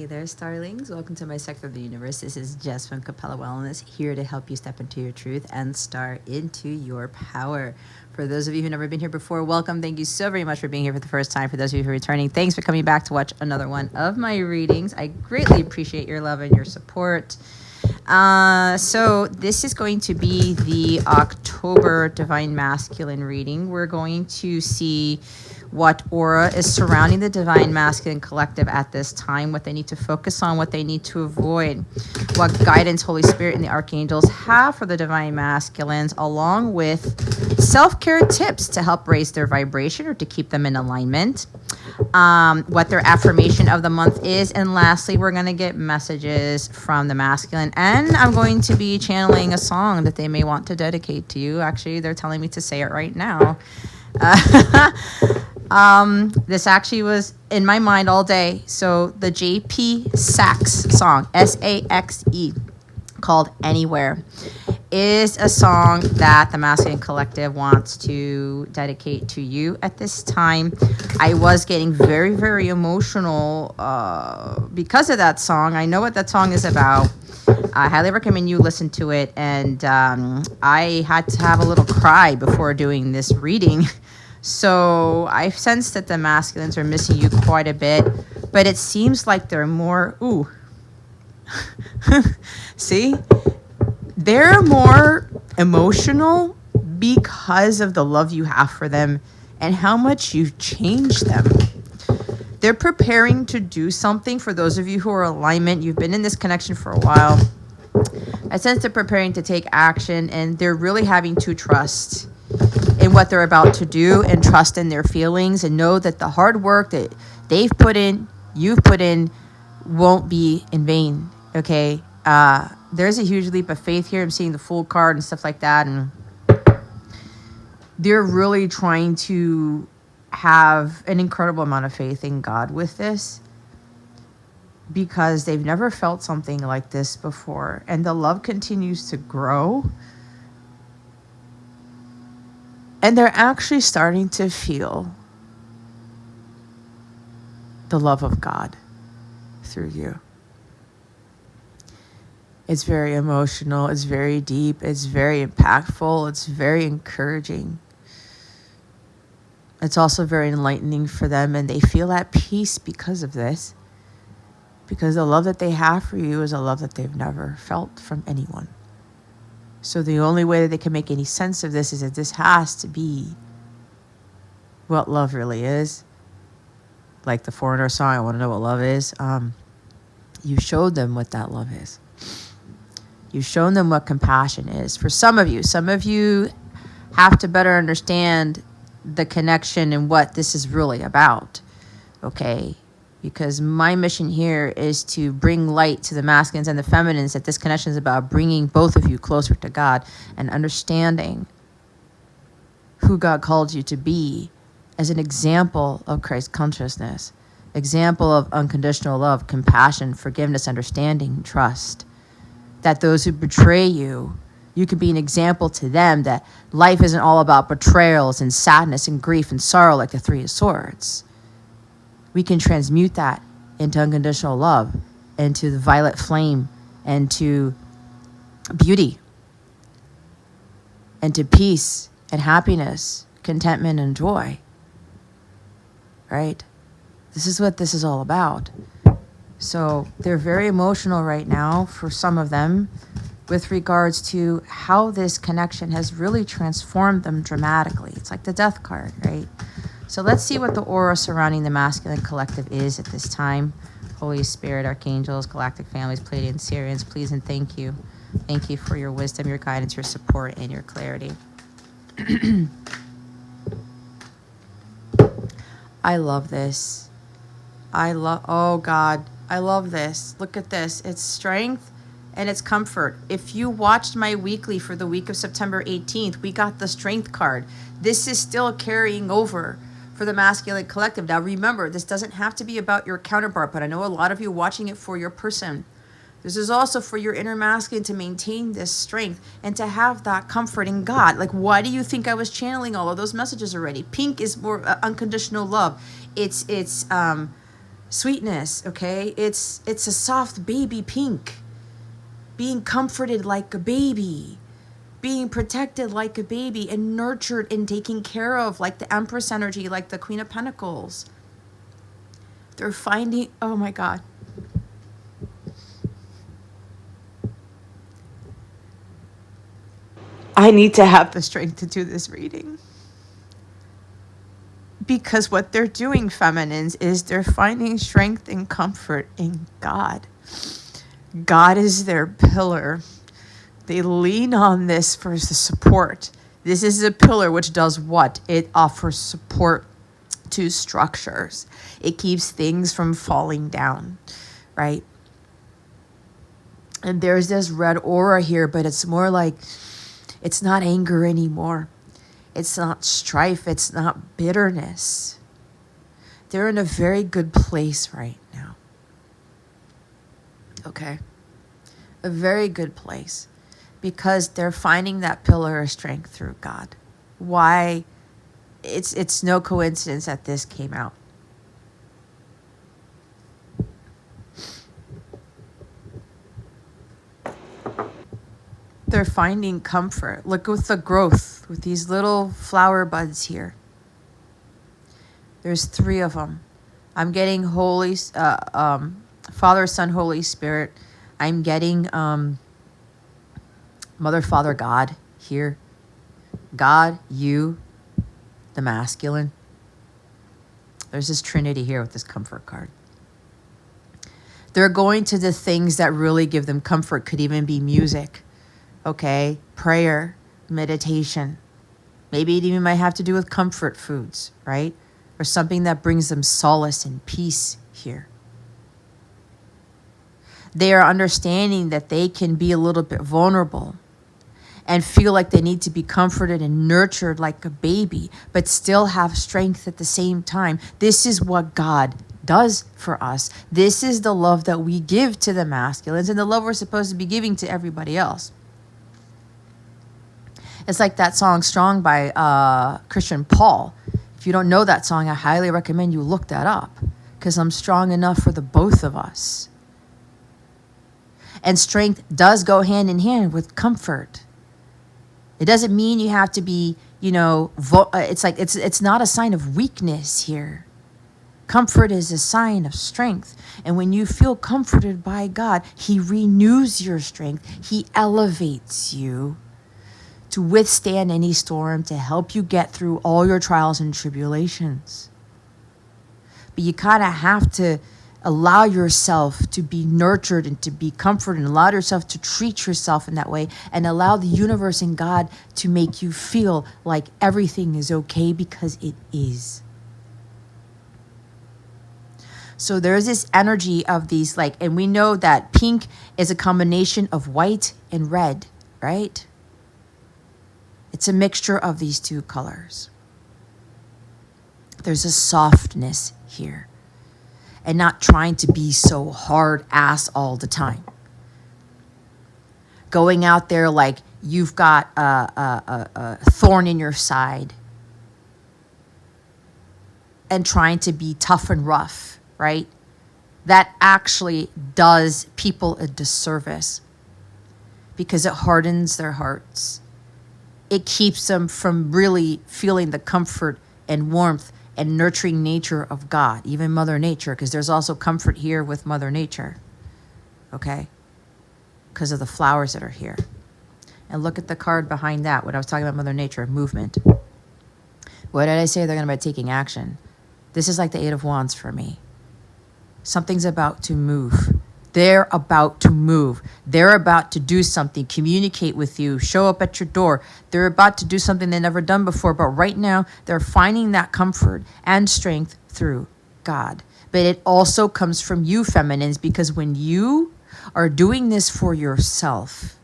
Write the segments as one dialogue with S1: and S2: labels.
S1: there, starlings. Welcome to my sector of the universe. This is Jess from Capella Wellness, here to help you step into your truth and start into your power. For those of you who've never been here before, welcome. Thank you so very much for being here for the first time. For those of you who are returning, thanks for coming back to watch another one of my readings. I greatly appreciate your love and your support. So this is going to be the October Divine Masculine reading. We're going to see what aura is surrounding the Divine Masculine Collective at this time, what they need to focus on, what they need to avoid, what guidance Holy Spirit and the Archangels have for the Divine Masculines, along with self-care tips to help raise their vibration or to keep them in alignment, what their affirmation of the month is, and lastly, we're going to get messages from the masculine, and I'm going to be channeling a song that they may want to dedicate to you. Actually, they're telling me to say it right now. This actually was in my mind all day. So the JP Saxe song, S-A-X-E, called Anywhere, is a song that the Masculine Collective wants to dedicate to you at this time. I was getting very, very emotional because of that song. I know what that song is about. I highly recommend you listen to it. And I had to have a little cry before doing this reading. So I sense that the masculines are missing you quite a bit, but it seems like they're more, see, they're more emotional because of the love you have for them and how much you've changed them. They're preparing to do something. For those of you who are in alignment, you've been in this connection for a while. I sense they're preparing to take action, and they're really having to trust in what they're about to do and trust in their feelings and know that the hard work that they've put in, you've put in, won't be in vain. Okay. There's a huge leap of faith here. I'm seeing the Fool card and stuff like that. And they're really trying to have an incredible amount of faith in God with this, because they've never felt something like this before. And the love continues to grow. And they're actually starting to feel the love of God through you. It's very emotional. It's very deep. It's very impactful. It's very encouraging. It's also very enlightening for them, and they feel at peace because of this. Because the love that they have for you is a love that they've never felt from anyone. So the only way that they can make any sense of this is that this has to be what love really is. Like the Foreigner song, I want to know what love is. You showed them what that love is. You've shown them what compassion is. For some of you have to better understand the connection and what this is really about. Okay? Because my mission here is to bring light to the masculines and the feminines, that this connection is about bringing both of you closer to God and understanding who God called you to be as an example of Christ consciousness, example of unconditional love, compassion, forgiveness, understanding, trust. That those who betray you, you can be an example to them that life isn't all about betrayals and sadness and grief and sorrow like the Three of Swords. We can transmute that into unconditional love, into the violet flame, and to beauty, and to peace and happiness, contentment and joy. Right? This is what this is all about. So they're very emotional right now for some of them with regards to how this connection has really transformed them dramatically. It's like the Death card, right? So let's see what the aura surrounding the Masculine Collective is at this time. Holy Spirit, Archangels, Galactic Families, Pleiadians, Sirians, please and thank you. Thank you for your wisdom, your guidance, your support, and your clarity. I love this. Oh God, I love this. Look at this. It's strength and it's comfort. If you watched my weekly for the week of September 18th, we got the Strength card. This is still carrying over for the Masculine Collective. Now remember, this doesn't have to be about your counterpart, but I know a lot of you watching it for your person. This is also for your inner masculine to maintain this strength and to have that comfort in God. Like, why do you think I was channeling all of those messages already? Pink is more unconditional love. It's Sweetness, okay? It's a soft baby pink. Being comforted like a baby. Being protected like a baby and nurtured and taken care of like the Empress energy, like the Queen of Pentacles. They're finding, oh my God. I need to have the strength to do this reading. Because what they're doing, feminines, is they're finding strength and comfort in God. God is their pillar. They lean on this for the support. This is a pillar which does what? It offers support to structures. It keeps things from falling down, right? And there's this red aura here, but it's more like, it's not anger anymore. It's not strife. It's not bitterness. They're in a very good place right now. Okay? A very good place. Because they're finding that pillar of strength through God. Why? It's no coincidence that this came out. They're finding comfort. Look with the growth, with these little flower buds here. There's 3 of them. I'm getting Father, Son, Holy Spirit. I'm getting Mother, Father, God here. God, you, the masculine. There's this Trinity here with this comfort card. They're going to the things that really give them comfort. Could even be music. Okay, prayer, meditation. Maybe it even might have to do with comfort foods, right? Or something that brings them solace and peace here. They are understanding that they can be a little bit vulnerable and feel like they need to be comforted and nurtured like a baby, but still have strength at the same time. This is what God does for us. This is the love that we give to the masculines and the love we're supposed to be giving to everybody else. It's like that song Strong by Christian Paul. If you don't know that song, I highly recommend you look that up, because I'm strong enough for the both of us. And strength does go hand in hand with comfort. It doesn't mean you have to be, it's not a sign of weakness here. Comfort is a sign of strength. And when you feel comforted by God, He renews your strength. He elevates you to withstand any storm, to help you get through all your trials and tribulations. But you kind of have to allow yourself to be nurtured and to be comforted, and allow yourself to treat yourself in that way, and allow the universe and God to make you feel like everything is okay, because it is. So there's this energy of these, and we know that pink is a combination of white and red, right? It's a mixture of these 2 colors. There's a softness here, and not trying to be so hard ass all the time. Going out there like you've got a thorn in your side and trying to be tough and rough, right? That actually does people a disservice, because it hardens their hearts. It keeps them from really feeling the comfort and warmth and nurturing nature of God, even Mother Nature, because there's also comfort here with Mother Nature, okay? Because of the flowers that are here. And look at the card behind that, when I was talking about Mother Nature, movement. What did I say? They're going to be taking action. This is like the 8 of Wands for me. Something's about to move. They're about to move. They're about to do something, communicate with you, show up at your door. They're about to do something they've never done before. But right now, they're finding that comfort and strength through God. But it also comes from you, feminines, because when you are doing this for yourself,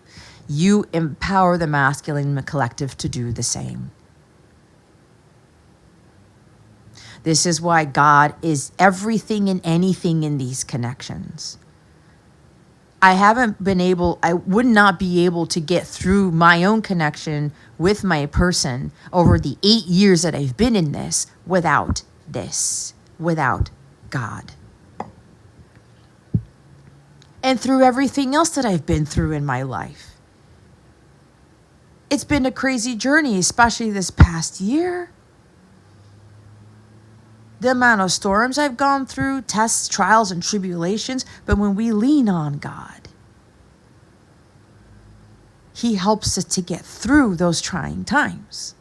S1: you empower the masculine and the collective to do the same. This is why God is everything and anything in these connections. I would not be able to get through my own connection with my person over the 8 years that I've been in this without God. and through everything else that I've been through in my life. It's been a crazy journey, especially this past year. The amount of storms I've gone through, tests, trials, and tribulations. But when we lean on God, He helps us to get through those trying times.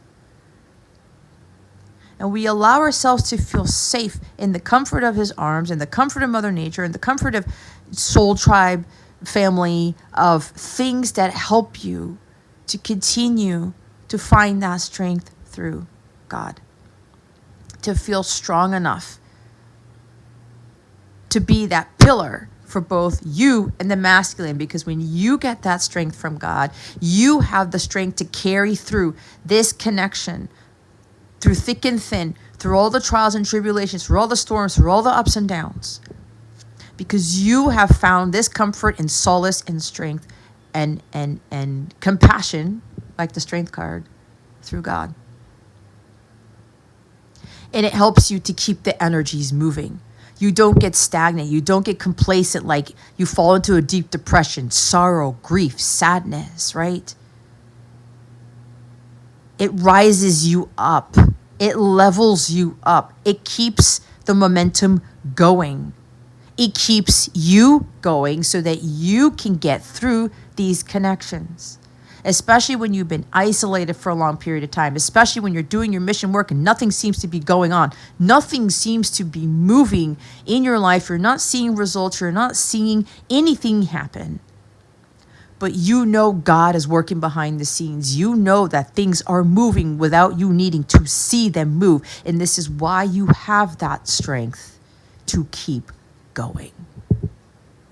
S1: And we allow ourselves to feel safe in the comfort of His arms, in the comfort of Mother Nature, in the comfort of soul tribe, family, of things that help you to continue to find that strength through God. To feel strong enough to be that pillar for both you and the masculine, because when you get that strength from God, you have the strength to carry through this connection, through thick and thin, through all the trials and tribulations, through all the storms, through all the ups and downs, because you have found this comfort and solace and strength and compassion, like the strength card, through God. And it helps you to keep the energies moving. You don't get stagnant. You don't get complacent, like you fall into a deep depression, sorrow, grief, sadness, right? It rises you up. It levels you up. It keeps the momentum going. It keeps you going so that you can get through these connections. Especially when you've been isolated for a long period of time, especially when you're doing your mission work and nothing seems to be going on. Nothing seems to be moving in your life. You're not seeing results. You're not seeing anything happen. But you know God is working behind the scenes. You know that things are moving without you needing to see them move. And this is why you have that strength to keep going.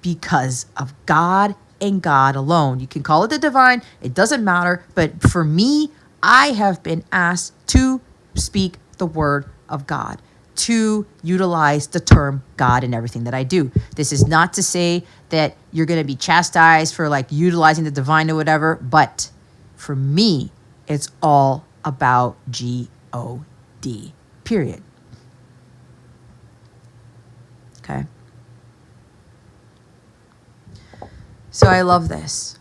S1: Because of God and God alone. You can call it the divine. It doesn't matter. But for me, I have been asked to speak the word of God, to utilize the term God in everything that I do. This is not to say that you're going to be chastised for like utilizing the divine or whatever. But for me, it's all about G-O-D, period. Okay. So I love this.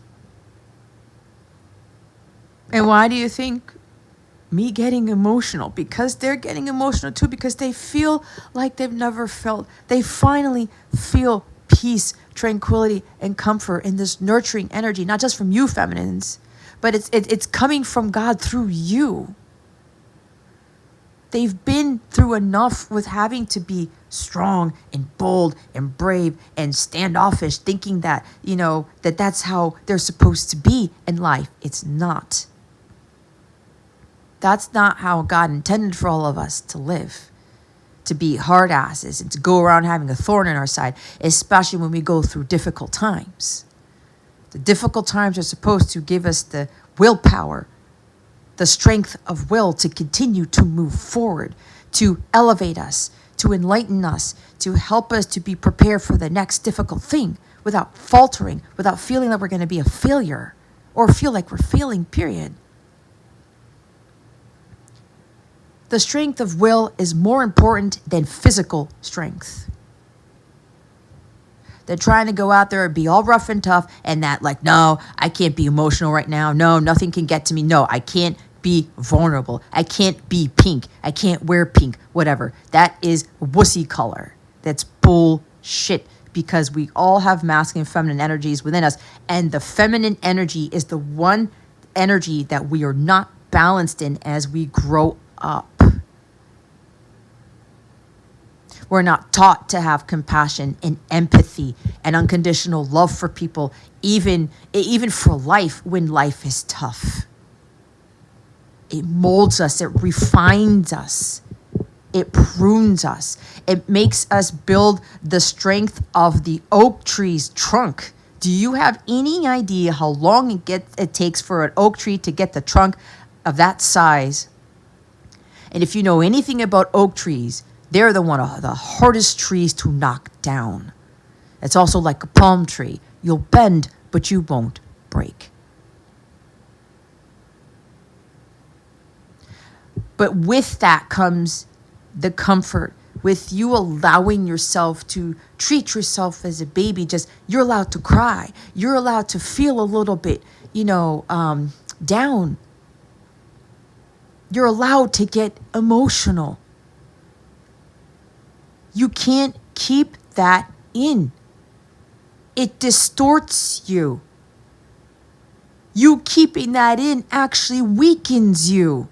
S1: And why do you think me getting emotional? Because they're getting emotional too, because they feel like they've never felt. They finally feel peace, tranquility, and comfort in this nurturing energy, not just from you feminines, but it's coming from God through you. They've been through enough with having to be strong and bold and brave and standoffish, thinking that, that's how they're supposed to be in life. It's not. That's not how God intended for all of us to live, to be hard asses and to go around having a thorn in our side, especially when we go through difficult times. The difficult times are supposed to give us the willpower, the strength of will to continue to move forward, to elevate us, to enlighten us, to help us to be prepared for the next difficult thing without faltering, without feeling that we're going to be a failure or feel like we're failing, period. The strength of will is more important than physical strength. They're trying to go out there and be all rough and tough and that like, no, I can't be emotional right now. No, nothing can get to me. No, I can't be vulnerable. I can't be pink. I can't wear pink, whatever. That is wussy color. That's bullshit, because we all have masculine and feminine energies within us. And the feminine energy is the one energy that we are not balanced in as we grow up. We're not taught to have compassion and empathy and unconditional love for people, even for life when life is tough. It molds us. It refines us. It prunes us. It makes us build the strength of the oak tree's trunk. Do you have any idea how long it takes for an oak tree to get the trunk of that size? And if you know anything about oak trees, they're one of the hardest trees to knock down. It's also like a palm tree. You'll bend, but you won't break. But with that comes the comfort, with you allowing yourself to treat yourself as a baby. Just, you're allowed to cry. You're allowed to feel a little bit, down. You're allowed to get emotional. You can't keep that in. It distorts you. You keeping that in actually weakens you.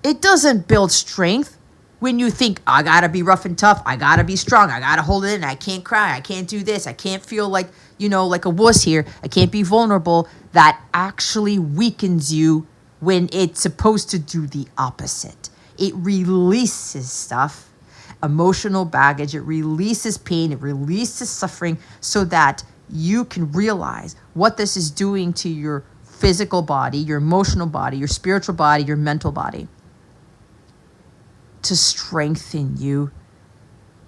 S1: It doesn't build strength when you think, I gotta be rough and tough, I gotta be strong, I gotta hold it in, I can't cry, I can't do this, I can't feel like, like a wuss here, I can't be vulnerable. That actually weakens you when it's supposed to do the opposite. It releases stuff, emotional baggage, it releases pain, it releases suffering so that you can realize what this is doing to your physical body, your emotional body, your spiritual body, your mental body. To strengthen you,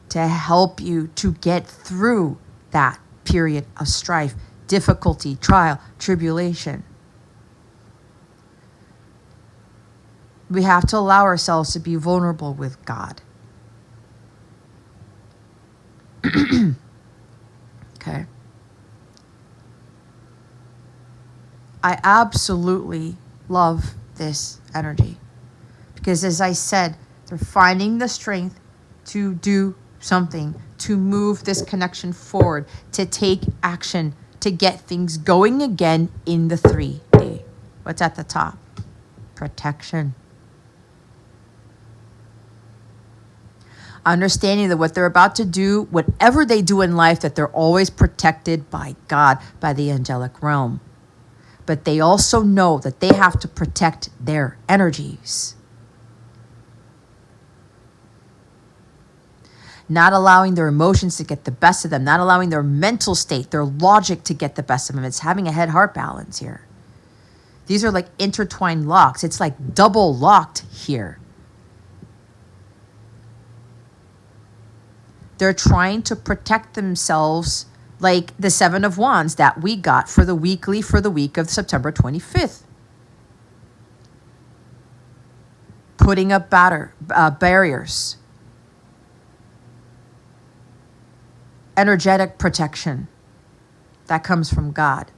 S1: to help you to get through that period of strife, difficulty, trial, tribulation. We have to allow ourselves to be vulnerable with God. Okay. I absolutely love this energy because, as I said, they're finding the strength to do something, to move this connection forward, to take action, to get things going again in the 3D. What's at the top? Protection. Understanding that what they're about to do, whatever they do in life, that they're always protected by God, by the angelic realm. But they also know that they have to protect their energies. Not allowing their emotions to get the best of them, not allowing their mental state, their logic to get the best of them. It's having a head-heart balance here. These are like intertwined locks. It's like double locked here. They're trying to protect themselves like the 7 of Wands that we got for the week of September 25th. Putting up barriers. Energetic protection that comes from God.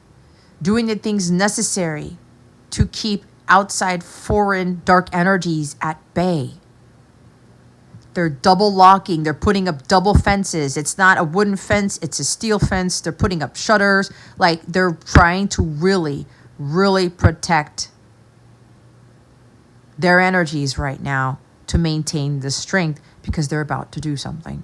S1: Doing the things necessary to keep outside foreign dark energies at bay. They're double locking. They're putting up double fences. It's not a wooden fence. It's a steel fence. They're putting up shutters. Like, they're trying to really, really protect their energies right now to maintain the strength because they're about to do something.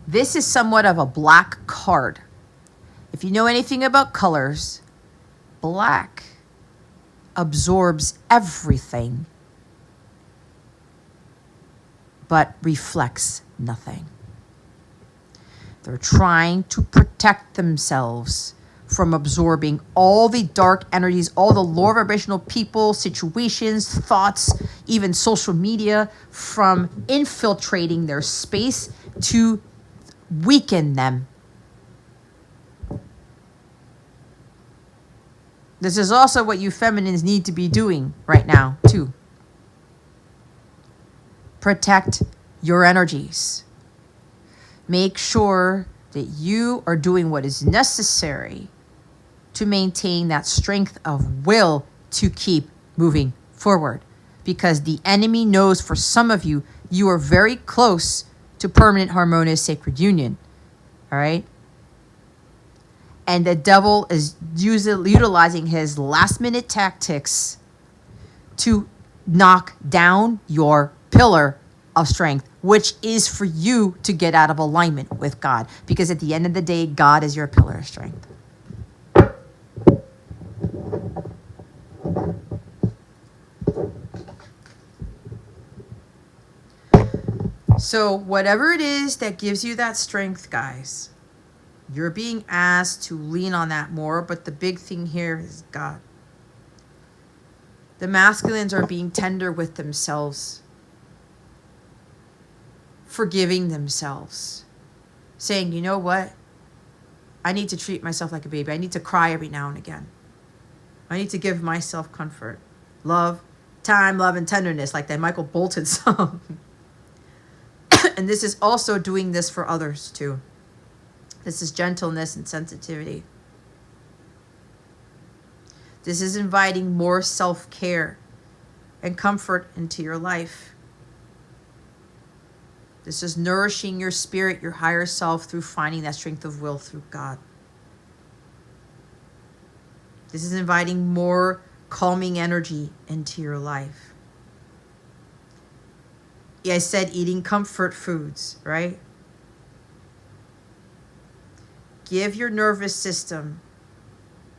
S1: This is somewhat of a black card. If you know anything about colors, black absorbs everything but reflects nothing. They're trying to protect themselves from absorbing all the dark energies, all the lower vibrational people, situations, thoughts, even social media, from infiltrating their space to weaken them. This is also what you feminines need to be doing right now, too. Protect your energies. Make sure that you are doing what is necessary to maintain that strength of will to keep moving forward. Because the enemy knows for some of you, you are very close to permanent harmonious sacred union. All right? And the devil is utilizing his last minute tactics to knock down your pillar of strength, which is for you to get out of alignment with God. Because at the end of the day, God is your pillar of strength. So whatever it is that gives you that strength, guys, you're being asked to lean on that more. But the big thing here is God. The masculines are being tender with themselves, forgiving themselves, saying, you know what? I need to treat myself like a baby. I need to cry every now and again. I need to give myself comfort, love, time, love, and tenderness, like that Michael Bolton song. And this is also doing this for others too. This is gentleness and sensitivity. This is inviting more self-care and comfort into your life. This is nourishing your spirit, your higher self, through finding that strength of will through God. This is inviting more calming energy into your life. Yeah, I said eating comfort foods, right? Give your nervous system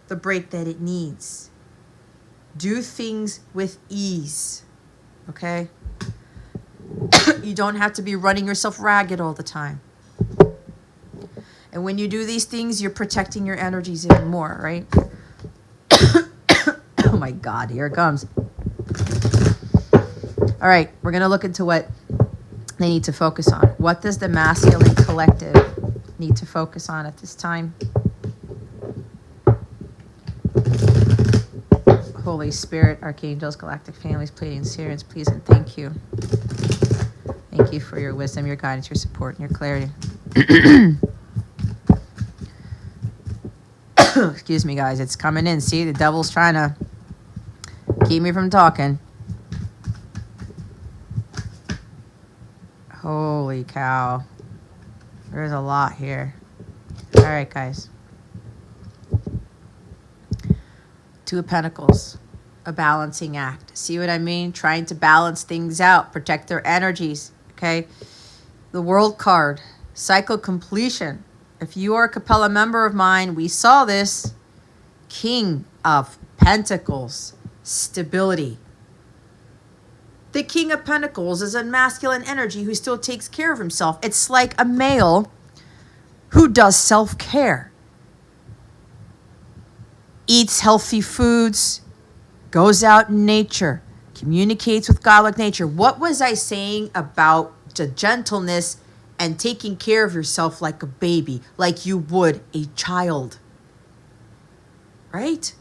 S1: the break that it needs. Do things with ease, okay? You don't have to be running yourself ragged all the time. And when you do these things, you're protecting your energies even more, right? Oh my God, here it comes. All right, we're going to look into what they need to focus on. What does the masculine collective need to focus on at this time? Holy Spirit, Archangels, Galactic Families, Pleiadians, Sirians, please and thank you. Thank you for your wisdom, your guidance, your support, and your clarity. Excuse me, guys. It's coming in. See, the devil's trying to keep me from talking. Holy cow. There's a lot here. All right, guys. Two of Pentacles. A balancing act. See what I mean? Trying to balance things out. Protect their energies. Okay? The World card. Cycle completion. If you are a Capella member of mine, we saw this. King of Pentacles. Stability. The King of Pentacles is a masculine energy who still takes care of himself. It's like a male who does self-care. Eats healthy foods. Goes out in nature. Communicates with godlike nature. What was I saying about the gentleness and taking care of yourself like a baby, like you would a child? Right?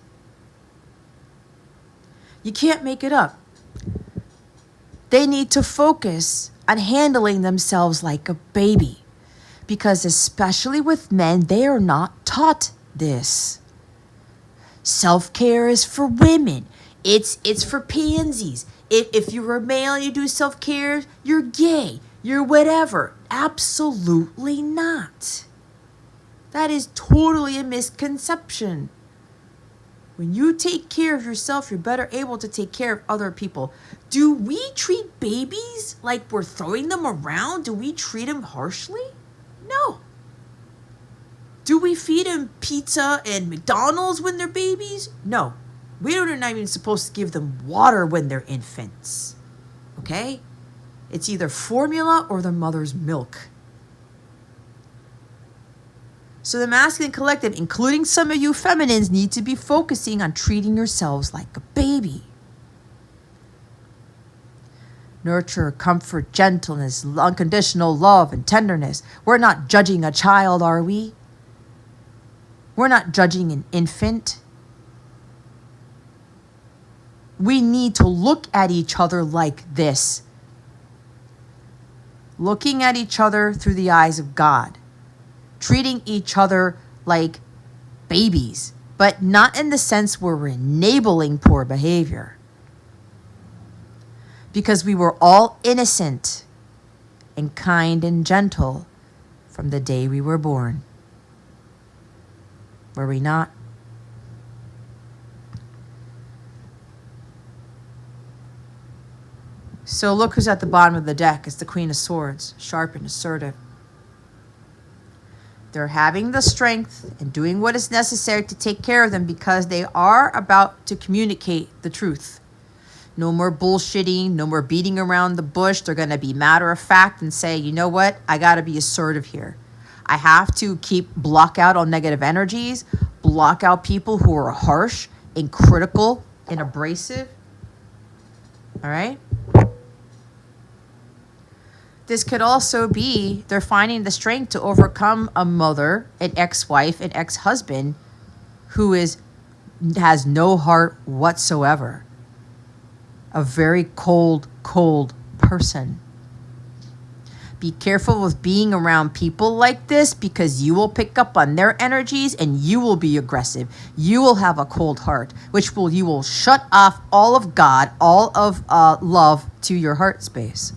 S1: You can't make it up. They need to focus on handling themselves like a baby, because especially with men, they are not taught this. Self-care is for women. It's for pansies. If you're a male and you do self-care, you're gay. You're whatever. Absolutely not. That is totally a misconception. When you take care of yourself, you're better able to take care of other people. Do we treat babies like we're throwing them around? Do we treat them harshly? No. Do we feed them pizza and McDonald's when they're babies? No. We're not even supposed to give them water when they're infants. Okay? It's either formula or their mother's milk. So the masculine collective, including some of you feminines, need to be focusing on treating yourselves like a baby. Nurture, comfort, gentleness, unconditional love, and tenderness. We're not judging a child, are we? We're not judging an infant. We need to look at each other like this. Looking at each other through the eyes of God. Treating each other like babies, but not in the sense where we're enabling poor behavior. Because we were all innocent and kind and gentle from the day we were born. Were we not? So look who's at the bottom of the deck. It's the Queen of Swords, sharp and assertive. They're having the strength and doing what is necessary to take care of them because they are about to communicate the truth. No more bullshitting, no more beating around the bush. They're going to be matter of fact and say, you know what? I got to be assertive here. I have to block out all negative energies, block out people who are harsh and critical and abrasive. All right? This could also be they're finding the strength to overcome a mother, an ex-wife, an ex-husband who is has no heart whatsoever. A very cold, cold person. Be careful with being around people like this, because you will pick up on their energies and you will be aggressive. You will have a cold heart, you will shut off all of God, all of love to your heart space.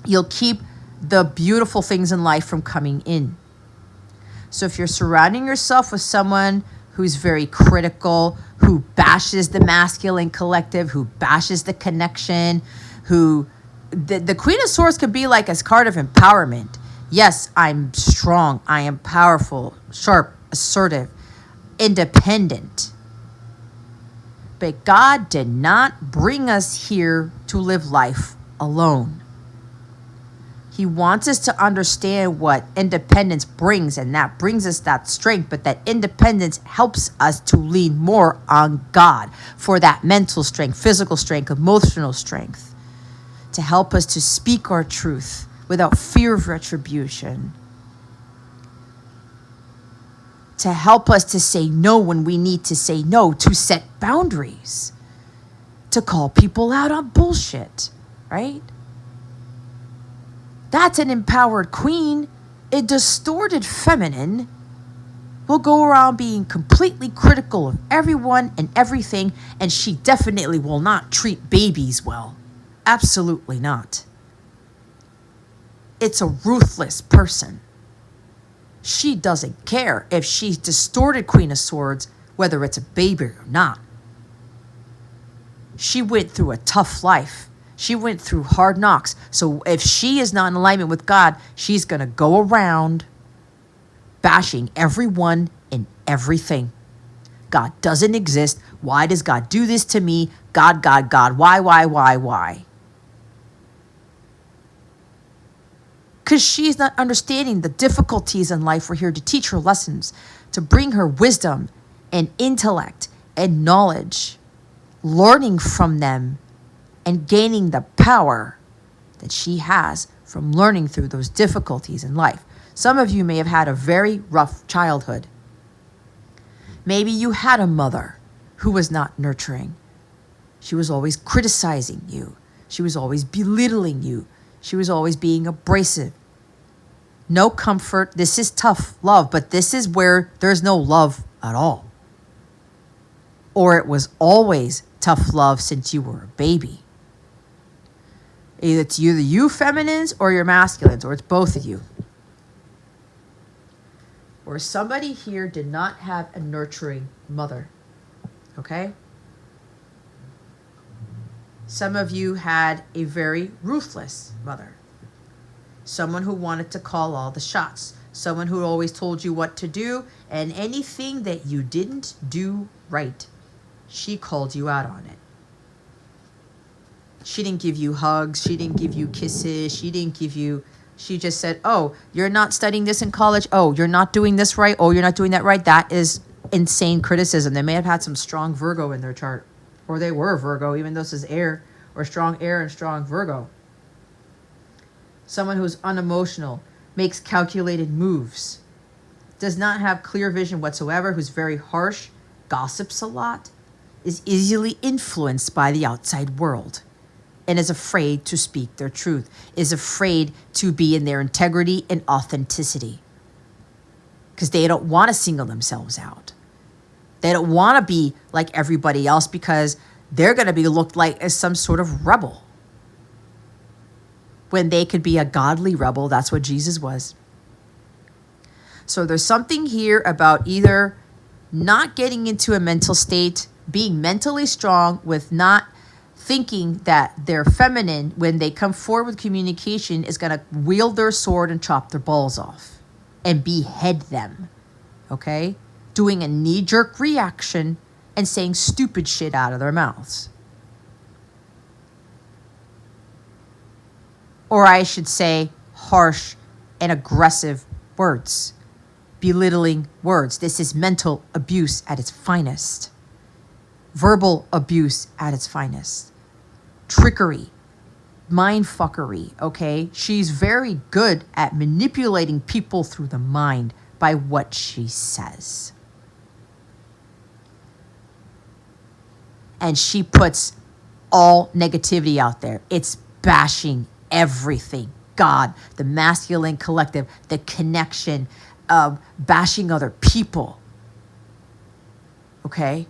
S1: You'll keep the beautiful things in life from coming in. So if you're surrounding yourself with someone who's very critical, who bashes the masculine collective, who bashes the connection, the Queen of Swords can be like a card of empowerment. Yes, I'm strong. I am powerful, sharp, assertive, independent. But God did not bring us here to live life alone. He wants us to understand what independence brings, and that brings us that strength, but that independence helps us to lean more on God for that mental strength, physical strength, emotional strength, to help us to speak our truth without fear of retribution, to help us to say no when we need to say no, to set boundaries, to call people out on bullshit, right? That's an empowered queen. A distorted feminine will go around being completely critical of everyone and everything, and she definitely will not treat babies well. Absolutely not. It's a ruthless person. She doesn't care if she's distorted Queen of Swords, whether it's a baby or not. She went through a tough life. She went through hard knocks. So if she is not in alignment with God, she's going to go around bashing everyone and everything. God doesn't exist. Why does God do this to me? God, God, God. Why? Because she's not understanding the difficulties in life. We're here to teach her lessons, to bring her wisdom and intellect and knowledge, learning from them and gaining the power that she has from learning through those difficulties in life. Some of you may have had a very rough childhood. Maybe you had a mother who was not nurturing. She was always criticizing you. She was always belittling you. She was always being abrasive. No comfort. This is tough love, but this is where there's no love at all. Or it was always tough love since you were a baby. It's either you feminines or your masculines, or it's both of you. Or somebody here did not have a nurturing mother. Okay? Some of you had a very ruthless mother. Someone who wanted to call all the shots. Someone who always told you what to do, and anything that you didn't do right, she called you out on it. She didn't give you hugs. She didn't give you kisses. She just said, oh, you're not studying this in college. Oh, you're not doing this right. Oh, you're not doing that right. That is insane criticism. They may have had some strong Virgo in their chart, or they were Virgo, even though this is air, or strong air and strong Virgo. Someone who's unemotional, makes calculated moves, does not have clear vision whatsoever, who's very harsh, gossips a lot, is easily influenced by the outside world, and is afraid to speak their truth, is afraid to be in their integrity and authenticity, because they don't want to single themselves out. They don't want to be like everybody else, because they're going to be looked like as some sort of rebel, when they could be a godly rebel. That's what Jesus was. So there's something here about either not getting into a mental state, being mentally strong, with not thinking that their feminine, when they come forward with communication, is going to wield their sword and chop their balls off and behead them. Okay? Doing a knee-jerk reaction and saying stupid shit out of their mouths. Or I should say harsh and aggressive words, belittling words. This is mental abuse at its finest. Verbal abuse at its finest. Trickery, mind fuckery, okay? She's very good at manipulating people through the mind by what she says. and she puts all negativity out there. It's bashing everything. God, the masculine collective, the connection, bashing other people. Okay?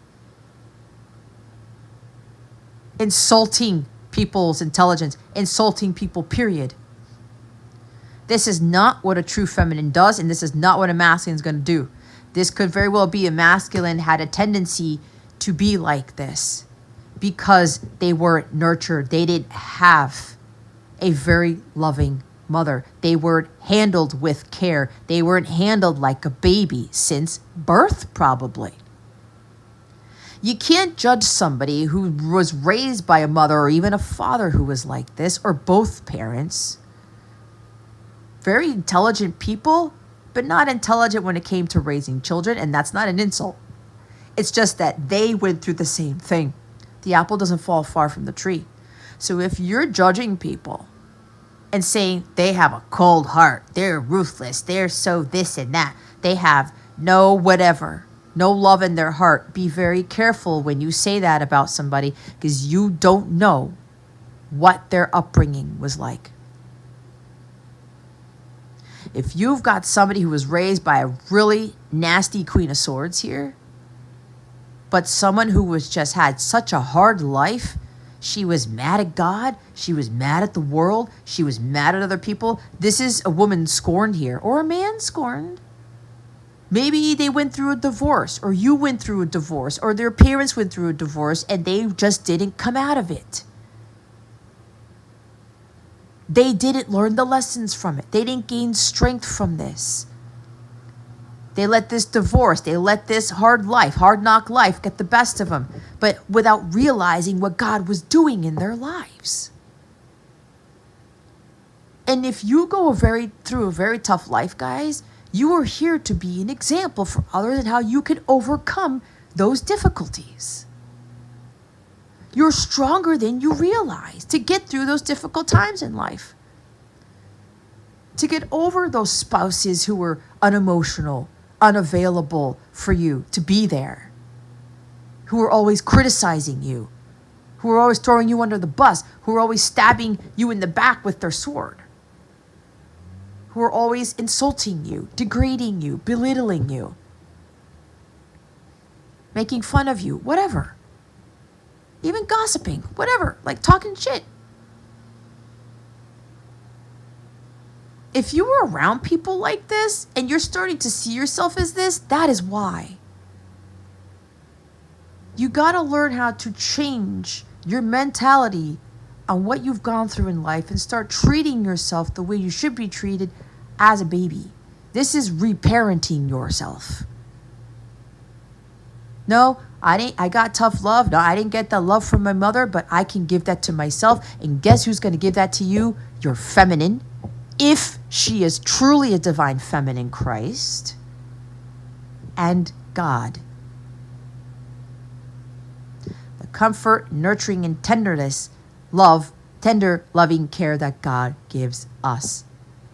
S1: Insulting people's intelligence, insulting people, period. This is not what a true feminine does, and this is not what a masculine is going to do. This could very well be a masculine had a tendency to be like this because they weren't nurtured. They didn't have a very loving mother. They weren't handled with care. They weren't handled like a baby since birth, probably. You can't judge somebody who was raised by a mother or even a father who was like this, or both parents. Very intelligent people, but not intelligent when it came to raising children, and that's not an insult. It's just that they went through the same thing. The apple doesn't fall far from the tree. So if you're judging people and saying they have a cold heart, they're ruthless, they're so this and that, they have no whatever, no love in their heart, be very careful when you say that about somebody, because you don't know what their upbringing was like. If you've got somebody who was raised by a really nasty Queen of Swords here, but someone who was just had such a hard life, she was mad at God, she was mad at the world, she was mad at other people. This is a woman scorned here, or a man scorned. Maybe they went through a divorce, or you went through a divorce, or their parents went through a divorce and they just didn't come out of it. They didn't learn the lessons from it. They didn't gain strength from this. They let this divorce, they let this hard life, hard knock life get the best of them, but without realizing what God was doing in their lives. And if you go through a very tough life, guys, you are here to be an example for others and how you can overcome those difficulties. You're stronger than you realize to get through those difficult times in life. To get over those spouses who were unemotional, unavailable for you to be there, who are always criticizing you, who are always throwing you under the bus, who are always stabbing you in the back with their sword, who are always insulting you, degrading you, belittling you, making fun of you, whatever. Even gossiping, whatever, like talking shit. If you were around people like this and you're starting to see yourself as this, that is why. You got to learn how to change your mentality on what you've gone through in life and start treating yourself the way you should be treated as a baby. This is reparenting yourself. No, I got tough love. No, I didn't get that love from my mother, but I can give that to myself. And guess who's going to give that to you? Your feminine. If she is truly a divine feminine, Christ and God. The comfort, nurturing, and tenderness, love, tender, loving care that God gives us.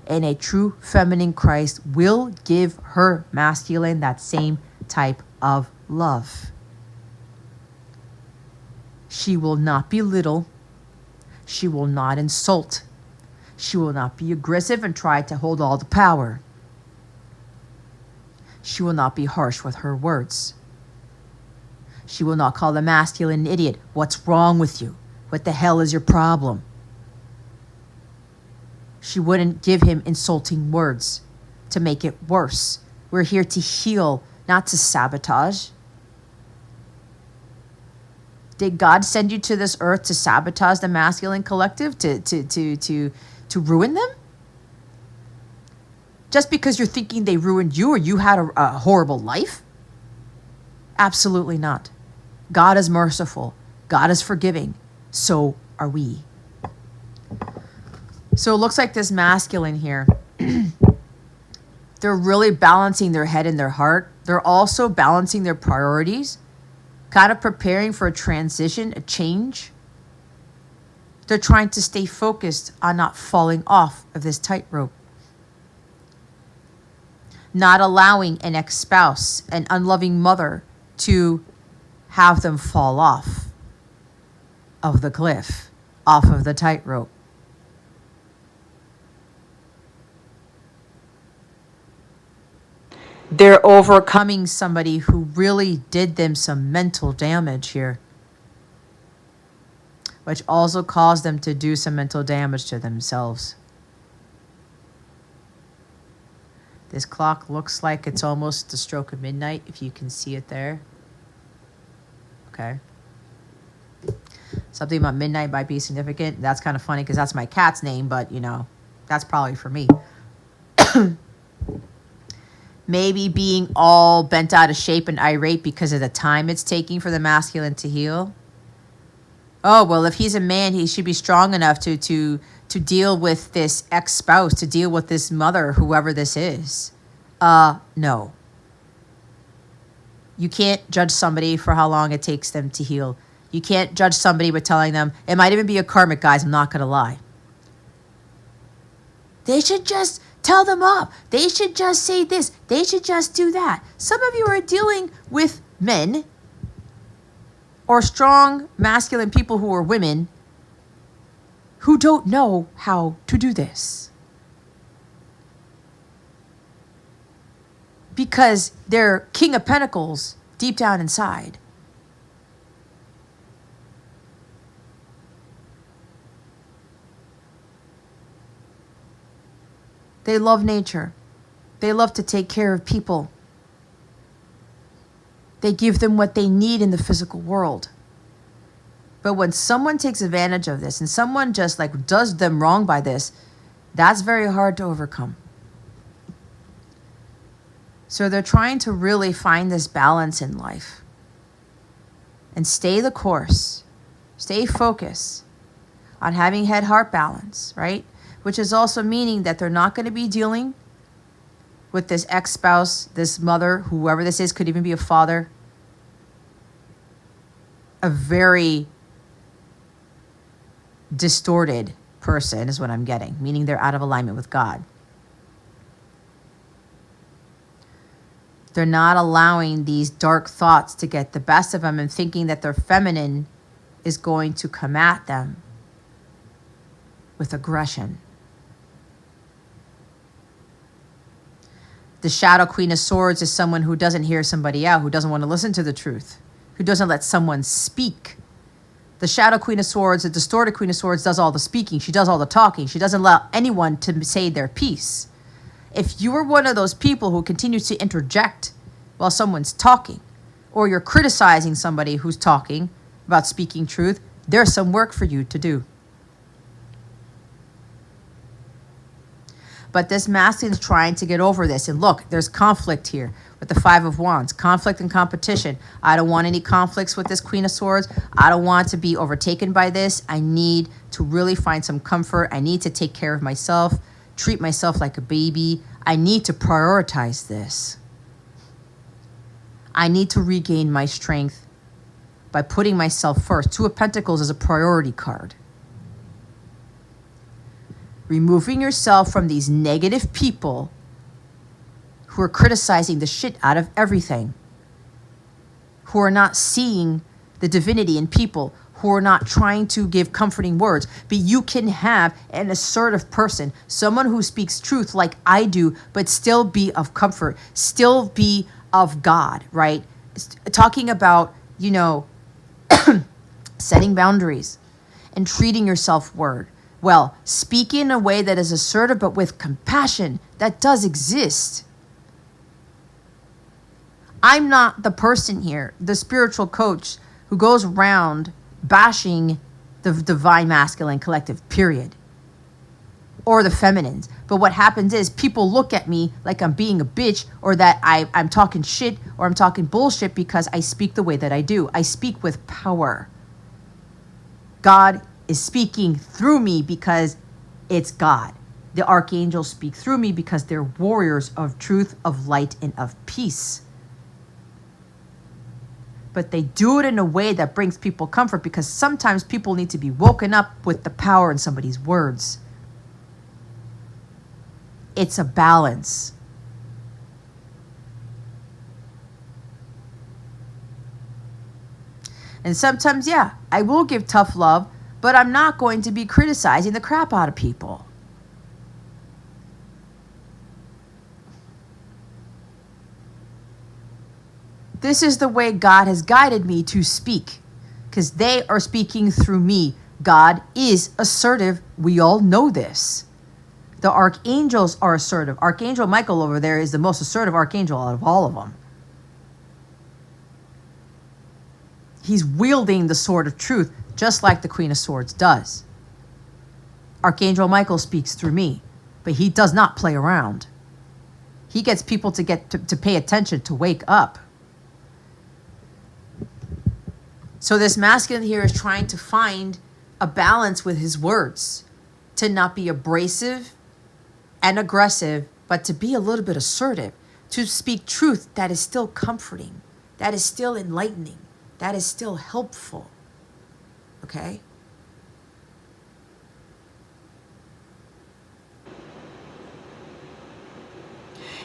S1: And a true feminine Christ will give her masculine that same type of love. She will not belittle. She will not insult. She will not be aggressive and try to hold all the power. She will not be harsh with her words. She will not call the masculine an idiot. What's wrong with you? What the hell is your problem? She wouldn't give him insulting words to make it worse. We're here to heal, not to sabotage. Did God send you to this earth to sabotage the masculine collective, to ruin them? Just because you're thinking they ruined you or you had a horrible life? Absolutely not. God is merciful. God is forgiving. So are we. So it looks like this masculine here, they're really balancing their head and their heart. They're also balancing their priorities, kind of preparing for a transition, a change. They're trying to stay focused on not falling off of this tightrope. Not allowing an ex-spouse, an unloving mother, to have them fall off. of the cliff, off of the tightrope. They're overcoming somebody who really did them some mental damage here, which also caused them to do some mental damage to themselves. This clock looks like it's almost the stroke of midnight, if you can see it there. Okay. Something about midnight might be significant. That's kind of funny because that's my cat's name, but, you know, that's probably for me. Maybe being all bent out of shape and irate because of the time it's taking for the masculine to heal. Oh, well, if he's a man, he should be strong enough to deal with this ex-spouse, to deal with this mother, whoever this is. No. You can't judge somebody for how long it takes them to heal. You can't judge somebody by telling them, it might even be a karmic, guys, I'm not going to lie. They should just tell them up. They should just say this. They should just do that. Some of you are dealing with men or strong masculine people who are women who don't know how to do this. Because they're King of Pentacles deep down inside. They love nature. They love to take care of people. They give them what they need in the physical world. But when someone takes advantage of this and someone just like does them wrong by this, that's very hard to overcome. So they're trying to really find this balance in life and stay the course, stay focused on having head-heart balance, right? Which is also meaning that they're not going to be dealing with this ex-spouse, this mother, whoever this is, could even be a father. A very distorted person is what I'm getting, meaning they're out of alignment with God. They're not allowing these dark thoughts to get the best of them and thinking that their feminine is going to come at them with aggression. The Shadow Queen of Swords is someone who doesn't hear somebody out, who doesn't want to listen to the truth, who doesn't let someone speak. The Shadow Queen of Swords, the distorted Queen of Swords, does all the speaking. She does all the talking. She doesn't allow anyone to say their piece. If you are one of those people who continues to interject while someone's talking, or you're criticizing somebody who's talking about speaking truth, there's some work for you to do. But this masculine is trying to get over this. And look, there's conflict here with the Five of Wands. Conflict and competition. I don't want any conflicts with this Queen of Swords. I don't want to be overtaken by this. I need to really find some comfort. I need to take care of myself, treat myself like a baby. I need to prioritize this. I need to regain my strength by putting myself first. Two of Pentacles is a priority card. Removing yourself from these negative people who are criticizing the shit out of everything, who are not seeing the divinity in people, who are not trying to give comforting words. But you can have an assertive person, someone who speaks truth like I do, but still be of comfort, still be of God, right? Talking about, you know, setting boundaries and treating yourself well, speak in a way that is assertive, but with compassion. That does exist. I'm not the person here, the spiritual coach, who goes around bashing the divine masculine collective, period. Or the feminines. But what happens is people look at me like I'm being a bitch, or that I'm talking shit, or I'm talking bullshit because I speak the way that I do. I speak with power. God is speaking through me because it's God. The archangels speak through me because they're warriors of truth, of light, and of peace. But they do it in a way that brings people comfort, because sometimes people need to be woken up with the power in somebody's words. It's a balance. And sometimes, yeah, I will give tough love, but I'm not going to be criticizing the crap out of people. This is the way God has guided me to speak, because they are speaking through me. God is assertive. We all know this. The archangels are assertive. Archangel Michael over there is the most assertive archangel out of all of them. He's wielding the sword of truth, just like the Queen of Swords does. Archangel Michael speaks through me, but he does not play around. He gets people to pay attention, to wake up. So this masculine here is trying to find a balance with his words, to not be abrasive and aggressive, but to be a little bit assertive, to speak truth that is still comforting, that is still enlightening, that is still helpful. Okay?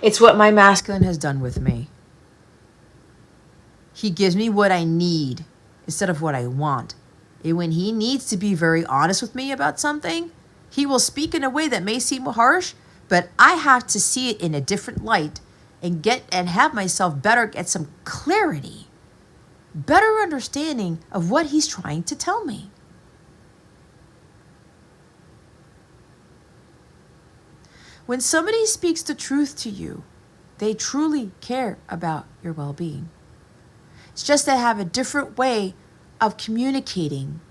S1: It's what my masculine has done with me. He gives me what I need instead of what I want. And when he needs to be very honest with me about something, he will speak in a way that may seem harsh, but I have to see it in a different light and have myself get some clarity, better understanding of what he's trying to tell me. When somebody speaks the truth to you, they truly care about your well-being. It's just they have a different way of communicating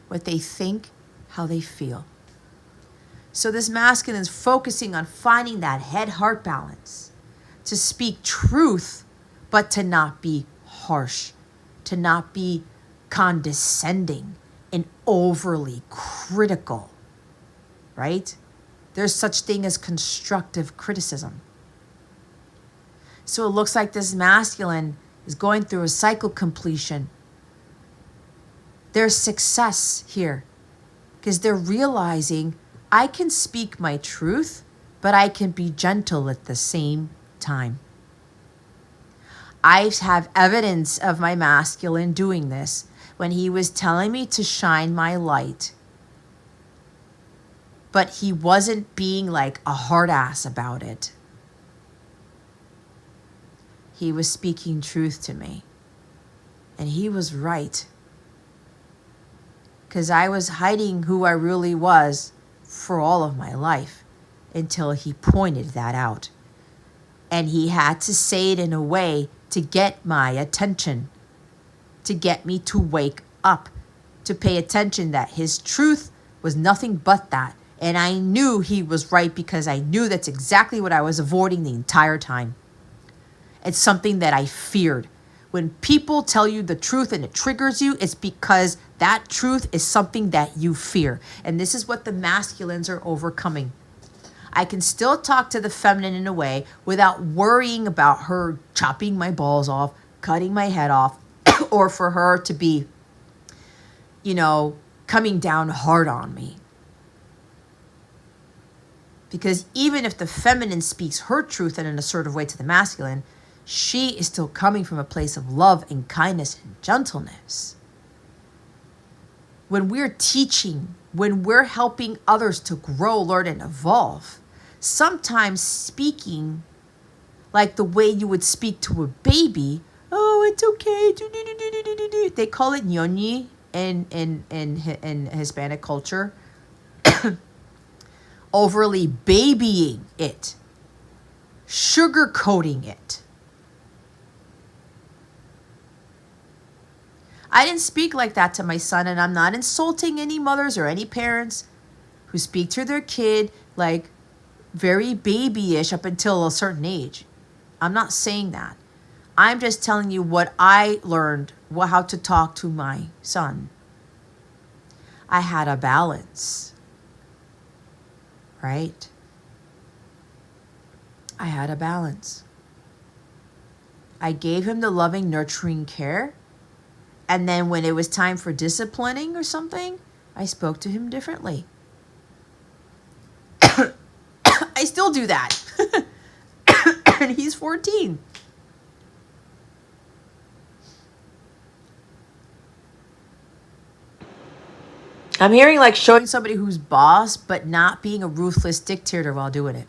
S1: what they think, how they feel. So this masculine is focusing on finding that head-heart balance, to speak truth, but to not be harsh, to not be condescending and overly critical, right? There's such thing as constructive criticism. So it looks like this masculine is going through a cycle completion. There's success here because they're realizing I can speak my truth, but I can be gentle at the same time. I have evidence of my masculine doing this when he was telling me to shine my light, but he wasn't being like a hard ass about it. He was speaking truth to me, and he was right. Because I was hiding who I really was for all of my life until he pointed that out. And he had to say it in a way to get my attention, to get me to wake up, to pay attention that his truth was nothing but that. And I knew he was right because I knew that's exactly what I was avoiding the entire time. It's something that I feared. When people tell you the truth and it triggers you, it's because that truth is something that you fear. And this is what the masculines are overcoming. I can still talk to the feminine in a way without worrying about her chopping my balls off, cutting my head off, or for her to be, coming down hard on me. Because even if the feminine speaks her truth in an assertive way to the masculine, she is still coming from a place of love and kindness and gentleness. When we're teaching, when we're helping others to grow, learn, and evolve, sometimes speaking like the way you would speak to a baby, oh, it's okay. They call it ñoñi in Hispanic culture. Overly babying it, sugarcoating it. I didn't speak like that to my son, and I'm not insulting any mothers or any parents who speak to their kid like very babyish up until a certain age. I'm not saying that. I'm just telling you what I learned, how to talk to my son. I had a balance, right? I had a balance. I gave him the loving, nurturing care. And then when it was time for disciplining or something, I spoke to him differently. I still do that. And he's 14. I'm hearing like showing somebody who's boss, but not being a ruthless dictator while doing it.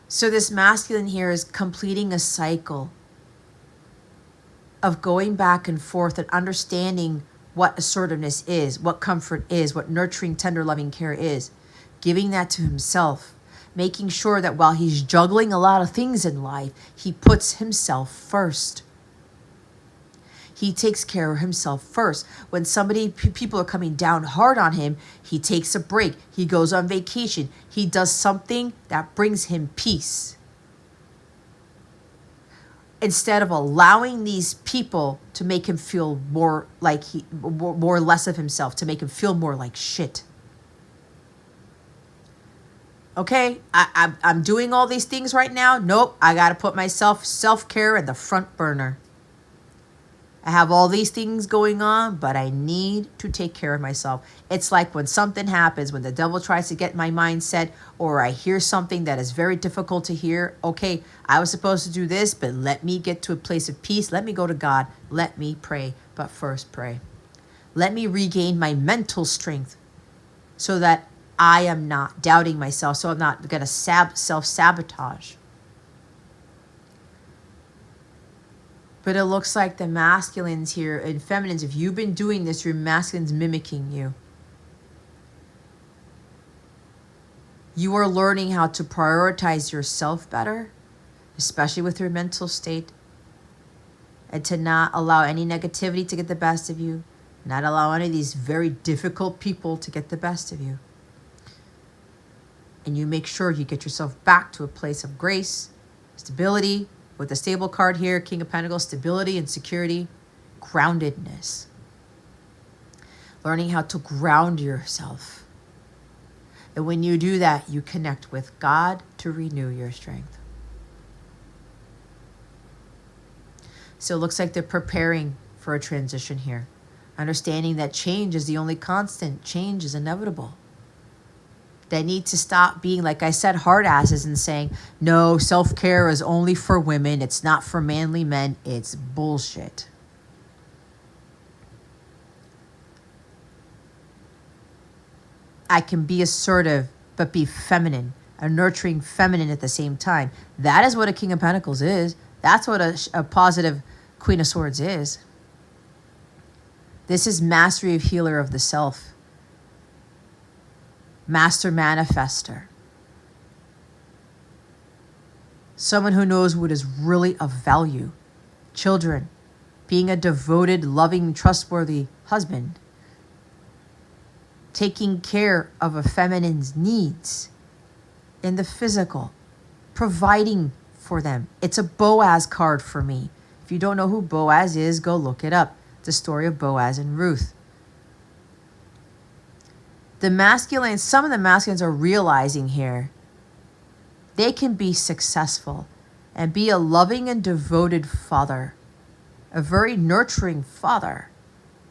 S1: So this masculine here is completing a cycle of going back and forth and understanding what assertiveness is, what comfort is, what nurturing, tender, loving care is, giving that to himself, making sure that while he's juggling a lot of things in life, he puts himself first. He takes care of himself first. When people are coming down hard on him, he takes a break. He goes on vacation. He does something that brings him peace. Instead of allowing these people to make him feel more like more less of himself, to make him feel more like shit. Okay, I'm doing all these things right now. Nope, I got to put self-care in the front burner. I have all these things going on, but I need to take care of myself. It's like when something happens, when the devil tries to get my mindset, or I hear something that is very difficult to hear. Okay, I was supposed to do this, but let me get to a place of peace. Let me go to God. Let me pray, but first pray. Let me regain my mental strength so that I am not doubting myself, so I'm not going to self-sabotage. But it looks like the masculines here and feminines, if you've been doing this, your masculines mimicking you. You are learning how to prioritize yourself better, especially with your mental state, and to not allow any negativity to get the best of you, not allow any of these very difficult people to get the best of you. And you make sure you get yourself back to a place of grace, stability. With the stable card here, King of Pentacles, stability and security, groundedness. Learning how to ground yourself. And when you do that, you connect with God to renew your strength. So it looks like they're preparing for a transition here. Understanding that change is the only constant. Change is inevitable. They need to stop being, like I said, hard asses and saying, no, self-care is only for women. It's not for manly men. It's bullshit. I can be assertive, but be feminine, a nurturing feminine at the same time. That is what a King of Pentacles is. That's what a positive Queen of Swords is. This is mastery of healer of the self. Master manifester. Someone who knows what is really of value. Children. Being a devoted, loving, trustworthy husband. Taking care of a feminine's needs in the physical. Providing for them. It's a Boaz card for me. If you don't know who Boaz is, go look it up. The story of Boaz and Ruth. The masculines, some of the masculines are realizing here they can be successful and be a loving and devoted father, a very nurturing father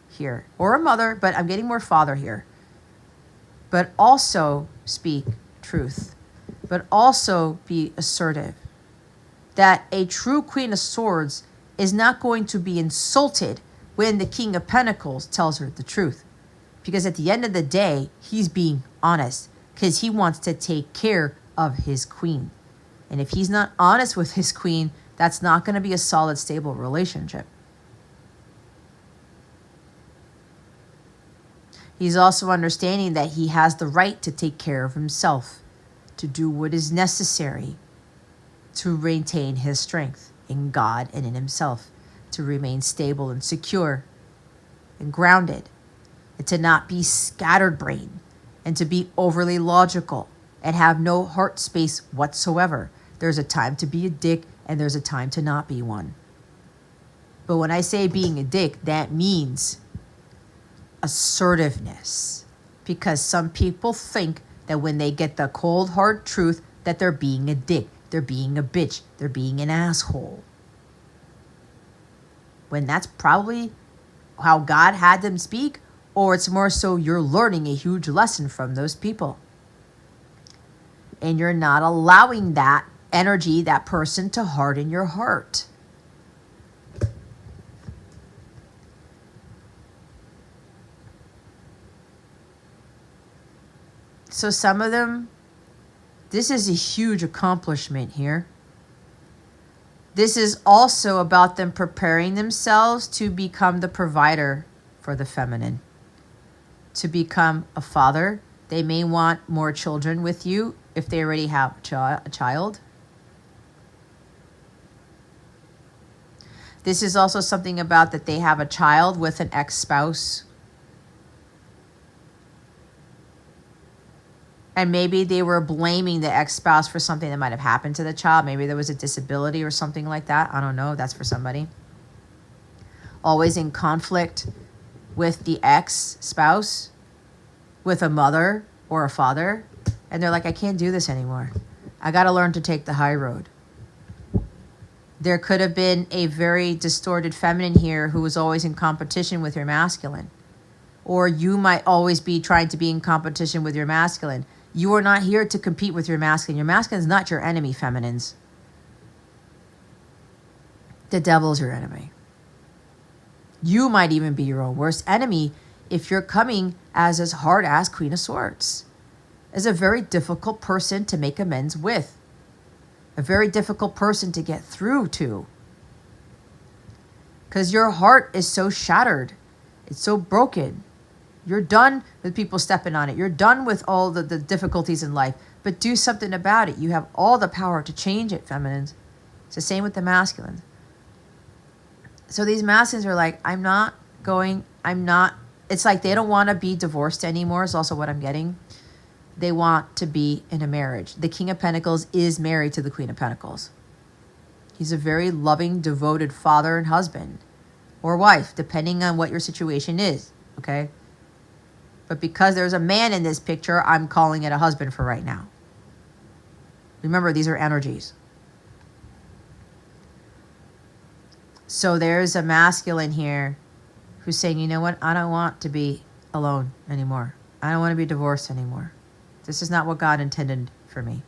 S1: here, or a mother, but I'm getting more father here. But also speak truth, but also be assertive. That a true Queen of Swords is not going to be insulted when the King of Pentacles tells her the truth. Because at the end of the day, he's being honest because he wants to take care of his queen. And if he's not honest with his queen, that's not going to be a solid, stable relationship. He's also understanding that he has the right to take care of himself, to do what is necessary to maintain his strength in God and in himself, to remain stable and secure and grounded. And to not be scatterbrained and to be overly logical and have no heart space whatsoever. There's a time to be a dick and there's a time to not be one. But when I say being a dick, that means assertiveness. Because some people think that when they get the cold hard truth that they're being a dick, they're being a bitch, they're being an asshole. When that's probably how God had them speak, or it's more so you're learning a huge lesson from those people. And you're not allowing that energy, that person to harden your heart. So some of them, this is a huge accomplishment here. This is also about them preparing themselves to become the provider for the feminine, to become a father. They may want more children with you if they already have a child. This is also something about that they have a child with an ex-spouse. And maybe they were blaming the ex-spouse for something that might have happened to the child. Maybe there was a disability or something like that. I don't know. That's for somebody. Always in conflict with the ex-spouse, with a mother or a father. And they're like, I can't do this anymore. I got to learn to take the high road. There could have been a very distorted feminine here who was always in competition with your masculine. Or you might always be trying to be in competition with your masculine. You are not here to compete with your masculine. Your masculine is not your enemy, feminines. The devil's your enemy. You might even be your own worst enemy if you're coming as hard-ass Queen of Swords. As a very difficult person to make amends with. A very difficult person to get through to. Because your heart is so shattered. It's so broken. You're done with people stepping on it. You're done with all the difficulties in life. But do something about it. You have all the power to change it, feminines. It's the same with the masculines. So these masculines are like, it's like they don't want to be divorced anymore is also what I'm getting. They want to be in a marriage. The King of Pentacles is married to the Queen of Pentacles. He's a very loving, devoted father and husband. Or wife, depending on what your situation is. Okay? But because there's a man in this picture, I'm calling it a husband for right now. Remember, these are energies. So there's a masculine here who's saying, you know what? I don't want to be alone anymore. I don't want to be divorced anymore. This is not what God intended for me.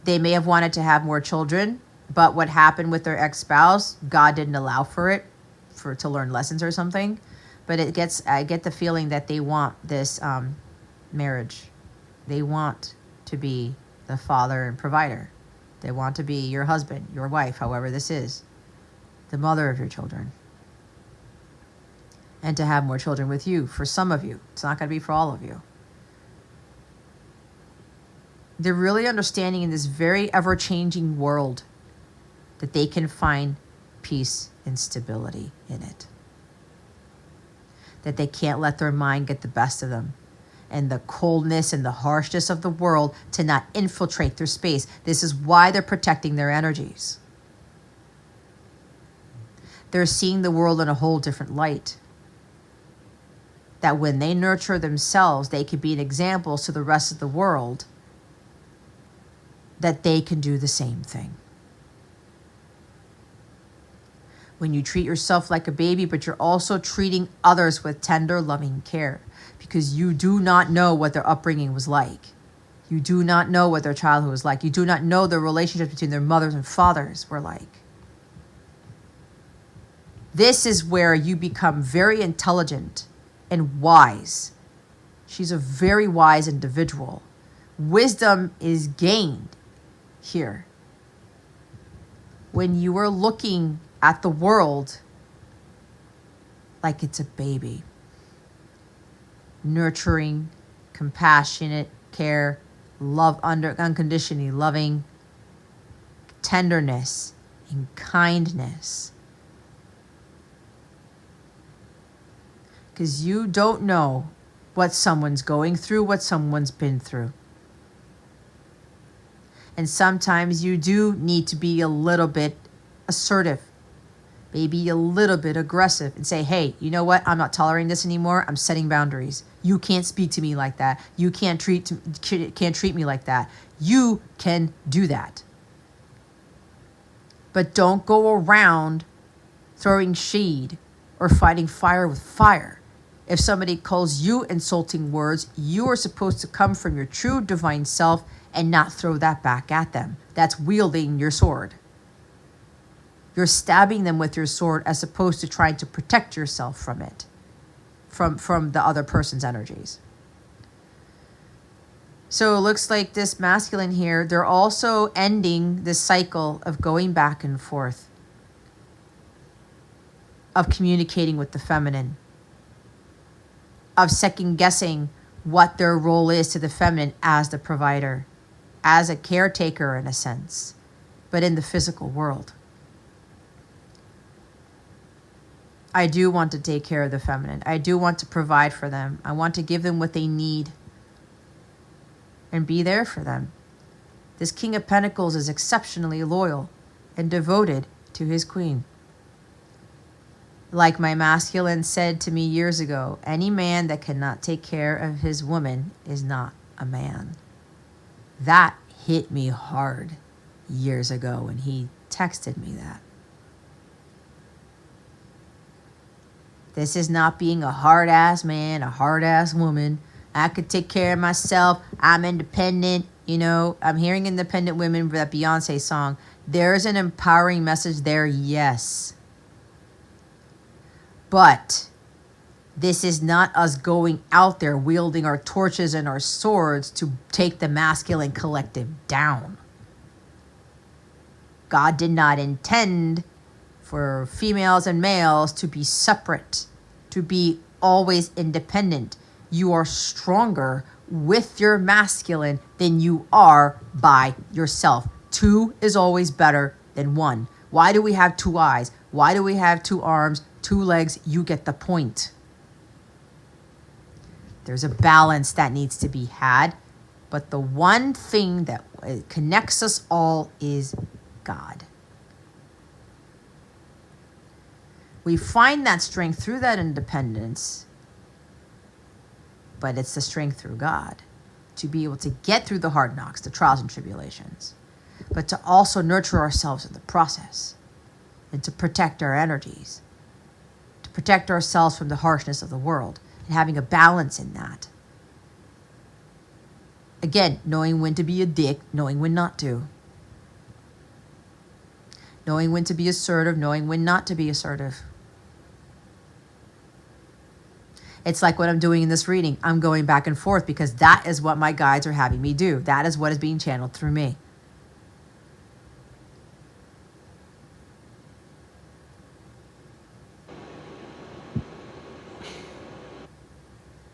S1: They may have wanted to have more children, but what happened with their ex-spouse, God didn't allow for it, to learn lessons or something. But I get the feeling that they want this marriage. They want to be the father and provider. They want to be your husband, your wife, however this is. The mother of your children. And to have more children with you, for some of you. It's not going to be for all of you. They're really understanding in this very ever-changing world that they can find peace and stability in it. That they can't let their mind get the best of them. And the coldness and the harshness of the world to not infiltrate their space. This is why they're protecting their energies. They're seeing the world in a whole different light. That when they nurture themselves, they can be an example to the rest of the world that they can do the same thing. When you treat yourself like a baby, but you're also treating others with tender, loving care. Because you do not know what their upbringing was like. You do not know what their childhood was like. You do not know the relationships between their mothers and fathers were like. This is where you become very intelligent and wise. She's a very wise individual. Wisdom is gained here. When you are looking at the world like it's a baby. Nurturing, compassionate care, love, unconditionally loving, tenderness, and kindness. Because you don't know what someone's going through, what someone's been through. And sometimes you do need to be a little bit assertive, maybe a little bit aggressive, and say, hey, you know what? I'm not tolerating this anymore. I'm setting boundaries. You can't speak to me like that. You can't treat me like that. You can do that. But don't go around throwing shade or fighting fire with fire. If somebody calls you insulting words, you are supposed to come from your true divine self and not throw that back at them. That's wielding your sword. You're stabbing them with your sword as opposed to trying to protect yourself from it, from the other person's energies. So it looks like this masculine here, they're also ending this cycle of going back and forth, of communicating with the feminine, of second guessing what their role is to the feminine as the provider, as a caretaker in a sense, but in the physical world. I do want to take care of the feminine. I do want to provide for them. I want to give them what they need and be there for them. This King of Pentacles is exceptionally loyal and devoted to his queen. Like my masculine said to me years ago, any man that cannot take care of his woman is not a man. That hit me hard years ago when he texted me that. This is not being a hard-ass man, a hard-ass woman. I could take care of myself. I'm independent. You know, I'm hearing independent women for that Beyonce song. There's an empowering message there, yes. But this is not us going out there wielding our torches and our swords to take the masculine collective down. God did not intend for females and males to be separate, to be always independent. You are stronger with your masculine than you are by yourself. Two is always better than one. Why do we have two eyes? Why do we have two arms, two legs? You get the point. There's a balance that needs to be had, but the one thing that connects us all is God. We find that strength through that independence, but it's the strength through God to be able to get through the hard knocks, the trials and tribulations, but to also nurture ourselves in the process and to protect our energies, to protect ourselves from the harshness of the world and having a balance in that. Again, knowing when to be a dick, knowing when not to. Knowing when to be assertive, knowing when not to be assertive. It's like what I'm doing in this reading. I'm going back and forth because that is what my guides are having me do. That is what is being channeled through me.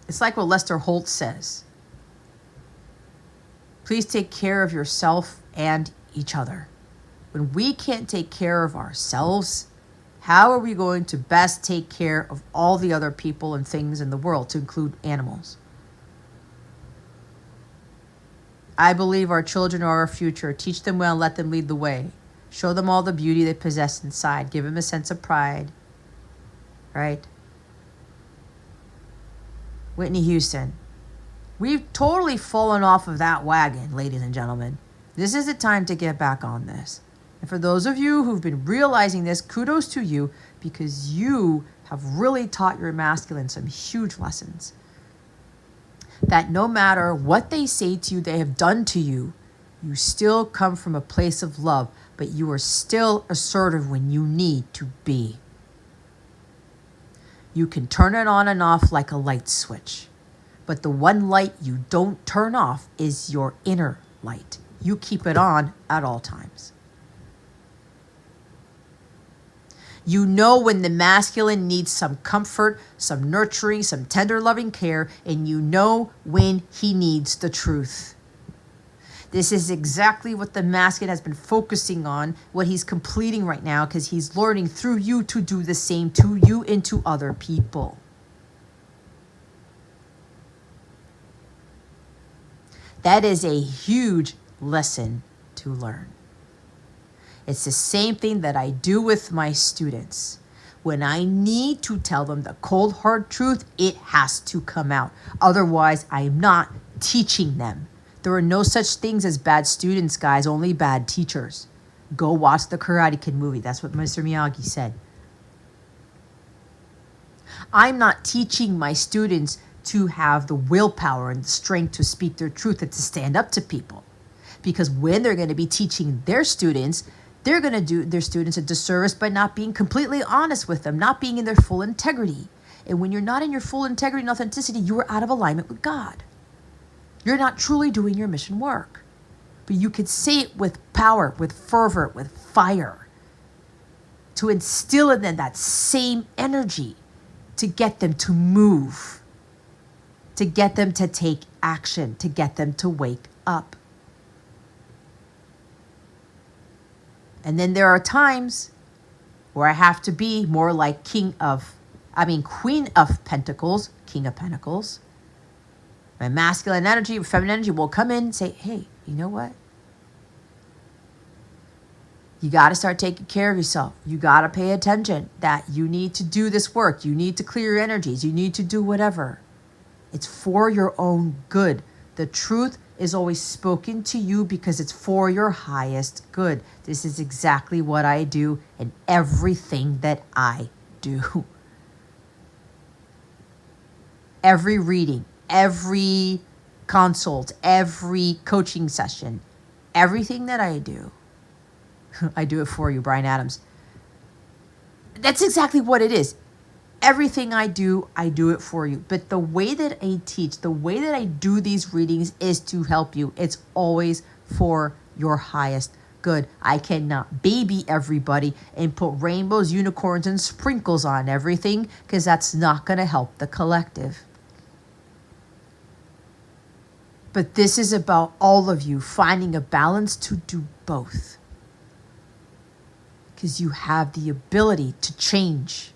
S1: It's like what Lester Holt says. Please take care of yourself and each other. When we can't take care of ourselves, how are we going to best take care of all the other people and things in the world, to include animals? I believe our children are our future. Teach them well, let them lead the way. Show them all the beauty they possess inside. Give them a sense of pride. Right? Whitney Houston. We've totally fallen off of that wagon, ladies and gentlemen. This is the time to get back on this. And for those of you who've been realizing this, kudos to you, because you have really taught your masculine some huge lessons. That no matter what they say to you, they have done to you, you still come from a place of love, but you are still assertive when you need to be. You can turn it on and off like a light switch. But the one light you don't turn off is your inner light. You keep it on at all times. You know when the masculine needs some comfort, some nurturing, some tender loving care, and you know when he needs the truth. This is exactly what the masculine has been focusing on, what he's completing right now, because he's learning through you to do the same to you and to other people. That is a huge lesson to learn. It's the same thing that I do with my students. When I need to tell them the cold, hard truth, it has to come out. Otherwise, I am not teaching them. There are no such things as bad students, guys, only bad teachers. Go watch the Karate Kid movie. That's what Mr. Miyagi said. I'm not teaching my students to have the willpower and the strength to speak their truth and to stand up to people. Because when they're going to be teaching their students, they're going to do their students a disservice by not being completely honest with them, not being in their full integrity. And when you're not in your full integrity and authenticity, you are out of alignment with God. You're not truly doing your mission work. But you could say it with power, with fervor, with fire, to instill in them that same energy, to get them to move, to get them to take action, to get them to wake up. And then there are times where I have to be more like Queen of Pentacles, King of Pentacles. My masculine energy, feminine energy will come in and say, hey, you know what? You got to start taking care of yourself. You got to pay attention that you need to do this work. You need to clear your energies. You need to do whatever. It's for your own good. The truth is always spoken to you because it's for your highest good. This is exactly what I do in everything that I do. Every reading, every consult, every coaching session, everything that I do, I do it for you, Brian Adams. That's exactly what it is. Everything I do it for you. But the way that I teach, the way that I do these readings is to help you. It's always for your highest good. I cannot baby everybody and put rainbows, unicorns, and sprinkles on everything because that's not going to help the collective. But this is about all of you finding a balance to do both. Because you have the ability to change,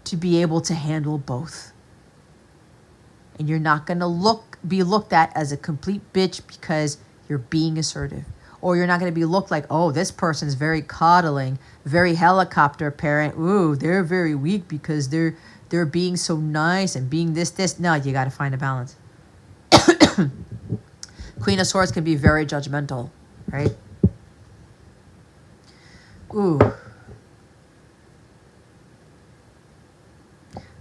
S1: to be able to handle both. And you're not going to be looked at as a complete bitch because you're being assertive. Or you're not going to be looked like, oh, this person's very coddling, very helicopter parent. Ooh, they're very weak because they're being so nice and being this. No, you got to find a balance. Queen of Swords can be very judgmental, right? Ooh.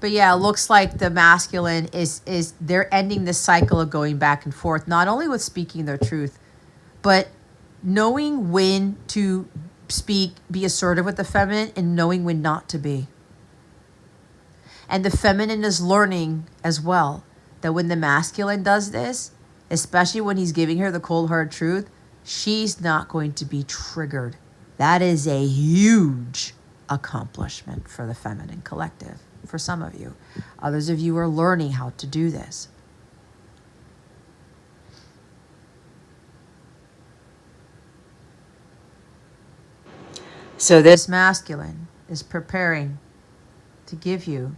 S1: But yeah, it looks like the masculine is they're ending this cycle of going back and forth, not only with speaking their truth, but knowing when to speak, be assertive with the feminine, and knowing when not to be. And the feminine is learning as well that when the masculine does this, especially when he's giving her the cold hard truth, she's not going to be triggered. That is a huge accomplishment for the feminine collective, for some of you. Others of you are learning how to do this. So this masculine is preparing to give you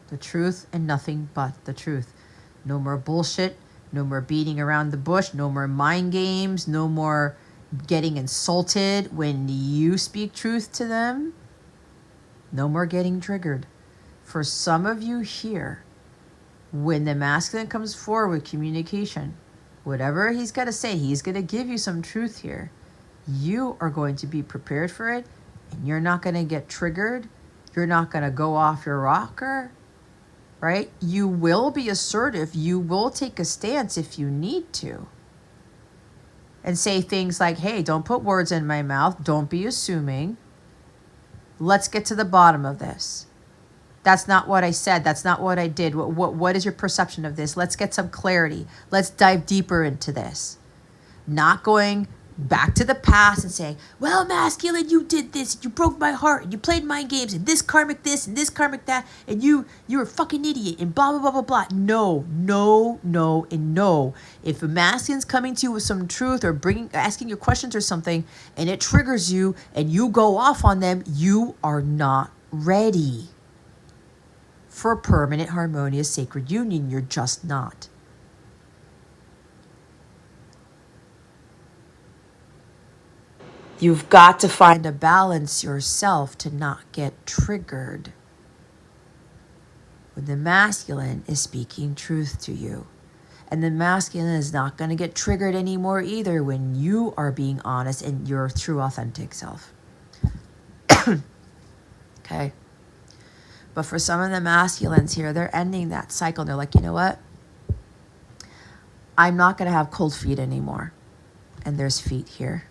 S1: the truth and nothing but the truth. No more bullshit, no more beating around the bush, no more mind games, no more getting insulted when you speak truth to them. No more getting triggered. For some of you here, when the masculine comes forward with communication, whatever he's got to say, he's going to give you some truth here. You are going to be prepared for it, and you're not going to get triggered. You're not going to go off your rocker, right? You will be assertive. You will take a stance if you need to. And say things like, hey, don't put words in my mouth. Don't be assuming. Let's get to the bottom of this. That's not what I said. That's not what I did. What is your perception of this? Let's get some clarity. Let's dive deeper into this. Not going back to the past and saying, well, masculine, you did this. You broke my heart. And you played mind games. And this karmic this and this karmic that. And you're a fucking idiot. And blah, blah, blah, blah, blah. No, and no. If a masculine's coming to you with some truth or asking you questions or something, and it triggers you and you go off on them, you are not ready for a permanent, harmonious, sacred union. You're just not. You've got to find a balance yourself to not get triggered when the masculine is speaking truth to you. And the masculine is not going to get triggered anymore either when you are being honest and your true authentic self. Okay. But for some of the masculines here, they're ending that cycle. They're like, you know what? I'm not going to have cold feet anymore. And there's feet here.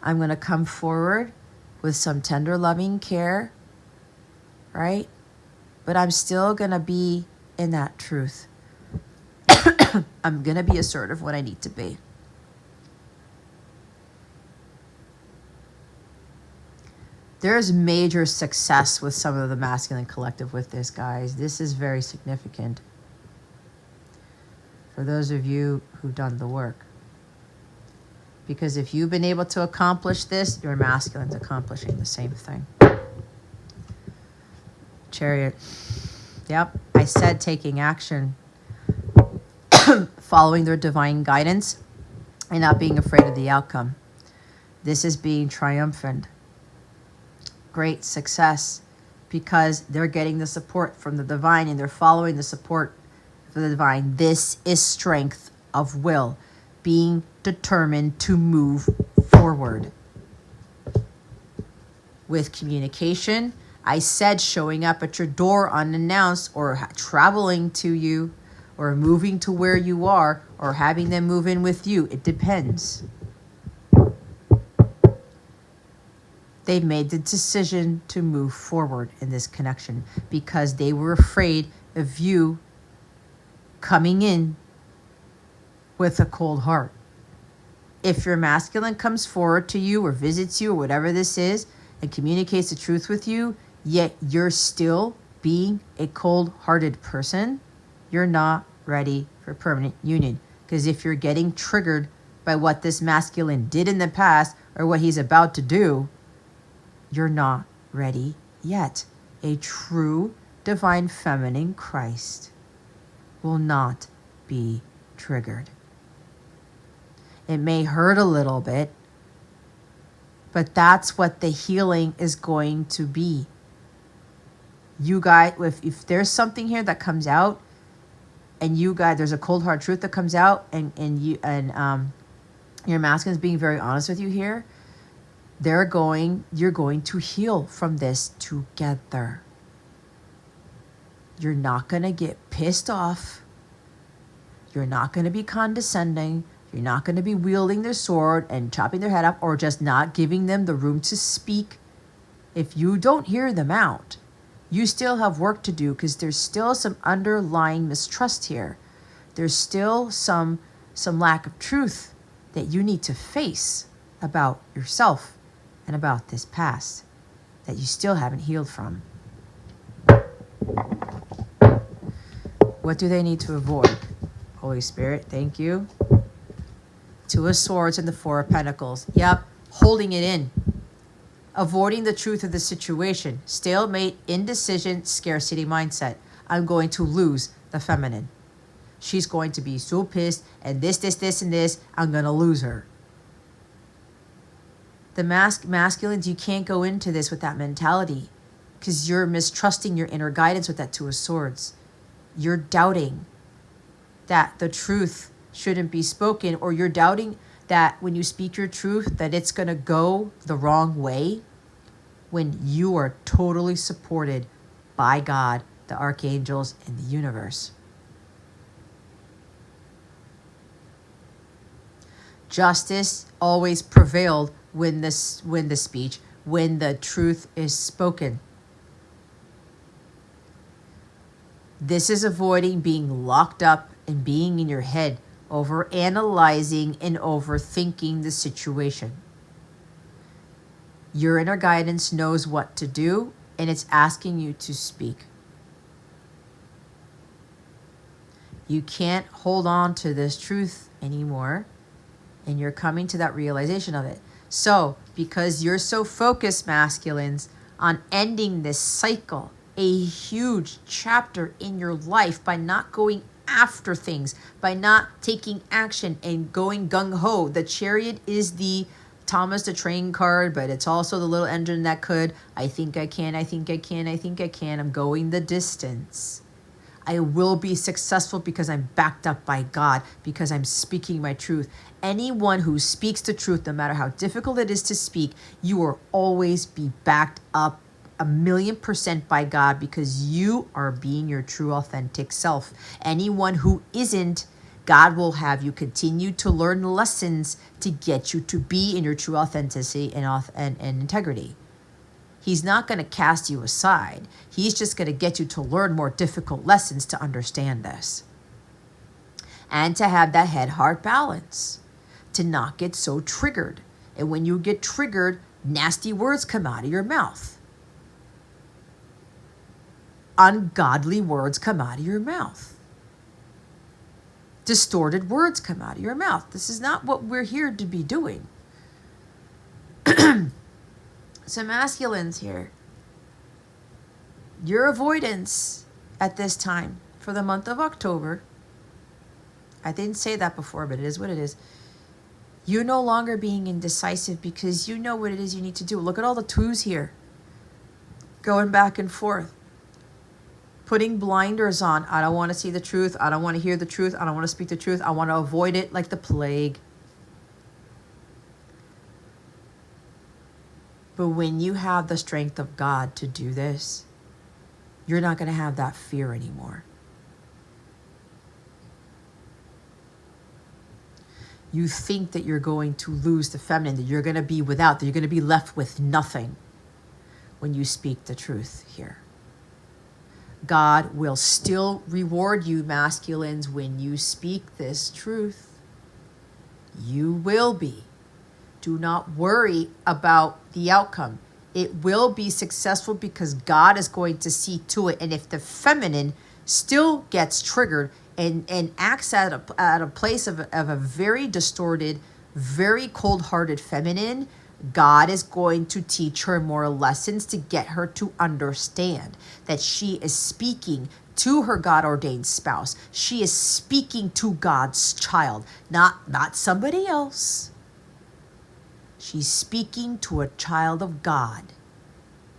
S1: I'm going to come forward with some tender, loving care, right? But I'm still going to be in that truth. I'm going to be assertive when I need to be. There's major success with some of the masculine collective with this, guys. This is very significant for those of you who've done the work. Because if you've been able to accomplish this, your masculine's accomplishing the same thing. Chariot. Yep, I said taking action, following their divine guidance, and not being afraid of the outcome. This is being triumphant. Great success, because they're getting the support from the divine and they're following the support of the divine. This is strength of will, being determined to move forward. With communication, I said showing up at your door unannounced, or traveling to you, or moving to where you are, or having them move in with you. It depends. They made the decision to move forward in this connection because they were afraid of you coming in with a cold heart. If your masculine comes forward to you or visits you or whatever this is and communicates the truth with you, yet you're still being a cold-hearted person, you're not ready for permanent union. Because if you're getting triggered by what this masculine did in the past or what he's about to do, you're not ready yet. A true divine feminine Christ will not be triggered. It may hurt a little bit, but that's what the healing is going to be. You guys, if there's something here that comes out, and you guys, there's a cold hard truth that comes out, and your masculine is being very honest with you here, you're going to heal from this together. You're not going to get pissed off. You're not going to be condescending. You're not going to be wielding their sword and chopping their head up or just not giving them the room to speak. If you don't hear them out, you still have work to do because there's still some underlying mistrust here. There's still some lack of truth that you need to face about yourself and about this past that you still haven't healed from. What do they need to avoid? Holy Spirit, thank you. Two of Swords and the Four of Pentacles. Yep, holding it in. Avoiding the truth of the situation. Stalemate, indecision, scarcity mindset. I'm going to lose the feminine. She's going to be so pissed and this, and this. I'm going to lose her. The masculines, you can't go into this with that mentality because you're mistrusting your inner guidance with that Two of Swords. You're doubting that the truth shouldn't be spoken, or you're doubting that when you speak your truth that it's going to go the wrong way when you are totally supported by God, the Archangels, and the universe. Justice always prevailed when the truth is spoken. This is avoiding being locked up and being in your head, over analyzing and overthinking the situation. Your inner guidance knows what to do, and it's asking you to speak. You can't hold on to this truth anymore, and you're coming to that realization of it. So, because you're so focused, masculines, on ending this cycle, a huge chapter in your life, by not going after things, by not taking action and going gung-ho. The Chariot is the Thomas the Train card, but it's also the little engine that could. I think I can, I think I can, I think I can. I'm going the distance. I will be successful because I'm backed up by God, because I'm speaking my truth. Anyone who speaks the truth, no matter how difficult it is to speak, you will always be backed up 1,000,000% by God, because you are being your true authentic self. Anyone who isn't, God will have you continue to learn lessons to get you to be in your true authenticity and integrity. He's not going to cast you aside. He's just going to get you to learn more difficult lessons to understand this. And to have that head-heart balance. To not get so triggered. And when you get triggered, nasty words come out of your mouth. Ungodly words come out of your mouth. Distorted words come out of your mouth. This is not what we're here to be doing. Some masculines here. Your avoidance at this time for the month of October, I didn't say that before, but it is what it is. You're no longer being indecisive because you know what it is you need to do. Look at all the twos here. Going back and forth. Putting blinders on. I don't want to see the truth. I don't want to hear the truth. I don't want to speak the truth. I want to avoid it like the plague. But when you have the strength of God to do this, you're not going to have that fear anymore. You think that you're going to lose the feminine, that you're going to be without, that you're going to be left with nothing when you speak the truth here. God will still reward you, masculines, when you speak this truth. You will be. Do not worry about the outcome. It will be successful because God is going to see to it. And if the feminine still gets triggered and acts at a place of a very distorted, very cold-hearted feminine, God is going to teach her more lessons to get her to understand that she is speaking to her God-ordained spouse. She is speaking to God's child, not somebody else. She's speaking to a child of God,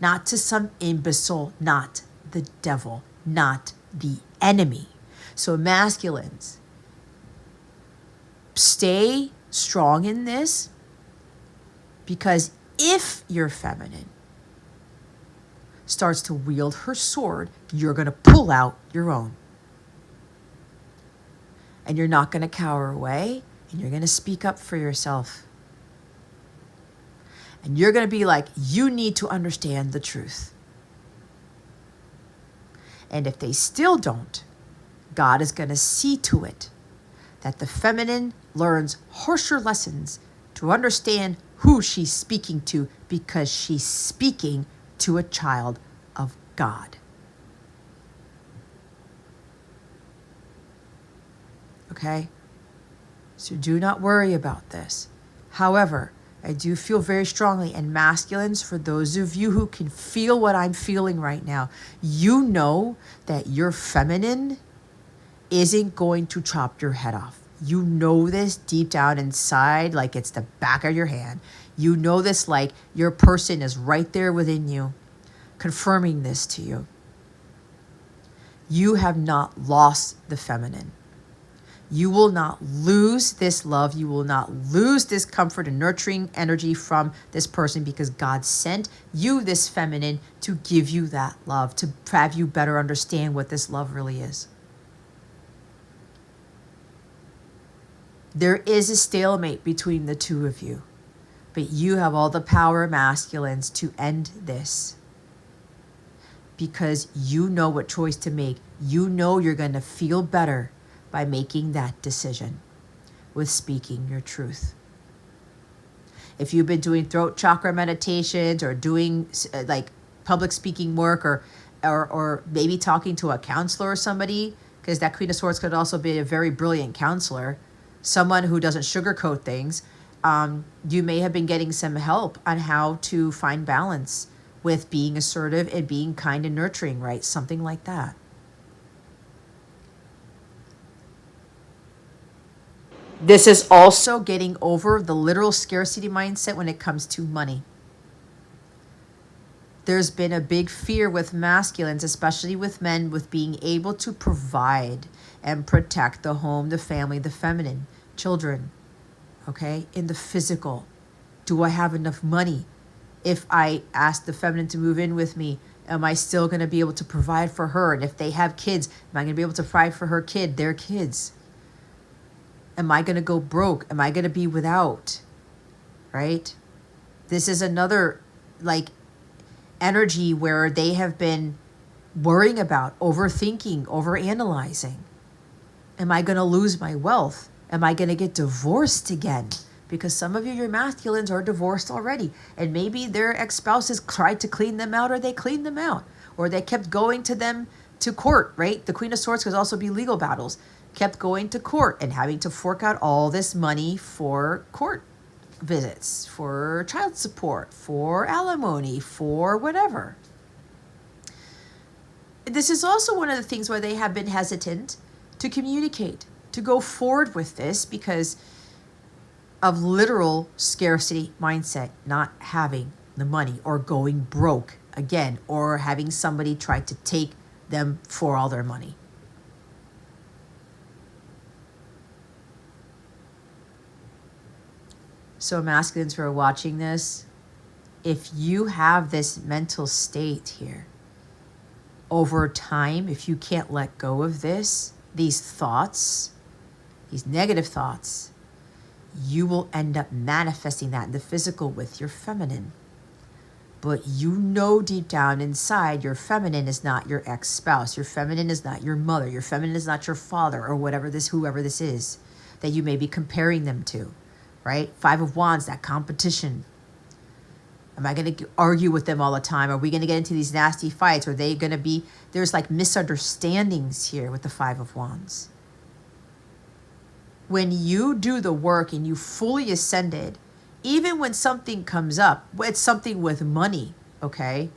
S1: not to some imbecile, not the devil, not the enemy. So masculines, stay strong in this, because if your feminine starts to wield her sword, you're going to pull out your own. And you're not going to cower away, and you're going to speak up for yourself. And you're going to be like, you need to understand the truth. And if they still don't, God is going to see to it that the feminine learns harsher lessons to understand who she's speaking to, because she's speaking to a child of God. Okay? So do not worry about this. However, I do feel very strongly, and masculines, for those of you who can feel what I'm feeling right now, you know that your feminine isn't going to chop your head off. You know this deep down inside, like it's the back of your hand. You know this like your person is right there within you, confirming this to you. You have not lost the feminine. You will not lose this love. You will not lose this comfort and nurturing energy from this person, because God sent you, this feminine, to give you that love, to have you better understand what this love really is. There is a stalemate between the two of you, but you have all the power, masculines, to end this, because you know what choice to make. You know you're going to feel better by making that decision with speaking your truth. If you've been doing throat chakra meditations or doing like public speaking work, or maybe talking to a counselor or somebody, because that Queen of Swords could also be a very brilliant counselor, someone who doesn't sugarcoat things, you may have been getting some help on how to find balance with being assertive and being kind and nurturing, right? Something like that. This is also getting over the literal scarcity mindset when it comes to money. There's been a big fear with masculines, especially with men, with being able to provide and protect the home, the family, the feminine, children, okay? In the physical, do I have enough money? If I ask the feminine to move in with me, am I still going to be able to provide for her? And if they have kids, am I going to be able to provide for her kid, their kids? Am I going to go broke? Am I going to be without? Right? This is another, like, energy where they have been worrying about, overthinking, overanalyzing. Am I going to lose my wealth? Am I going to get divorced again? Because some of you, your masculines, are divorced already. And maybe their ex-spouses tried to clean them out, or they cleaned them out. Or they kept going to them to court, right? The Queen of Swords could also be legal battles. Kept going to court and having to fork out all this money for court visits, for child support, for alimony, for whatever. This is also one of the things where they have been hesitant to communicate, to go forward with this because of literal scarcity mindset, not having the money or going broke again, or having somebody try to take them for all their money. So masculines who are watching this, if you have this mental state here, over time, if you can't let go of this, these thoughts, these negative thoughts, you will end up manifesting that in the physical with your feminine. But you know deep down inside, your feminine is not your ex-spouse. Your feminine is not your mother. Your feminine is not your father, or whoever this is that you may be comparing them to, right? Five of Wands, that competition. Am I going to argue with them all the time? Are we going to get into these nasty fights? Are they going to be, there's like misunderstandings here with the Five of Wands. When you do the work and you fully ascended, even when something comes up, it's something with money, okay?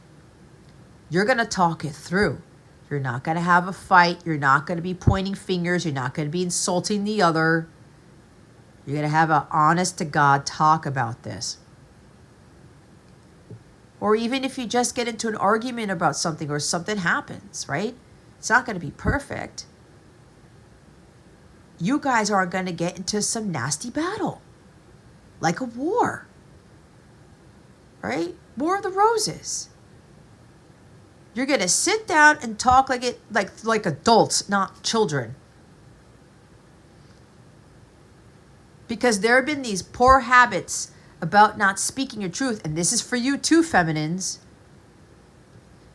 S1: You're going to talk it through. You're not going to have a fight. You're not going to be pointing fingers. You're not going to be insulting the other. You're going to have an honest to God talk about this. Or even if you just get into an argument about something or something happens, right? It's not going to be perfect. You guys are going to get into some nasty battle. Like a war. Right? War of the Roses. You're going to sit down and talk like adults, not children. Because there have been these poor habits about not speaking your truth, and this is for you too, feminines.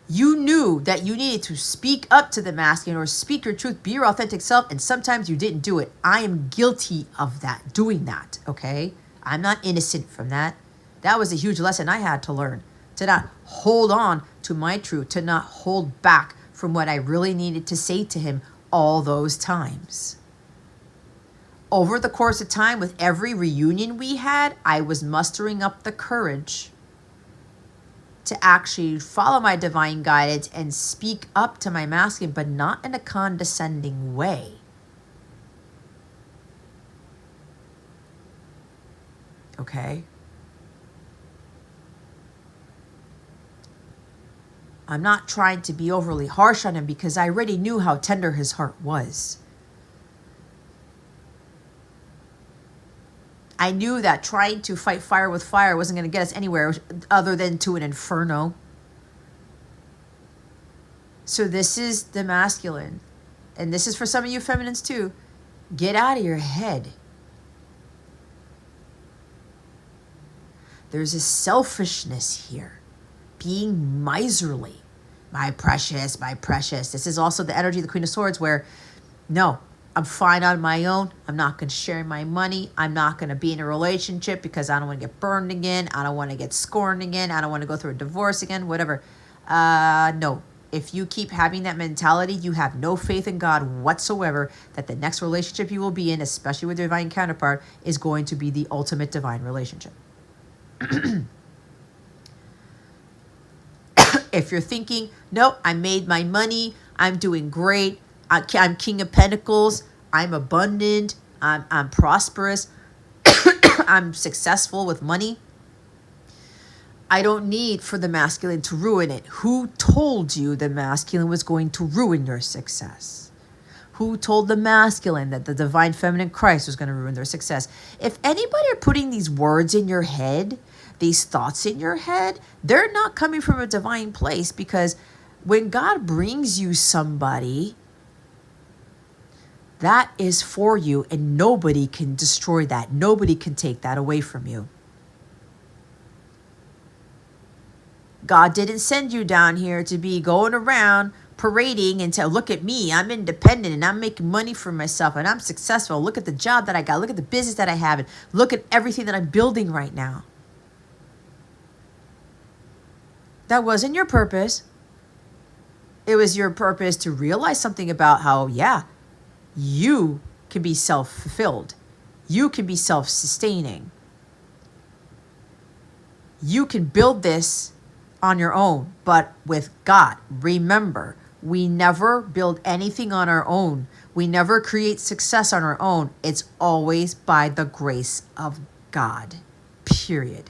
S1: You knew that you needed to speak up to the masculine or speak your truth, be your authentic self, and sometimes you didn't do it. I am guilty of that, doing that, okay? I'm not innocent from that. That was a huge lesson I had to learn, to not hold on to my truth, to not hold back from what I really needed to say to him all those times. Over the course of time, with every reunion we had, I was mustering up the courage to actually follow my divine guidance and speak up to my masculine, but not in a condescending way. Okay? I'm not trying to be overly harsh on him because I already knew how tender his heart was. I knew that trying to fight fire with fire wasn't going to get us anywhere other than to an inferno. So this is the masculine. And this is for some of you feminines too. Get out of your head. There's a selfishness here. Being miserly. My precious, my precious. This is also the energy of the Queen of Swords where, no, I'm fine on my own. I'm not going to share my money. I'm not going to be in a relationship because I don't want to get burned again. I don't want to get scorned again. I don't want to go through a divorce again, whatever. No. If you keep having that mentality, you have no faith in God whatsoever that the next relationship you will be in, especially with your divine counterpart, is going to be the ultimate divine relationship. If you're thinking, no, I made my money, I'm doing great, I'm King of Pentacles, I'm abundant, I'm prosperous, I'm successful with money, I don't need for the masculine to ruin it. Who told you the masculine was going to ruin your success? Who told the masculine that the divine feminine Christ was going to ruin their success? If anybody are putting these words in your head, these thoughts in your head, they're not coming from a divine place, because when God brings you somebody, that is for you, and nobody can destroy that. Nobody can take that away from you. God didn't send you down here to be going around parading and to look at me. I'm independent and I'm making money for myself and I'm successful. Look at the job that I got. Look at the business that I have and look at everything that I'm building right now. That wasn't your purpose. It was your purpose to realize something about how, yeah, you can be self-fulfilled. You can be self-sustaining. You can build this on your own, but with God. Remember, we never build anything on our own. We never create success on our own. It's always by the grace of God, period.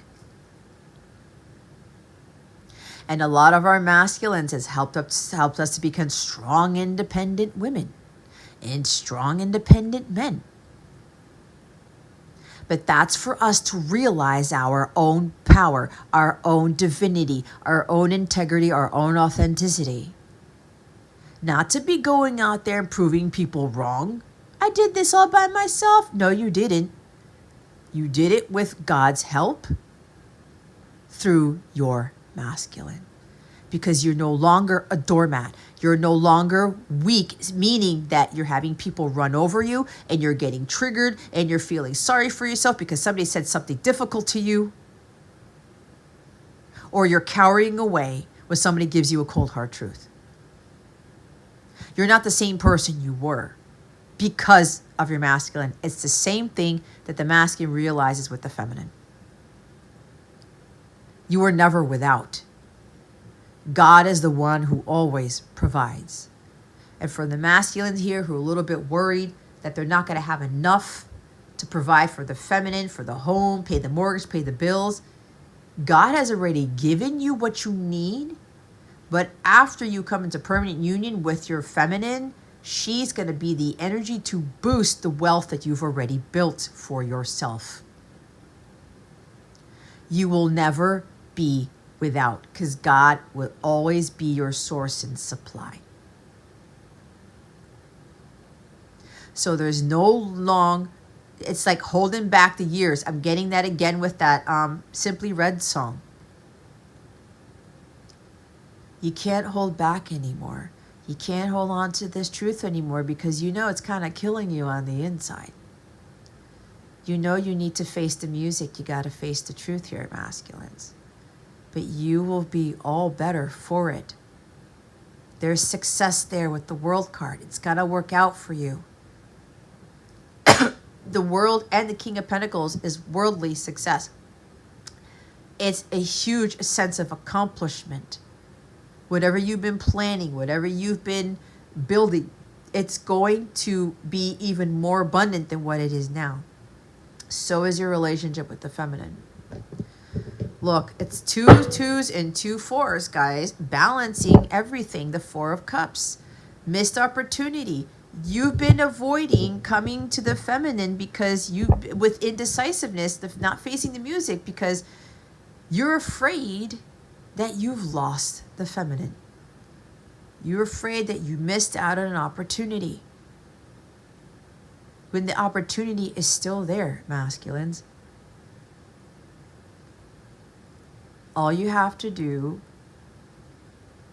S1: And a lot of our masculines has helped us to become strong, independent women and strong, independent men. But that's for us to realize our own power, our own divinity, our own integrity, our own authenticity. Not to be going out there and proving people wrong. I did this all by myself. No, you didn't. You did it with God's help through your masculine. Because you're no longer a doormat. You're no longer weak, meaning that you're having people run over you and you're getting triggered and you're feeling sorry for yourself because somebody said something difficult to you. Or you're cowering away when somebody gives you a cold hard truth. You're not the same person you were because of your masculine. It's the same thing that the masculine realizes with the feminine. You were never without. God is the one who always provides. And for the masculines here who are a little bit worried that they're not going to have enough to provide for the feminine, for the home, pay the mortgage, pay the bills, God has already given you what you need. But after you come into permanent union with your feminine, she's going to be the energy to boost the wealth that you've already built for yourself. You will never be without, because God will always be your source and supply. So there's no long, it's like holding back the years. I'm getting that again with that Simply Red song. You can't hold back anymore. You can't hold on to this truth anymore because you know it's kind of killing you on the inside. You know you need to face the music. You got to face the truth here, masculines. But you will be all better for it. There's success there with the World card. It's got to work out for you. The World and the King of Pentacles is worldly success. It's a huge sense of accomplishment. Whatever you've been planning, whatever you've been building, it's going to be even more abundant than what it is now. So is your relationship with the feminine. Look, it's 2 2s and 2 4s, guys. Balancing everything. The 4 of Cups. Missed opportunity. You've been avoiding coming to the feminine because with indecisiveness, not facing the music, because you're afraid that you've lost the feminine. You're afraid that you missed out on an opportunity. When the opportunity is still there, masculines. All you have to do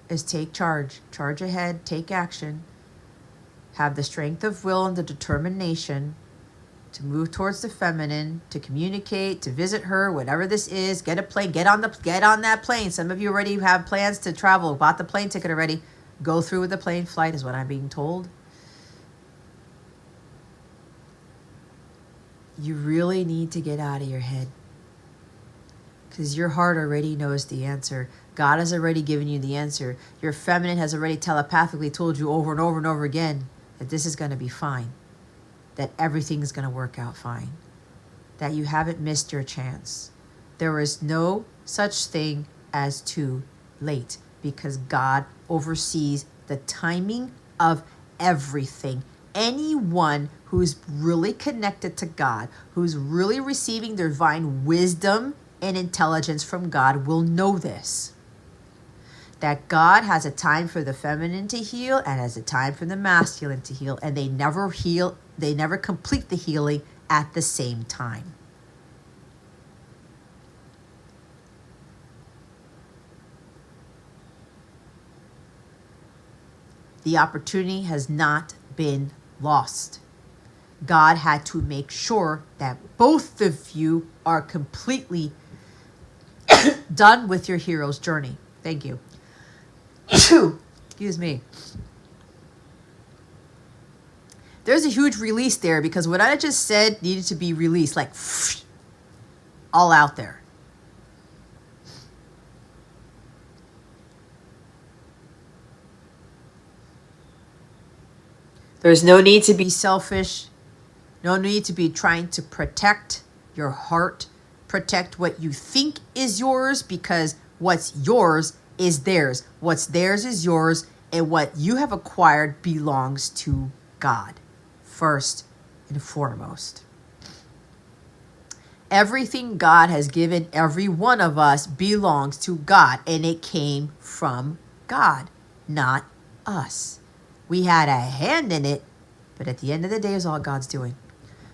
S1: is take charge. Charge ahead, take action. Have the strength of will and the determination to move towards the feminine, to communicate, to visit her, whatever this is. Get a plane, get on that plane. Some of you already have plans to travel, bought the plane ticket already. Go through with the plane flight is what I'm being told. You really need to get out of your head. Because your heart already knows the answer. God has already given you the answer. Your feminine has already telepathically told you over and over and over again that this is going to be fine. That everything is going to work out fine. That you haven't missed your chance. There is no such thing as too late. Because God oversees the timing of everything. Anyone who's really connected to God, who's really receiving their divine wisdom and intelligence from God will know this. That God has a time for the feminine to heal and has a time for the masculine to heal. And they never heal, they never complete the healing at the same time. The opportunity has not been lost. God had to make sure that both of you are completely done with your hero's journey. Thank you. Excuse me. There's a huge release there because what I just said needed to be released, like all out there. There's no need to be selfish. No need to be trying to protect your heart, protect what you think is yours, because what's yours is theirs. What's theirs is yours, and what you have acquired belongs to God, first and foremost. Everything God has given every one of us belongs to God, and it came from God, not us. We had a hand in it, but at the end of the day, it's all God's doing.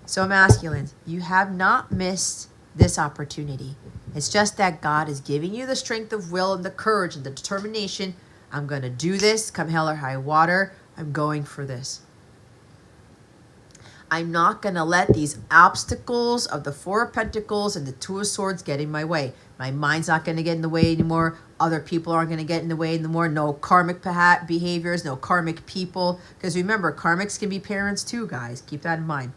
S1: So masculines, you have not missed this opportunity. It's just that God is giving you the strength of will and the courage and the determination. I'm going to do this, come hell or high water. I'm going for this. I'm not going to let these obstacles of the Four of Pentacles and the Two of Swords get in my way. My mind's not going to get in the way anymore. Other people aren't going to get in the way anymore. No karmic behaviors, no karmic people. Because remember, karmics can be parents too, guys. Keep that in mind.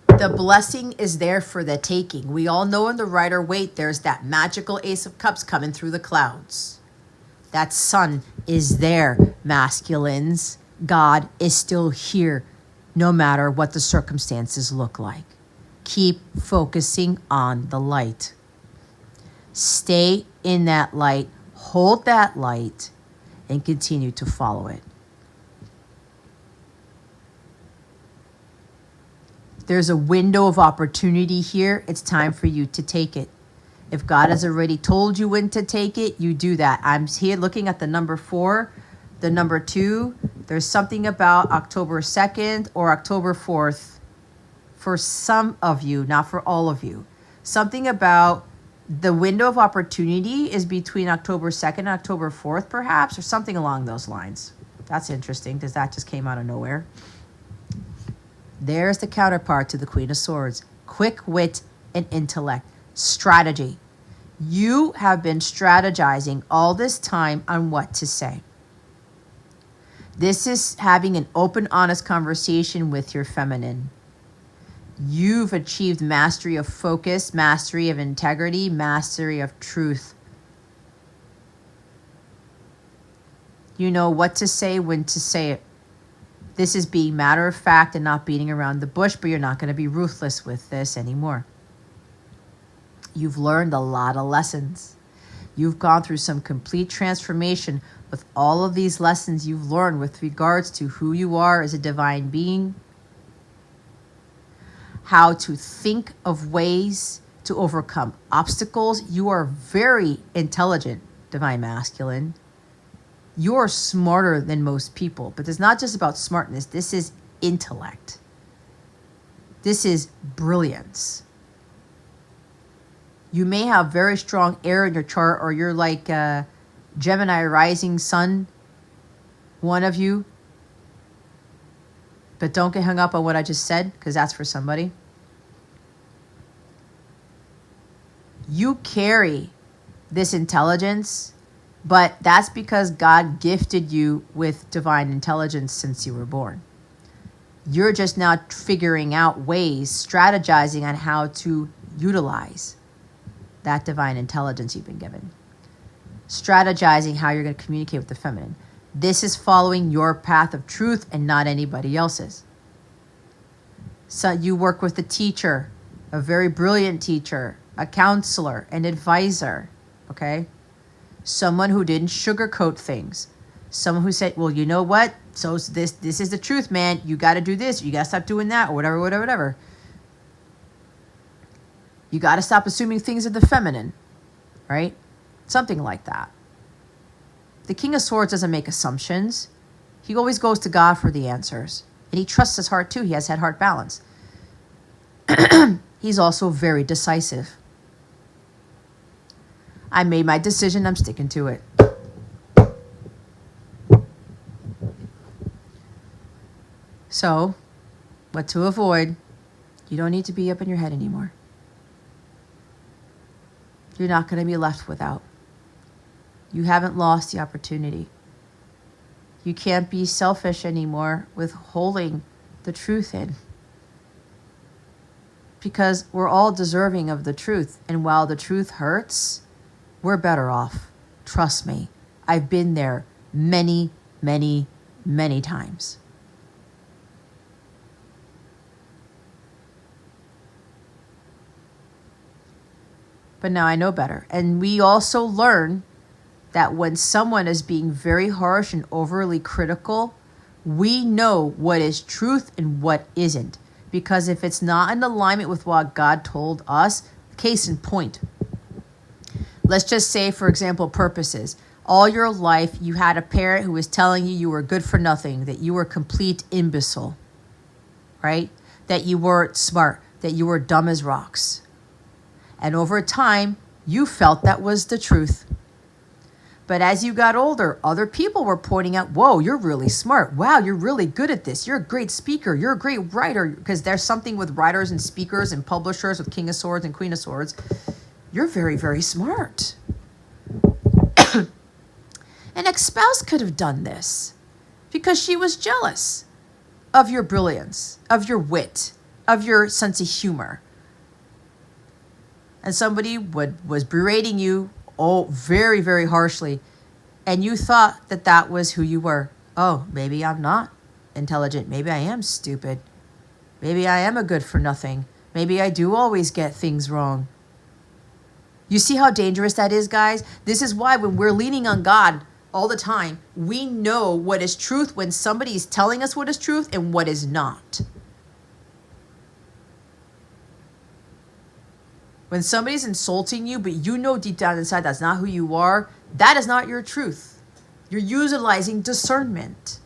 S1: The blessing is there for the taking. We all know in the Rider-Waite, there's that magical Ace of Cups coming through the clouds. That sun is there, masculines. God is still here, no matter what the circumstances look like. Keep focusing on the light. Stay in that light, hold that light, and continue to follow it. There's a window of opportunity here. It's time for you to take it. If God has already told you when to take it, you do that. I'm here looking at the number 4, the number 2. There's something about October 2nd or October 4th for some of you, not for all of you. Something about the window of opportunity is between October 2nd and October 4th, perhaps, or something along those lines. That's interesting because that just came out of nowhere. There's the counterpart to the Queen of Swords. Quick wit and intellect. Strategy. You have been strategizing all this time on what to say. This is having an open, honest conversation with your feminine. You've achieved mastery of focus, mastery of integrity, mastery of truth. You know what to say, when to say it. This is being matter of fact and not beating around the bush, but you're not going to be ruthless with this anymore. You've learned a lot of lessons. You've gone through some complete transformation with all of these lessons you've learned with regards to who you are as a divine being, how to think of ways to overcome obstacles. You are very intelligent, divine masculine. You're smarter than most people, but it's not just about smartness. This is intellect. This is brilliance. You may have very strong air in your chart, or you're like Gemini rising sun, one of you. But don't get hung up on what I just said, because that's for somebody. You carry this intelligence, but that's because God gifted you with divine intelligence since you were born. You're just now figuring out ways, strategizing on how to utilize that divine intelligence you've been given. Strategizing how you're going to communicate with the feminine. This is following your path of truth and not anybody else's. So you work with a teacher, a very brilliant teacher, a counselor, an advisor, okay? Someone who didn't sugarcoat things. Someone who said, well, you know what? So this is the truth, man. You got to do this. You got to stop doing that, or whatever. You got to stop assuming things are the feminine, right? Something like that. The King of Swords doesn't make assumptions. He always goes to God for the answers. And he trusts his heart too. He has head-heart balance. He's also very decisive. I made my decision. I'm sticking to it. So, what to avoid, you don't need to be up in your head anymore. You're not going to be left without. You haven't lost the opportunity. You can't be selfish anymore with holding the truth in. Because we're all deserving of the truth. And while the truth hurts, we're better off. Trust me. I've been there many, many, many times. But now I know better. And we also learn that when someone is being very harsh and overly critical, we know what is truth and what isn't. Because if it's not in alignment with what God told us, case in point, let's just say, for example, purposes. All your life, you had a parent who was telling you were good for nothing, that you were a complete imbecile, right? That you weren't smart, that you were dumb as rocks. And over time, you felt that was the truth. But as you got older, other people were pointing out, whoa, you're really smart. Wow, you're really good at this. You're a great speaker. You're a great writer. Because there's something with writers and speakers and publishers with King of Swords and Queen of Swords. You're very, very smart. An ex-spouse could have done this because she was jealous of your brilliance, of your wit, of your sense of humor. And somebody was berating you very, very harshly. And you thought that that was who you were. Oh, maybe I'm not intelligent. Maybe I am stupid. Maybe I am a good for nothing. Maybe I do always get things wrong. You see how dangerous that is, guys? This is why when we're leaning on God all the time, we know what is truth when somebody is telling us what is truth and what is not. When somebody's insulting you, but you know deep down inside that's not who you are, that is not your truth. You're utilizing discernment.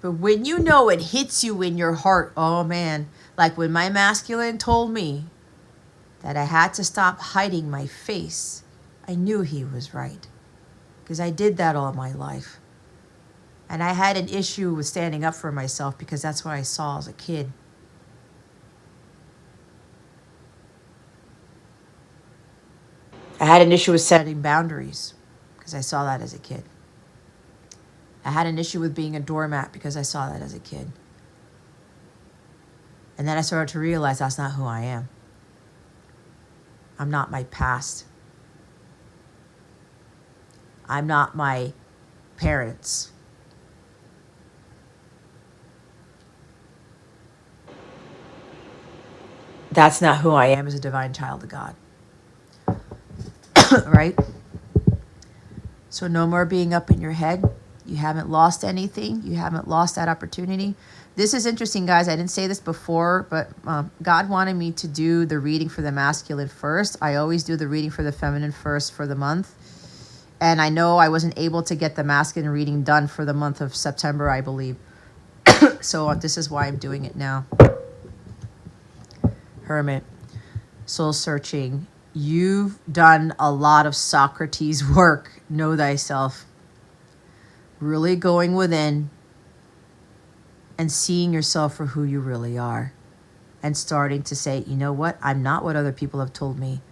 S1: But when you know it hits you in your heart, oh man, like when my masculine told me that I had to stop hiding my face, I knew he was right. Because I did that all my life. And I had an issue with standing up for myself because that's what I saw as a kid. I had an issue with setting boundaries because I saw that as a kid. I had an issue with being a doormat because I saw that as a kid. And then I started to realize that's not who I am. I'm not my past. I'm not my parents. That's not who I am as a divine child of God. Right? So no more being up in your head. You haven't lost anything. You haven't lost that opportunity. This is interesting, guys. I didn't say this before, but God wanted me to do the reading for the masculine first. I always do the reading for the feminine first for the month. And I know I wasn't able to get the masculine reading done for the month of September, I believe. So this is why I'm doing it now. Hermit, soul searching. You've done a lot of Socrates work. Know thyself. Really going within and seeing yourself for who you really are. And starting to say, you know what? I'm not what other people have told me.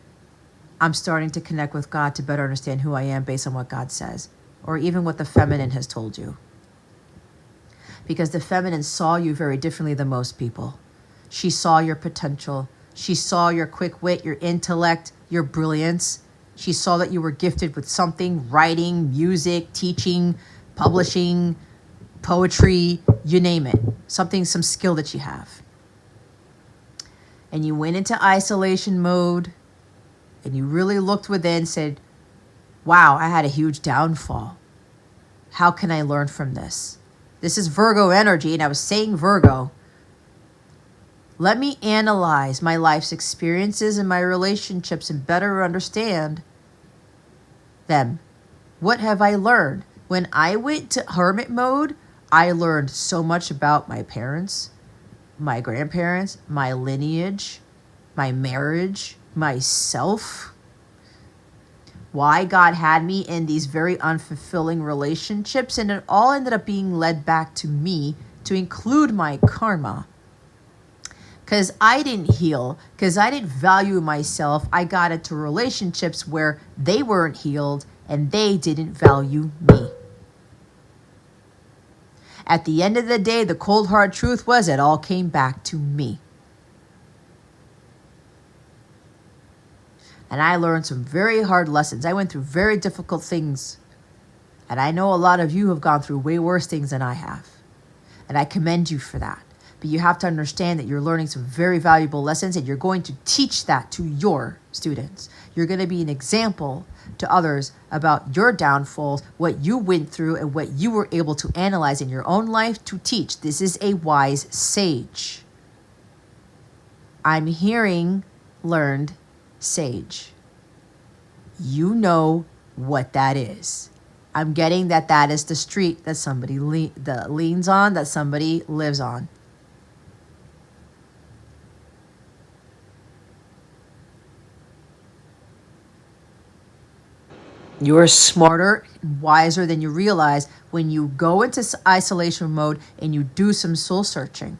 S1: I'm starting to connect with God to better understand who I am based on what God says. Or even what the feminine has told you. Because the feminine saw you very differently than most people. She saw your potential. She saw your quick wit, your intellect, your brilliance. She saw that you were gifted with something, writing, music, teaching, publishing, poetry, you name it. Something, some skill that you have. And you went into isolation mode and you really looked within and said, wow, I had a huge downfall. How can I learn from this? This is Virgo energy, and I was saying Virgo. Let me analyze my life's experiences and my relationships and better understand them. What have I learned? When I went to hermit mode, I learned so much about my parents, my grandparents, my lineage, my marriage, myself. why God had me in these very unfulfilling relationships, and it all ended up being led back to me to include my karma. Because I didn't heal, because I didn't value myself, I got into relationships where they weren't healed and they didn't value me. At the end of the day, the cold hard truth was it all came back to me. And I learned some very hard lessons. I went through very difficult things. And I know a lot of you have gone through way worse things than I have. And I commend you for that. But you have to understand that you're learning some very valuable lessons, and you're going to teach that to your students. You're going to be an example to others about your downfalls, what you went through, and what you were able to analyze in your own life to teach. This is a wise sage. I'm hearing learned sage. You know what that is. I'm getting that that is the street that somebody leans on, that somebody lives on. You're smarter and wiser than you realize when you go into isolation mode and you do some soul searching.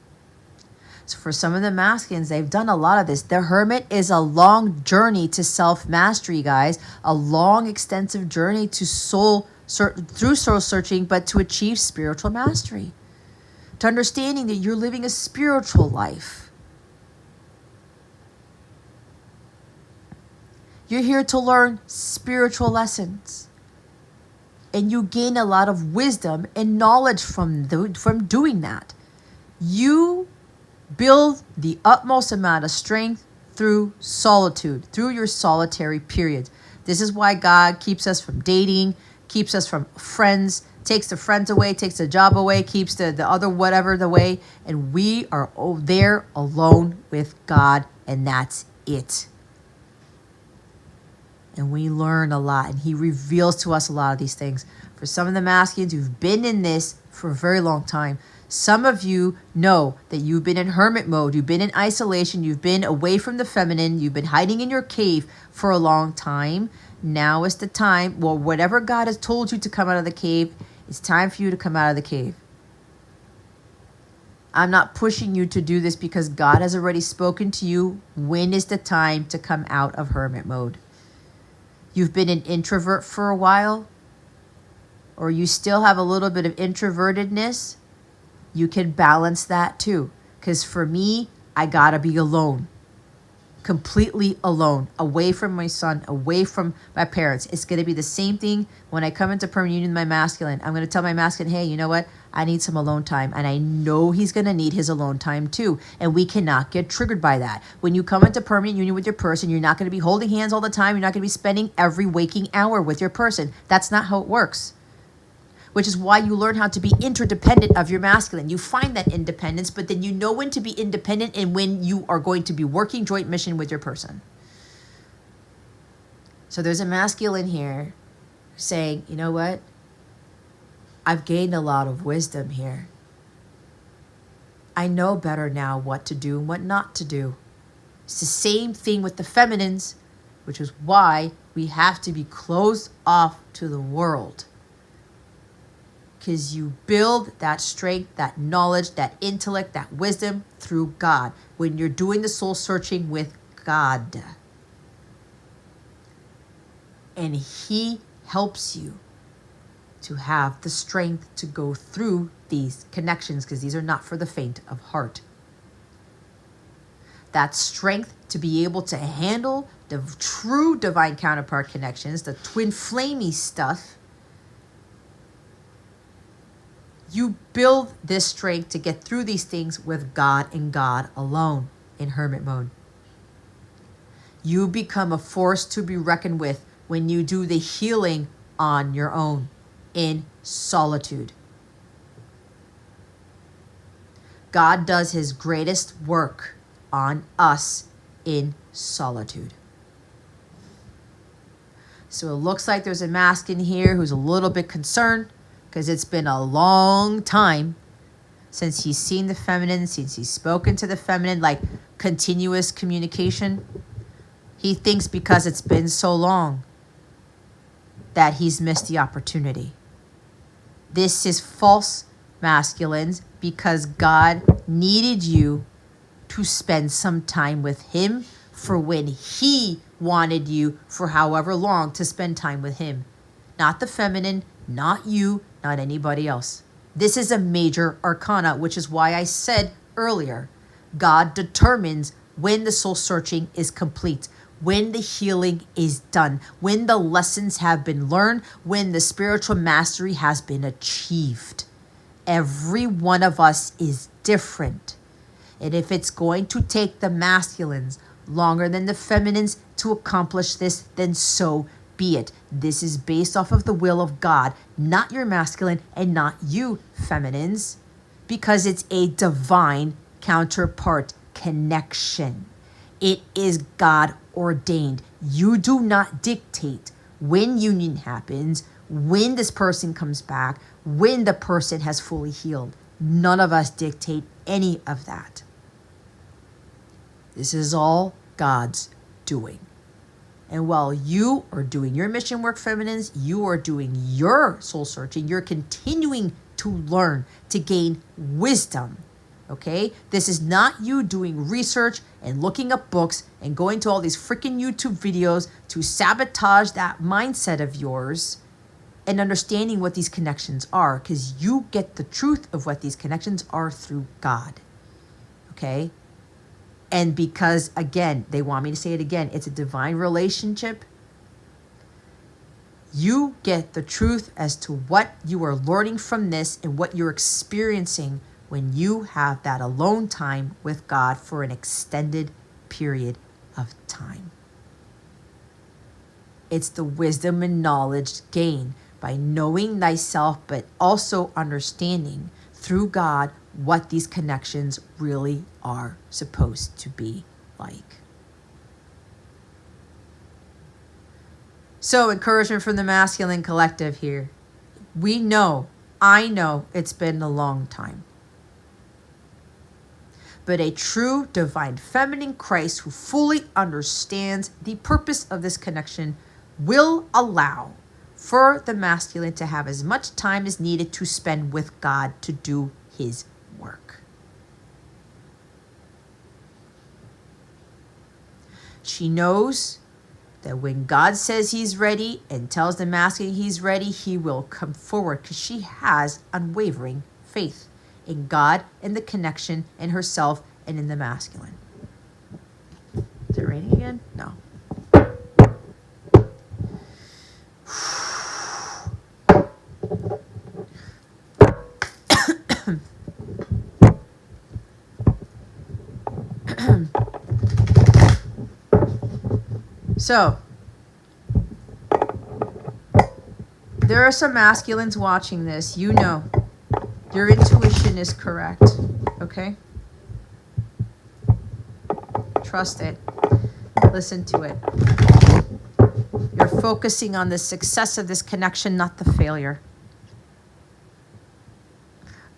S1: So for some of the masculines, they've done a lot of this. The hermit is a long journey to self-mastery, guys. A long, extensive journey to through soul searching, but to achieve spiritual mastery. To understanding that you're living a spiritual life. You're here to learn spiritual lessons. And you gain a lot of wisdom and knowledge from doing that. You build the utmost amount of strength through solitude, through your solitary periods. This is why God keeps us from dating, keeps us from friends, takes the friends away, takes the job away, keeps the other whatever away. And we are there alone with God, and that's it. And we learn a lot, and he reveals to us a lot of these things. For some of the masculines who've been in this for a very long time, some of you know that you've been in hermit mode, you've been in isolation, you've been away from the feminine, you've been hiding in your cave for a long time. Now is the time, well, whatever God has told you to come out of the cave, it's time for you to come out of the cave. I'm not pushing you to do this because God has already spoken to you. When is the time to come out of hermit mode? You've been an introvert for a while, or you still have a little bit of introvertedness. You can balance that too. Because for me, I gotta be alone. Completely alone. Away from my son, away from my parents. It's gonna be the same thing when I come into permanent union with my masculine. I'm gonna tell my masculine, hey, you know what? I need some alone time. And I know he's gonna need his alone time too. And we cannot get triggered by that. When you come into permanent union with your person, you're not gonna be holding hands all the time. You're not gonna be spending every waking hour with your person. That's not how it works. Which is why you learn how to be interdependent of your masculine. You find that independence, but then you know when to be independent and when you are going to be working joint mission with your person. So there's a masculine here saying, you know what? I've gained a lot of wisdom here. I know better now what to do and what not to do. It's the same thing with the feminines, which is why we have to be closed off to the world. Because you build that strength, that knowledge, that intellect, that wisdom through God. When you're doing the soul searching with God. And he helps you to have the strength to go through these connections, because these are not for the faint of heart. That strength to be able to handle the true divine counterpart connections, the twin flamey stuff. You build this strength to get through these things with God and God alone in hermit mode. You become a force to be reckoned with when you do the healing on your own in solitude. God does his greatest work on us in solitude. So it looks like there's a masculine here who's a little bit concerned, because it's been a long time since he's seen the feminine, since he's spoken to the feminine, like continuous communication. He thinks because it's been so long that he's missed the opportunity. This is false masculines because God needed you to spend some time with him for when he wanted you for however long to spend time with him. Not the feminine, not you, not anybody else. This is a major arcana, which is why I said earlier, God determines when the soul searching is complete, when the healing is done, when the lessons have been learned, when the spiritual mastery has been achieved. Every one of us is different. And if it's going to take the masculines longer than the feminines to accomplish this, then so be it. This is based off of the will of God, not your masculine and not you feminines, because it's a divine counterpart connection. It is God ordained. You do not dictate when union happens, when this person comes back, when the person has fully healed. None of us dictate any of that. This is all God's doing. And while you are doing your mission work, feminines, you are doing your soul searching, you're continuing to learn, to gain wisdom. Okay? This is not you doing research and looking up books and going to all these freaking YouTube videos to sabotage that mindset of yours and understanding what these connections are, because you get the truth of what these connections are through God. Okay? And because, again, they want me to say it again, it's a divine relationship. You get the truth as to what you are learning from this and what you're experiencing when you have that alone time with God for an extended period of time. It's the wisdom and knowledge gained by knowing thyself, but also understanding through God what these connections really are supposed to be like. So, encouragement from the masculine collective here. I know it's been a long time. But a true divine feminine Christ who fully understands the purpose of this connection will allow for the masculine to have as much time as needed to spend with God to do his work. She knows that when God says he's ready and tells the masculine he's ready, he will come forward, because she has unwavering faith in God and the connection in herself and in the masculine. Is it raining again? No. So, there are some masculines watching this. You know, your intuition is correct, okay? Trust it. Listen to it. You're focusing on the success of this connection, not the failure.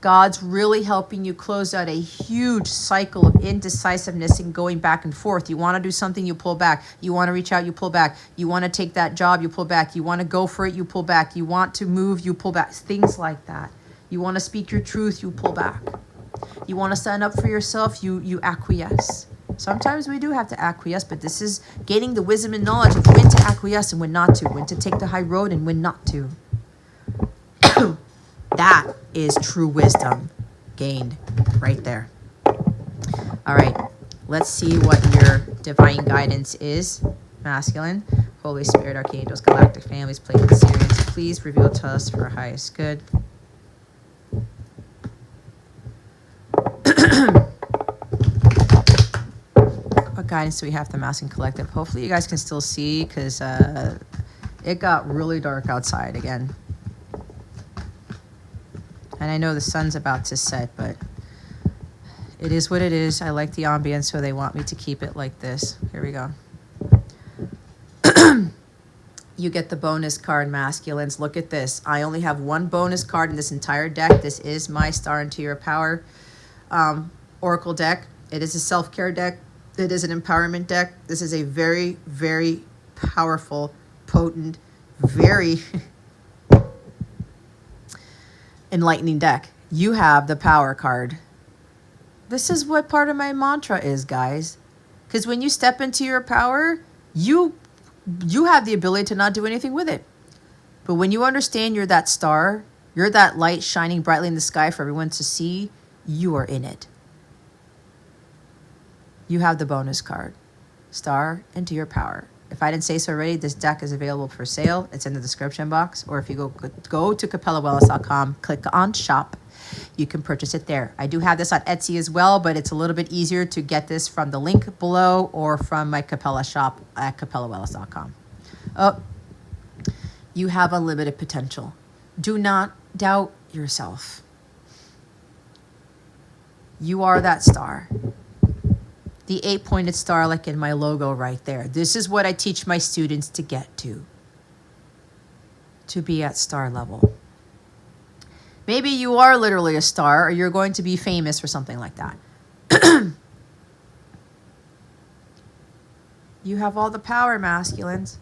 S1: God's really helping you close out a huge cycle of indecisiveness and going back and forth. You want to do something, you pull back. You want to reach out, you pull back. You want to take that job, you pull back. You want to go for it, you pull back. You want to move, you pull back. Things like that. You want to speak your truth, you pull back. You want to stand up for yourself, you acquiesce. Sometimes we do have to acquiesce, but this is gaining the wisdom and knowledge of when to acquiesce and when not to, when to take the high road and when not to. That is true wisdom gained right there. All right, let's see what your divine guidance is, masculine. Holy Spirit, Archangels, Galactic Families, Plate Series, please reveal to us for our highest good. What guidance do we have for the masculine collective? Hopefully you guys can still see, because it got really dark outside again. And I know the sun's about to set, but it is what it is. I like the ambience, so they want me to keep it like this. Here we go. You get the bonus card, masculines. Look at this. I only have one bonus card in this entire deck. This is my Star into Your Power Oracle deck. It is a self-care deck. It is an empowerment deck. This is a very, very powerful, potent, very enlightening deck. You have the power card. This is what part of my mantra is, guys. Because when you step into your power, you have the ability to not do anything with it. But when you understand you're that star, you're that light shining brightly in the sky for everyone to see, you are in it. You have the bonus card. Star into your power. If I didn't say so already, this deck is available for sale. It's in the description box. Or if you go to CapellaWellness.com, click on shop, you can purchase it there. I do have this on Etsy as well, but it's a little bit easier to get this from the link below or from my Capella shop at CapellaWellness.com. Oh, you have unlimited potential. Do not doubt yourself. You are that star. The 8-pointed star, like in my logo right there. This is what I teach my students to get to be at star level. Maybe you are literally a star, or you're going to be famous or something like that. You have all the power, masculines.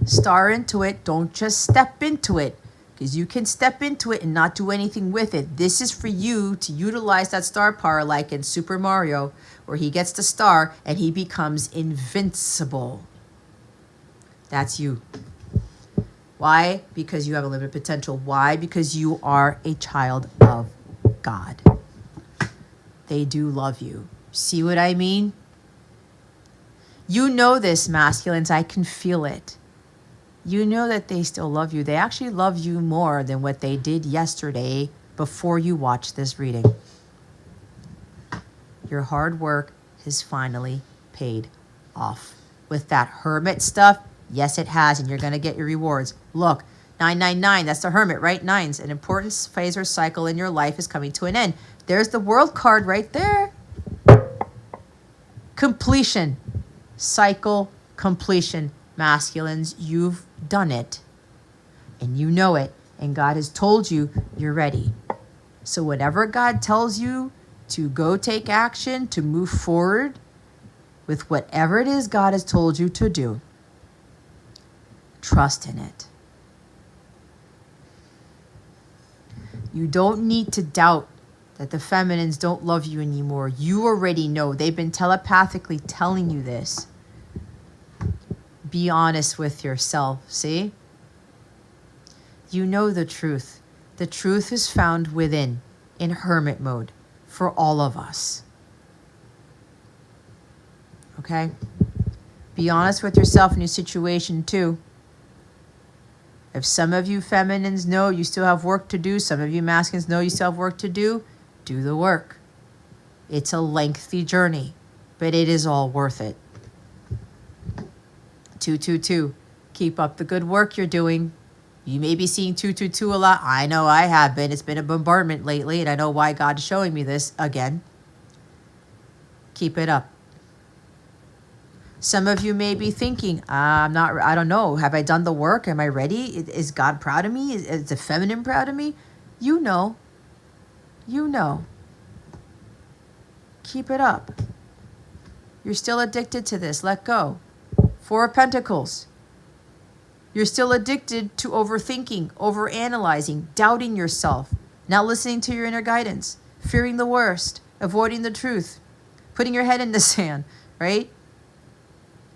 S1: Star into it. Don't just step into it, because you can step into it and not do anything with it. This is for you to utilize that star power, like in Super Mario, where he gets the star and he becomes invincible. That's you. Why? Because you have a limited potential. Why? Because you are a child of God. They do love you. See what I mean? You know this, masculines. I can feel it. You know that they still love you. They actually love you more than what they did yesterday before you watched this reading. Your hard work has finally paid off. With that hermit stuff, yes, it has, and you're going to get your rewards. Look, 999, that's the hermit, right? Nines. An important phase or cycle in your life is coming to an end. There's the world card right there. Completion. Cycle completion. Masculines, you've done it. And you know it. And God has told you you're ready. So whatever God tells you to go take action, to move forward with whatever it is God has told you to do, trust in it. You don't need to doubt that the feminines don't love you anymore. You already know. They've been telepathically telling you this. Be honest with yourself, see? You know the truth. The truth is found within, in hermit mode, for all of us. Okay? Be honest with yourself in your situation too. If some of you feminines know you still have work to do, some of you masculines know you still have work to do the work. It's a lengthy journey, but it is all worth it. 222. Keep up the good work you're doing. You may be seeing 222 a lot. I know I have been. It's been a bombardment lately, and I know why God is showing me this again. Keep it up. Some of you may be thinking, I don't know. Have I done the work? Am I ready? Is God proud of me? Is the feminine proud of me? You know. You know. Keep it up. You're still addicted to this. Let go. 4 of Pentacles. You're still addicted to overthinking, overanalyzing, doubting yourself, not listening to your inner guidance, fearing the worst, avoiding the truth, putting your head in the sand, right?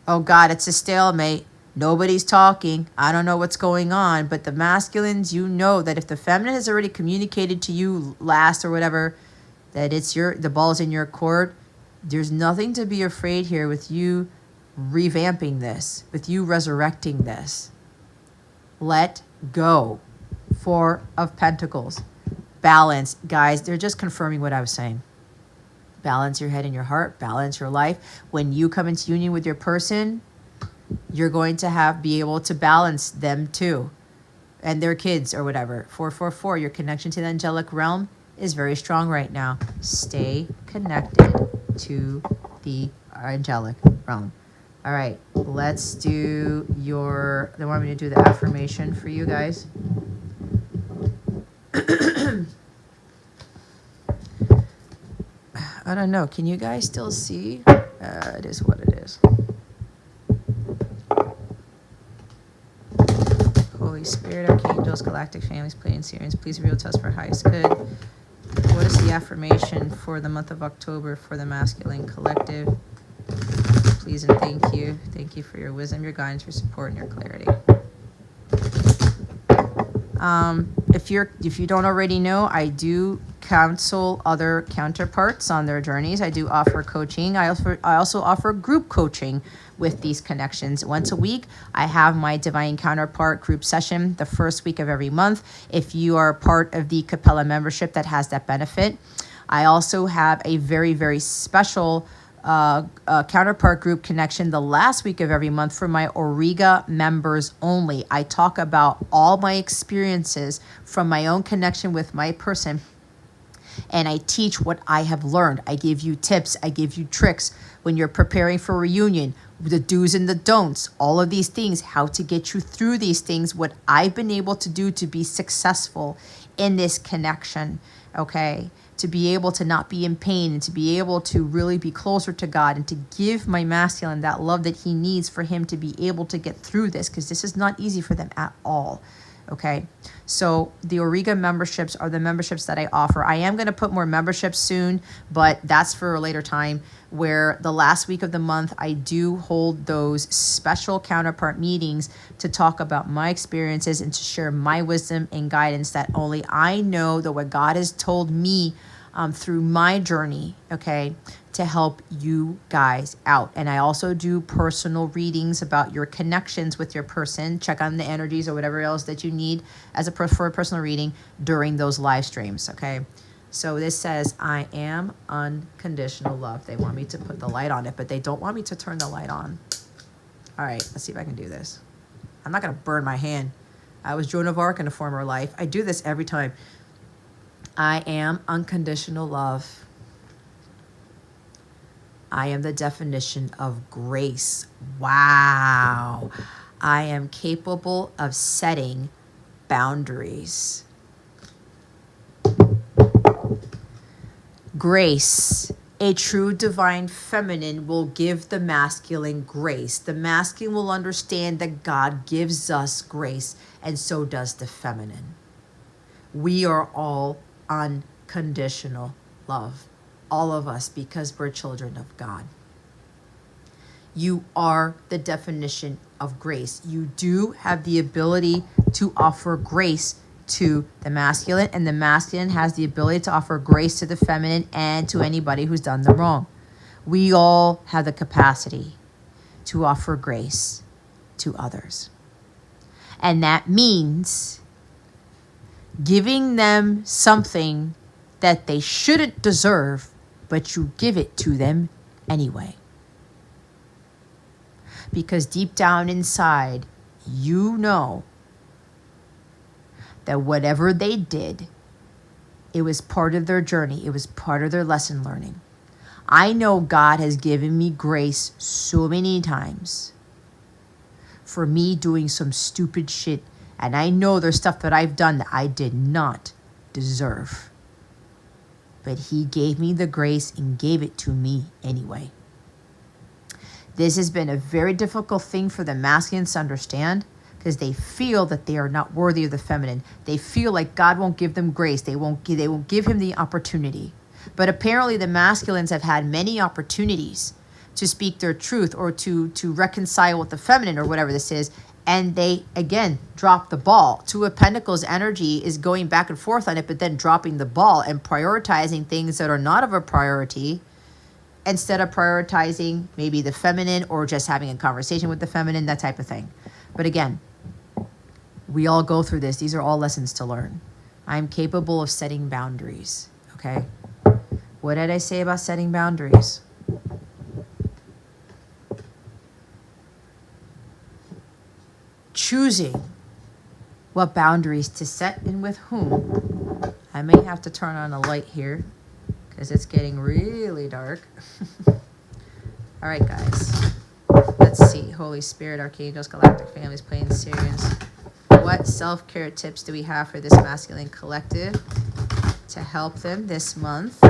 S1: Oh God, it's a stalemate. Nobody's talking. I don't know what's going on. But the masculines, you know that if the feminine has already communicated to you last or whatever, that it's the ball's in your court, there's nothing to be afraid here with you revamping this, with you resurrecting this. Let go. 4 of Pentacles. Balance. Guys, they're just confirming what I was saying. Balance your head and your heart. Balance your life. When you come into union with your person, you're going to be able to balance them too. And their kids or whatever. 444, your connection to the angelic realm is very strong right now. Stay connected to the angelic realm. All right, let's do they want me to do the affirmation for you guys. I don't know. Can you guys still see? It is what it is. Holy Spirit, Archangels, Galactic Families, Pleiadian Sirians, please reveal to us for highest good. What is the affirmation for the month of October for the masculine collective? Please and thank you. Thank you for your wisdom, your guidance, your support, and your clarity. If you don't already know, I do counsel other counterparts on their journeys. I do offer coaching. I also offer group coaching with these connections. Once a week, I have my Divine Counterpart group session the first week of every month. If you are part of the Capella membership, that has that benefit. I also have a very, very special counterpart group connection the last week of every month for my Auriga members only. I talk about all my experiences from my own connection with my person, and I teach what I have learned. I give you tips, I give you tricks when you're preparing for a reunion, the do's and the don'ts, all of these things, how to get you through these things, what I've been able to do to be successful in this connection, okay? To be able to not be in pain and to be able to really be closer to God and to give my masculine that love that he needs for him to be able to get through this, because this is not easy for them at all. Okay, so the Auriga memberships are the memberships that I offer. I am going to put more memberships soon, but that's for a later time, where the last week of the month, I do hold those special counterpart meetings to talk about my experiences and to share my wisdom and guidance that only I know, that what God has told me through my journey, okay, to help you guys out. And I also do personal readings about your connections with your person. Check on the energies or whatever else that you need as for a personal reading during those live streams, okay? So this says, I am unconditional love. They want me to put the light on it, but they don't want me to turn the light on. All right, let's see if I can do this. I'm not going to burn my hand. I was Joan of Arc in a former life. I do this every time. I am unconditional love. I am the definition of grace. Wow. I am capable of setting boundaries. Grace. A true divine feminine will give the masculine grace. The masculine will understand that God gives us grace, and so does the feminine. We are all unconditional love. All of us, because we're children of God. You are the definition of grace. You do have the ability to offer grace to the masculine, and the masculine has the ability to offer grace to the feminine and to anybody who's done them wrong. We all have the capacity to offer grace to others. And that means giving them something that they shouldn't deserve, but you give it to them anyway. Because deep down inside, you know that whatever they did, it was part of their journey. It was part of their lesson learning. I know God has given me grace so many times for me doing some stupid shit. And I know there's stuff that I've done that I did not deserve. But he gave me the grace and gave it to me anyway. This has been a very difficult thing for the masculines to understand, because they feel that they are not worthy of the feminine. They feel like God won't give them grace. They won't give him the opportunity. But apparently the masculines have had many opportunities to speak their truth or to reconcile with the feminine or whatever this is. And they, again, drop the ball. Two of Pentacles energy is going back and forth on it, but then dropping the ball and prioritizing things that are not of a priority, instead of prioritizing maybe the feminine or just having a conversation with the feminine, that type of thing. But again, we all go through this. These are all lessons to learn. I'm capable of setting boundaries, okay? What did I say about setting boundaries? Choosing what boundaries to set and with whom. I may have to turn on a light here because it's getting really dark. All right, guys. Let's see. Holy Spirit, Archangels, Galactic Families, Pleiadian Sirians. What self-care tips do we have for this masculine collective to help them this month?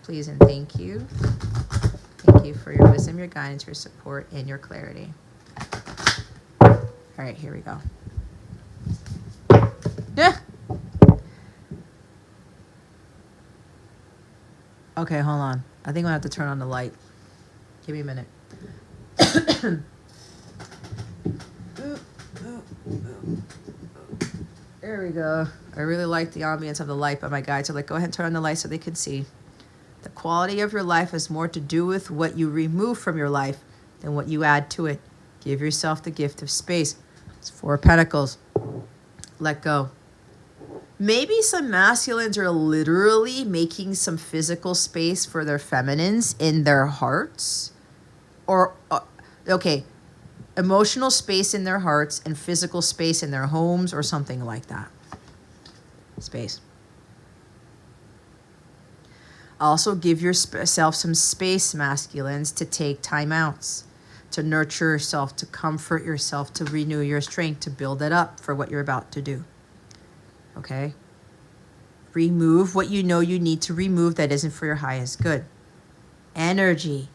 S1: Please and thank you. Thank you for your wisdom, your guidance, your support, and your clarity. All right, here we go. Okay, hold on. I think I'm going to have to turn on the light. Give me a minute. There we go. I really like the ambience of the light, but my guides are like, go ahead and turn on the light so they can see. The quality of your life has more to do with what you remove from your life than what you add to it. Give yourself the gift of space. It's 4 of Pentacles. Let go. Maybe some masculines are literally making some physical space for their feminines in their hearts. Or, okay, emotional space in their hearts and physical space in their homes or something like that. Space. Also, give yourself some space, masculines, to take time outs, to nurture yourself, to comfort yourself, to renew your strength, to build it up for what you're about to do. Okay? Remove what you know you need to remove that isn't for your highest good. Energy.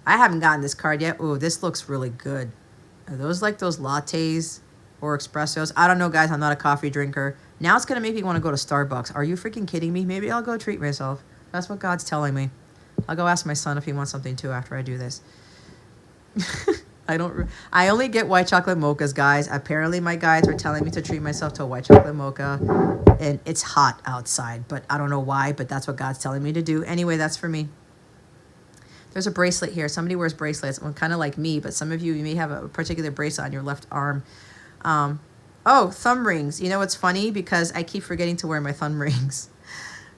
S1: I haven't gotten this card yet. Oh, this looks really good. Are those like those lattes or espressos? I don't know, guys. I'm not a coffee drinker. Now it's going to make me want to go to Starbucks. Are you freaking kidding me? Maybe I'll go treat myself. That's what God's telling me. I'll go ask my son if he wants something too after I do this. I only get white chocolate mochas, guys. Apparently my guides were telling me to treat myself to a white chocolate mocha. And it's hot outside, but I don't know why, but that's what God's telling me to do. Anyway, that's for me. There's a bracelet here. Somebody wears bracelets. Well, kind of like me, but some of you may have a particular bracelet on your left arm. Oh, thumb rings. You know what's funny? Because I keep forgetting to wear my thumb rings.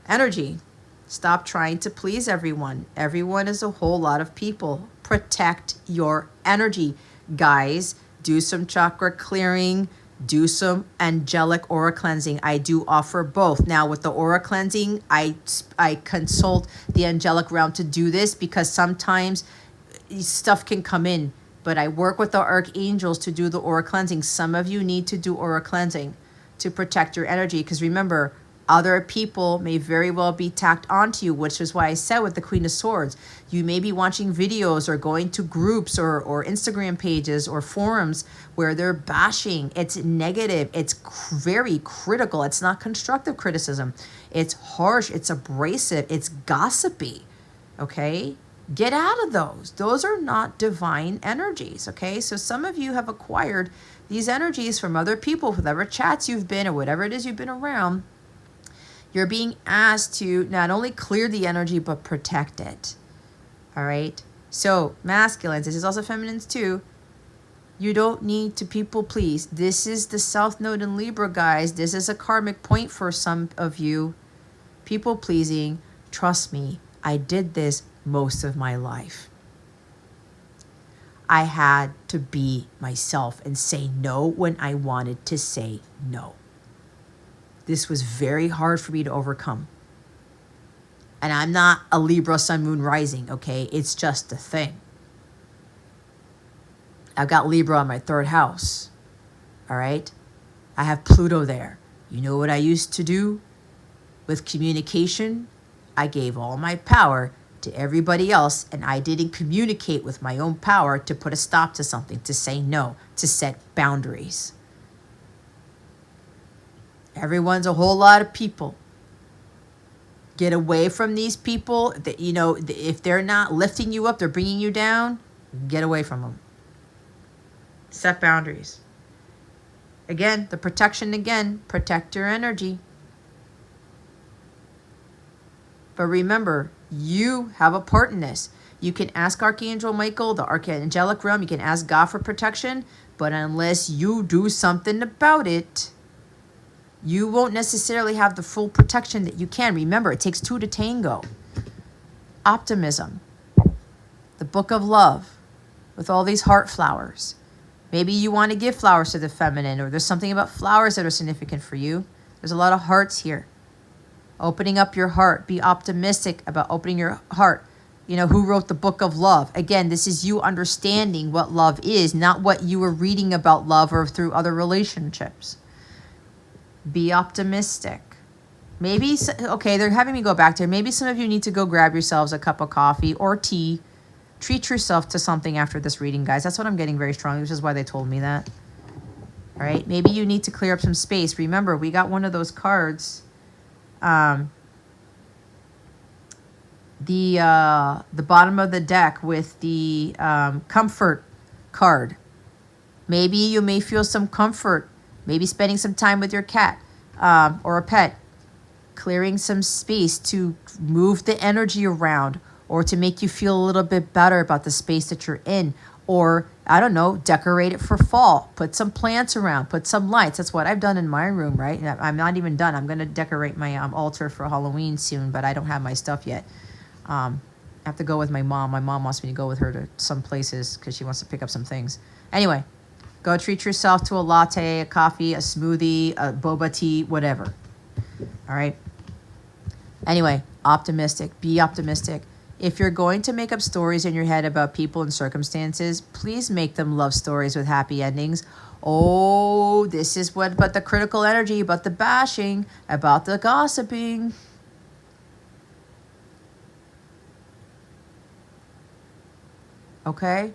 S1: Energy. Stop trying to please everyone. Everyone is a whole lot of people. Protect your energy. Guys, do some chakra clearing. Do some angelic aura cleansing. I do offer both. Now with the aura cleansing, I consult the angelic realm to do this because sometimes stuff can come in. But I work with the archangels to do the aura cleansing. Some of you need to do aura cleansing to protect your energy. Because remember, other people may very well be tacked onto you, which is why I said with the Queen of Swords, you may be watching videos or going to groups or Instagram pages or forums where they're bashing. It's negative. It's very critical. It's not constructive criticism. It's harsh. It's abrasive. It's gossipy. Okay? Get out of those. Those are not divine energies. Okay? So some of you have acquired these energies from other people, whatever chats you've been or whatever it is you've been around. You're being asked to not only clear the energy, but protect it. All right? So, masculines, this is also feminines too. You don't need to people please. This is the South Node in Libra, guys. This is a karmic point for some of you. People pleasing. Trust me, I did this most of my life. I had to be myself and say no when I wanted to say no. This was very hard for me to overcome. And I'm not a Libra Sun Moon Rising, okay? It's just a thing. I've got Libra on my 3rd house, all right? I have Pluto there. You know what I used to do with communication? I gave all my power to everybody else, and I didn't communicate with my own power to put a stop to something, to say no, to set boundaries. Everyone's a whole lot of people. Get away from these people. That, you know, if they're not lifting you up, they're bringing you down. Get away from them. Set boundaries. Again, the protection again. Protect your energy. But remember, you have a part in this. You can ask Archangel Michael, the angelic realm. You can ask God for protection. But unless you do something about it, you won't necessarily have the full protection that you can. Remember, it takes 2 to tango. Optimism. The book of love with all these heart flowers. Maybe you want to give flowers to the feminine, or there's something about flowers that are significant for you. There's a lot of hearts here. Opening up your heart. Be optimistic about opening your heart. You know, who wrote the book of love? Again, this is you understanding what love is, not what you were reading about love or through other relationships. Be optimistic. Maybe, okay, they're having me go back there. Maybe some of you need to go grab yourselves a cup of coffee or tea. Treat yourself to something after this reading, guys. That's what I'm getting very strongly, which is why they told me that. All right, maybe you need to clear up some space. Remember, we got one of those cards. the bottom of the deck with the comfort card. Maybe you may feel some comfort, maybe spending some time with your cat or a pet, clearing some space to move the energy around or to make you feel a little bit better about the space that you're in. Or, I don't know, decorate it for fall. Put some plants around. Put some lights. That's what I've done in my room, right? I'm not even done. I'm going to decorate my altar for Halloween soon, but I don't have my stuff yet. I have to go with my mom. My mom wants me to go with her to some places because she wants to pick up some things. Anyway, go treat yourself to a latte, a coffee, a smoothie, a boba tea, whatever. All right? Anyway, optimistic. Be optimistic. If you're going to make up stories in your head about people and circumstances, please make them love stories with happy endings. Oh, this is what, but the critical energy, about the bashing, about the gossiping. Okay?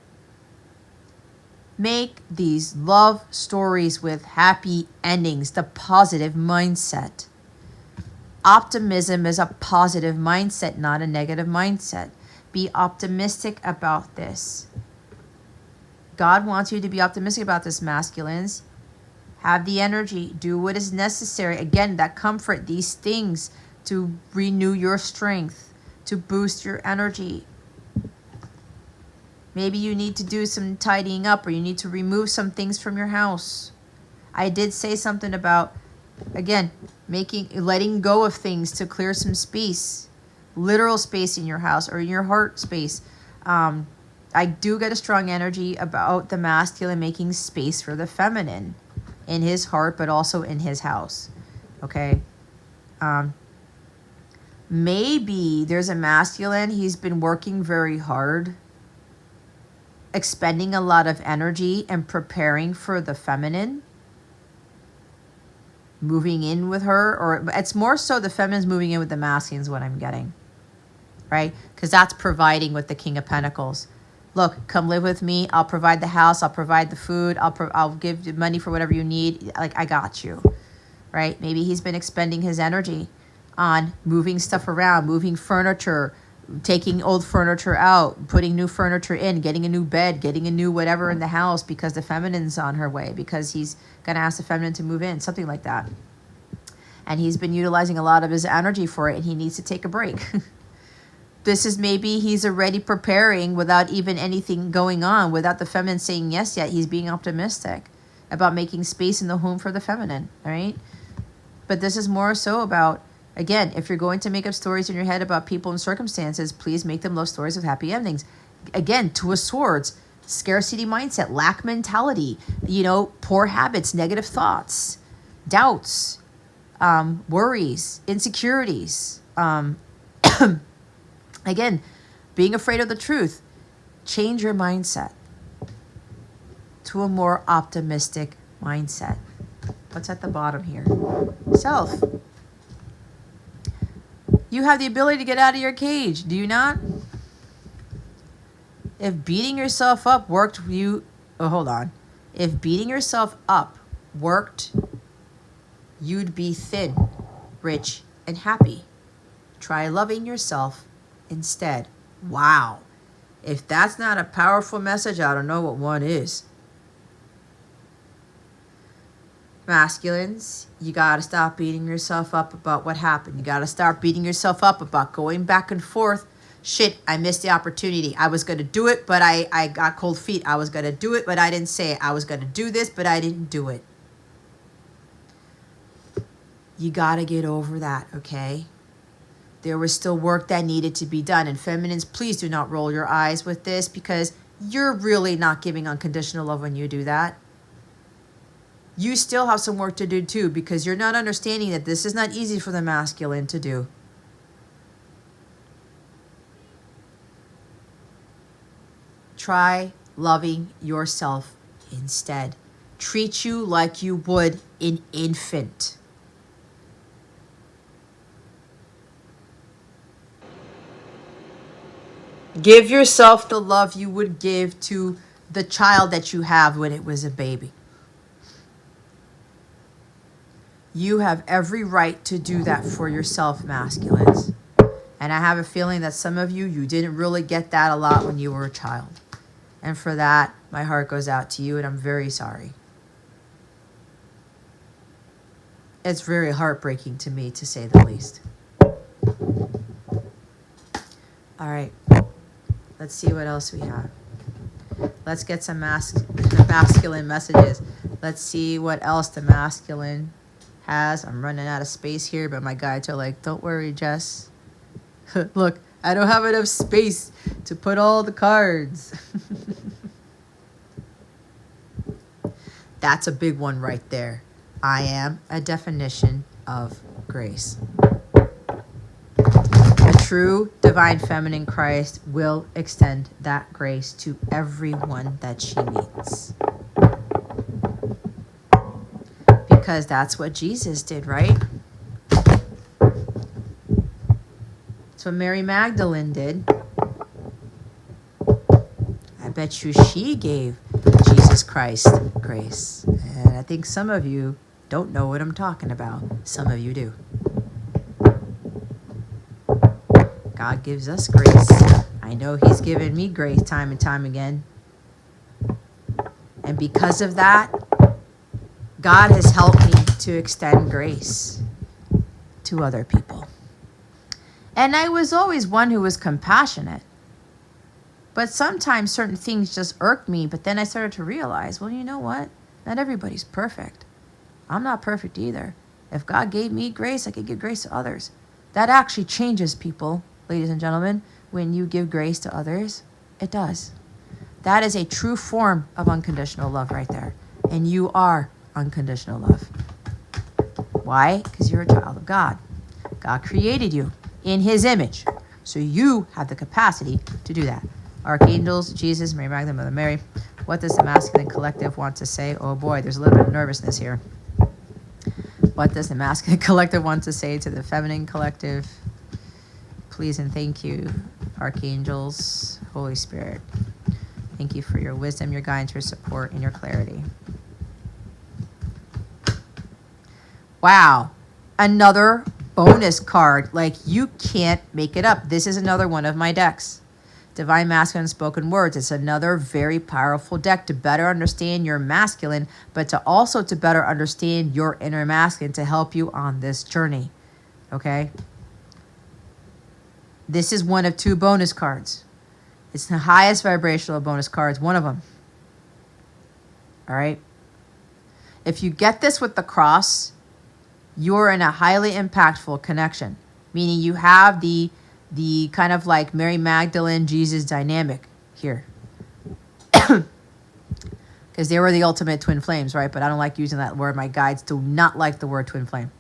S1: Make these love stories with happy endings, the positive mindset. Optimism is a positive mindset, not a negative mindset. Be optimistic about this. God wants you to be optimistic about this, masculines. Have the energy. Do what is necessary. Again, that comfort, these things to renew your strength, to boost your energy. Maybe you need to do some tidying up, or you need to remove some things from your house. I did say something about, again, letting go of things to clear some space, literal space in your house or in your heart space. I do get a strong energy about the masculine making space for the feminine in his heart, but also in his house. Okay. Maybe there's a masculine, he's been working very hard, expending a lot of energy and preparing for the feminine, moving in with her, or it's more so the feminine's moving in with the masculine is what I'm getting, right? Because that's providing with the King of Pentacles. Look, come live with me. I'll provide the house. I'll provide the food. I'll give you money for whatever you need. Like, I got you, right? Maybe he's been expending his energy on moving stuff around, moving furniture, taking old furniture out, putting new furniture in, getting a new bed, getting a new whatever in the house because the feminine's on her way, because he's going to ask the feminine to move in, something like that. And he's been utilizing a lot of his energy for it, and he needs to take a break. This is maybe he's already preparing without even anything going on, without the feminine saying yes yet. He's being optimistic about making space in the home for the feminine, all right? But this is more so about, again, if you're going to make up stories in your head about people and circumstances, please make them love stories with happy endings. Again, Two of Swords, scarcity mindset, lack mentality, poor habits, negative thoughts, doubts, worries, insecurities. Again, being afraid of the truth. Change your mindset to a more optimistic mindset. What's at the bottom here? Self. You have the ability to get out of your cage, do you not? If beating yourself up worked, If beating yourself up worked, you'd be thin, rich, and happy. Try loving yourself instead. Wow. If that's not a powerful message, I don't know what one is. Masculines, you got to stop beating yourself up about what happened. You got to start beating yourself up about going back and forth. Shit, I missed the opportunity. I was going to do it, but I got cold feet. I was going to do it, but I didn't say it. I was going to do this, but I didn't do it. You got to get over that, okay? There was still work that needed to be done. And feminines, please do not roll your eyes with this, because you're really not giving unconditional love when you do that. You still have some work to do too, because you're not understanding that this is not easy for the masculine to do. Try loving yourself instead. Treat you like you would an infant. Give yourself the love you would give to the child that you have when it was a baby. You have every right to do that for yourself, masculines. And I have a feeling that some of you, you didn't really get that a lot when you were a child. And for that, my heart goes out to you, and I'm very sorry. It's very heartbreaking to me, to say the least. All right. Let's see what else we have. Let's get some masculine messages. Let's see what else the masculine has. I'm running out of space here, but my guides are like, don't worry, Jess. Look, I don't have enough space to put all the cards. That's a big one right there. I am a definition of grace. A true divine feminine Christ will extend that grace to everyone that she meets. Because that's what Jesus did, right? That's what Mary Magdalene did. I bet you she gave Jesus Christ grace. And I think some of you don't know what I'm talking about. Some of you do. God gives us grace. I know he's given me grace time and time again. And because of that, God has helped me to extend grace to other people. And I was always one who was compassionate. But sometimes certain things just irked me. But then I started to realize, well, you know what? Not everybody's perfect. I'm not perfect either. If God gave me grace, I could give grace to others. That actually changes people, ladies and gentlemen. When you give grace to others, it does. That is a true form of unconditional love right there. And you are unconditional love. Why? Because you're a child of God. God created you in his image. So you have the capacity to do that. Archangels, Jesus, Mary Magdalene, Mother Mary. What does the masculine collective want to say? Oh boy, there's a little bit of nervousness here. What does the masculine collective want to say to the feminine collective? Please and thank you, Archangels, Holy Spirit. Thank you for your wisdom, your guidance, your support, and your clarity. Wow. Another bonus card. Like, you can't make it up. This is another one of my decks. Divine Masculine Spoken Words. It's another very powerful deck to better understand your masculine, but to also to better understand your inner masculine to help you on this journey. Okay? This is one of two bonus cards. It's the highest vibrational bonus cards, one of them. All right? If you get this with the cross, you're in a highly impactful connection, meaning you have the kind of like Mary Magdalene, Jesus dynamic here. Because they were the ultimate twin flames, right? But I don't like using that word. My guides do not like the word twin flame.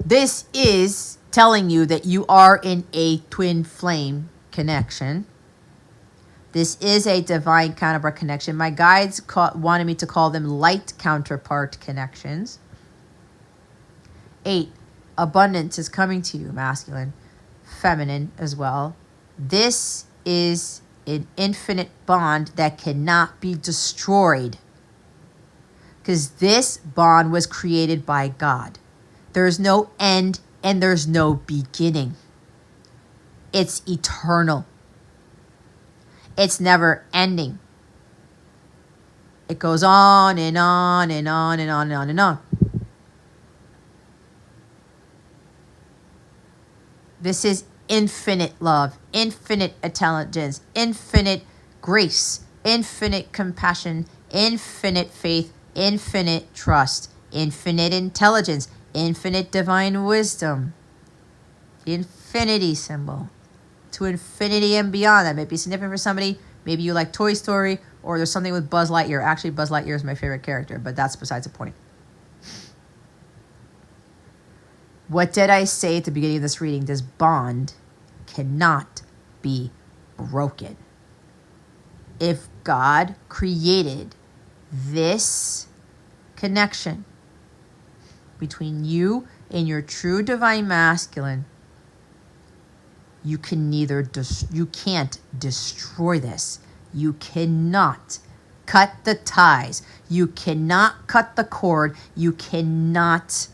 S1: This is telling you that you are in a twin flame connection. This is a divine counterpart connection. My guides wanted me to call them light counterpart connections. 8, abundance is coming to you, masculine, feminine as well. This is an infinite bond that cannot be destroyed. Because this bond was created by God. There's no end and there's no beginning. It's eternal. It's never ending. It goes on and on and on and on and on and on. This is infinite love, infinite intelligence, infinite grace, infinite compassion, infinite faith, infinite trust, infinite intelligence, infinite divine wisdom. The infinity symbol. To infinity and beyond. That may be significant for somebody. Maybe you like Toy Story, or there's something with Buzz Lightyear. Actually, Buzz Lightyear is my favorite character, but that's besides the point. What did I say at the beginning of this reading? This bond cannot be broken. If God created this connection between you and your true divine masculine, you can't destroy this. You cannot cut the ties. You cannot cut the cord. You cannot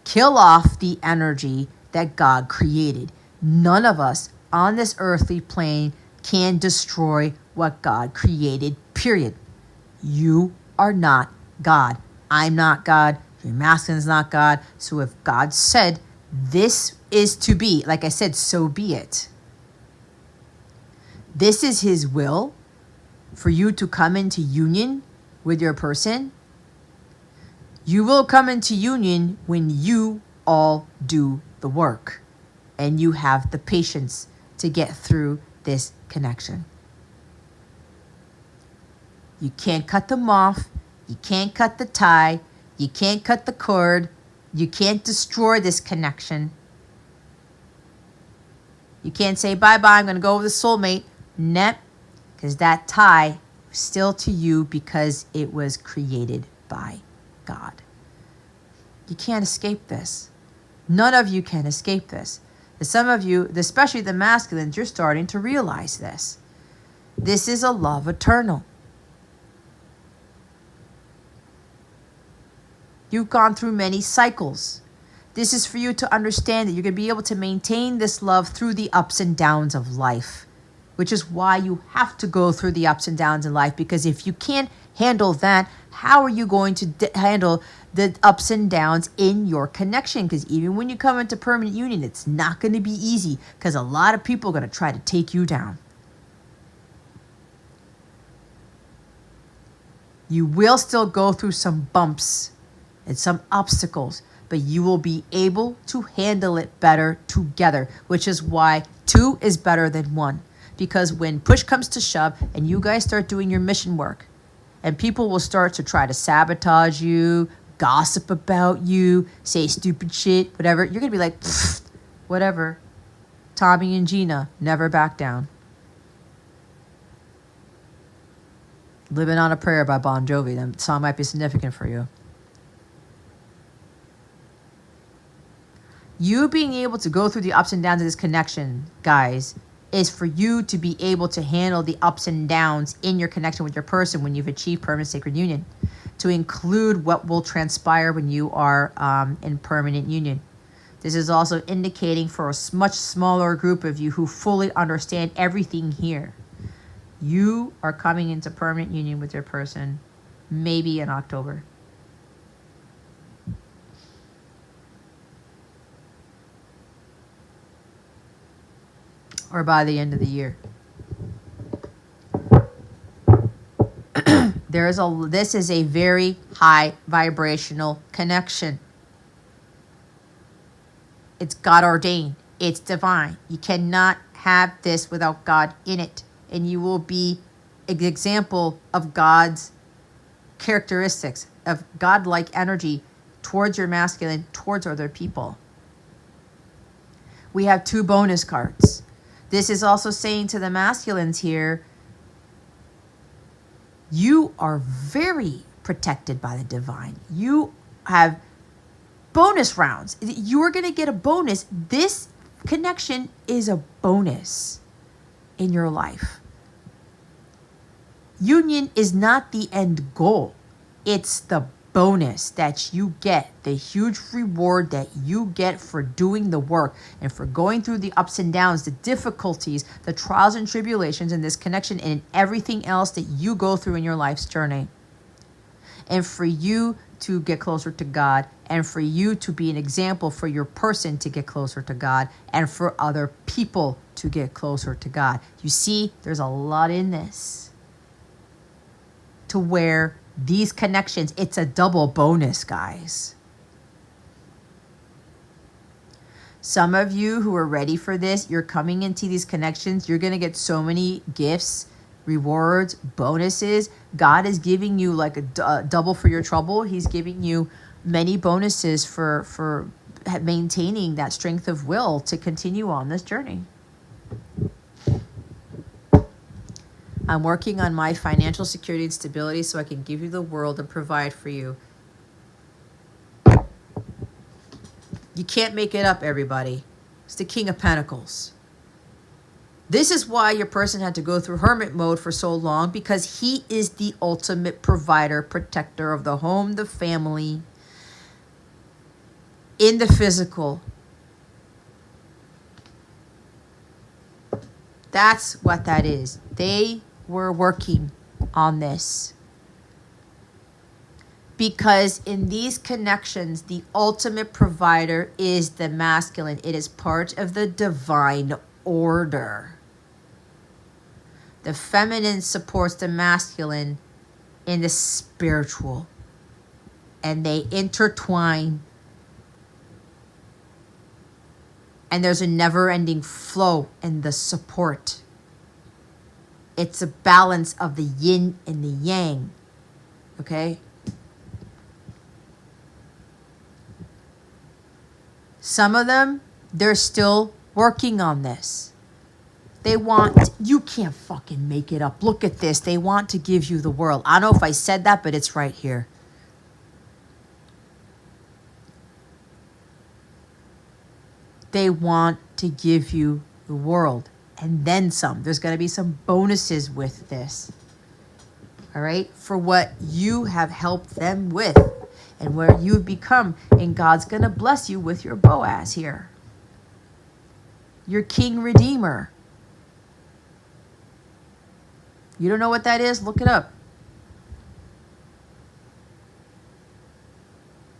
S1: kill off the energy that God created. None of us on this earthly plane can destroy what God created, period. You are not God. I'm not God. Your masculine is not God. So if God said this is to be, like I said, so be it. This is his will for you to come into union with your person. You will come into union when you all do the work and you have the patience to get through this connection. You can't cut them off. You can't cut the tie. You can't cut the cord. You can't destroy this connection. You can't say, bye-bye, I'm going to go with a soulmate. Nah, because that tie is still to you because it was created by God. You can't escape this. None of you can escape this. Some of you, especially the masculines, you're starting to realize this. This is a love eternal. You've gone through many cycles. This is for you to understand that you're going to be able to maintain this love through the ups and downs of life, which is why you have to go through the ups and downs in life, because if you can't handle that, how are you going to handle the ups and downs in your connection? Because even when you come into permanent union, it's not going to be easy because a lot of people are going to try to take you down. You will still go through some bumps and some obstacles, but you will be able to handle it better together, which is why 2 is better than 1. Because when push comes to shove and you guys start doing your mission work and people will start to try to sabotage you, gossip about you, say stupid shit, whatever, you're going to be like, whatever. Tommy and Gina, never back down. Living on a Prayer by Bon Jovi. That song might be significant for you. You being able to go through the ups and downs of this connection, guys, is for you to be able to handle the ups and downs in your connection with your person when you've achieved permanent sacred union, to include what will transpire when you are in permanent union. This is also indicating for a much smaller group of you who fully understand everything here. You are coming into permanent union with your person maybe in October. Or by the end of the year. This is a very high vibrational connection. It's God ordained. It's divine. You cannot have this without God in it. And you will be an example of God's characteristics, of God-like energy towards your masculine, towards other people. We have 2 bonus cards. This is also saying to the masculines here, you are very protected by the divine. You have bonus rounds. You're going to get a bonus. This connection is a bonus in your life. Union is not the end goal. It's the bonus that you get, the huge reward that you get for doing the work and for going through the ups and downs, the difficulties, the trials and tribulations in this connection and everything else that you go through in your life's journey. And for you to get closer to God, and for you to be an example for your person to get closer to God, and for other people to get closer to God. You see, there's a lot in this to where these connections, it's a double bonus, guys. Some of you who are ready for this, you're coming into these connections, you're going to get so many gifts, rewards, bonuses. God is giving you like a double for your trouble. He's giving you many bonuses for maintaining that strength of will to continue on this journey. I'm working on my financial security and stability so I can give you the world and provide for you. You can't make it up, everybody. It's the King of Pentacles. This is why your person had to go through hermit mode for so long, because he is the ultimate provider, protector of the home, the family, in the physical. That's what that is. They were working on this. Because in these connections, the ultimate provider is the masculine. It is part of the divine order. The feminine supports the masculine in the spiritual. And they intertwine. And there's a never-ending flow in the support. It's a balance of the yin and the yang. Okay? Some of them, they're still working on this. They want, you can't fucking make it up. Look at this. They want to give you the world. I don't know if I said that, but it's right here. They want to give you the world and then some. There's going to be some bonuses with this. All right? For what you have helped them with. And where you've become. And God's going to bless you with your Boaz here. Your King Redeemer. You don't know what that is? Look it up.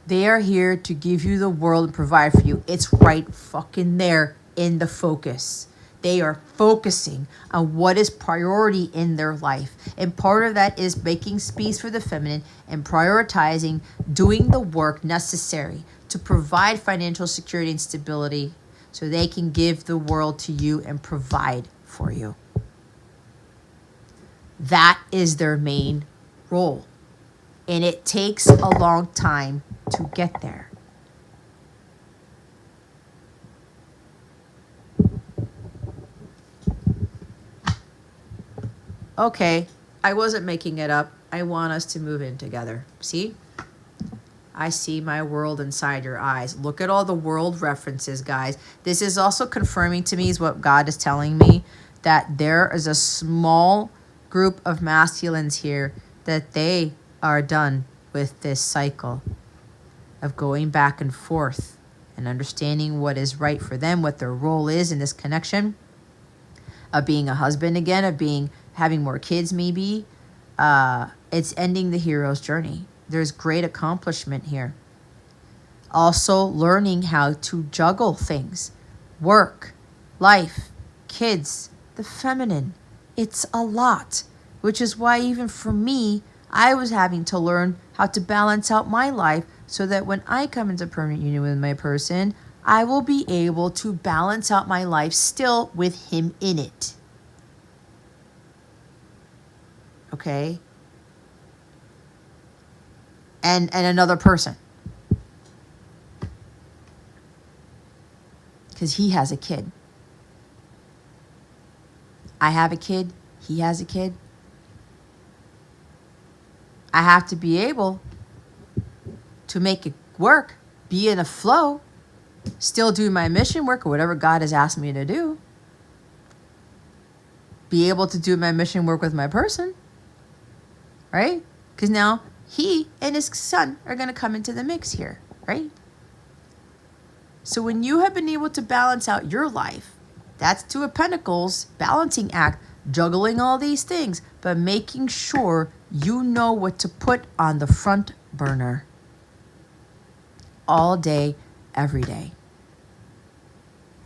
S1: They are here to give you the world and provide for you. It's right fucking there in the focus. They are focusing on what is priority in their life. And part of that is making space for the feminine and prioritizing doing the work necessary to provide financial security and stability so they can give the world to you and provide for you. That is their main role. And it takes a long time to get there. Okay, I wasn't making it up. I want us to move in together. See? I see my world inside your eyes. Look at all the world references, guys. This is also confirming to me is what God is telling me, that there is a small group of masculines here that they are done with this cycle of going back and forth and understanding what is right for them, what their role is in this connection, of being a husband again, of having more kids maybe. It's ending the hero's journey. There's great accomplishment here. Also learning how to juggle things. Work, life, kids, the feminine. It's a lot, which is why even for me, I was having to learn how to balance out my life so that when I come into permanent union with my person, I will be able to balance out my life still with him in it. Okay? And another person. Because he has a kid. I have a kid. He has a kid. I have to be able to make it work, be in a flow, still do my mission work or whatever God has asked me to do. Be able to do my mission work with my person. Right? Because now he and his son are going to come into the mix here. Right? So when you have been able to balance out your life, that's Two of Pentacles, balancing act, juggling all these things, but making sure you know what to put on the front burner all day, every day.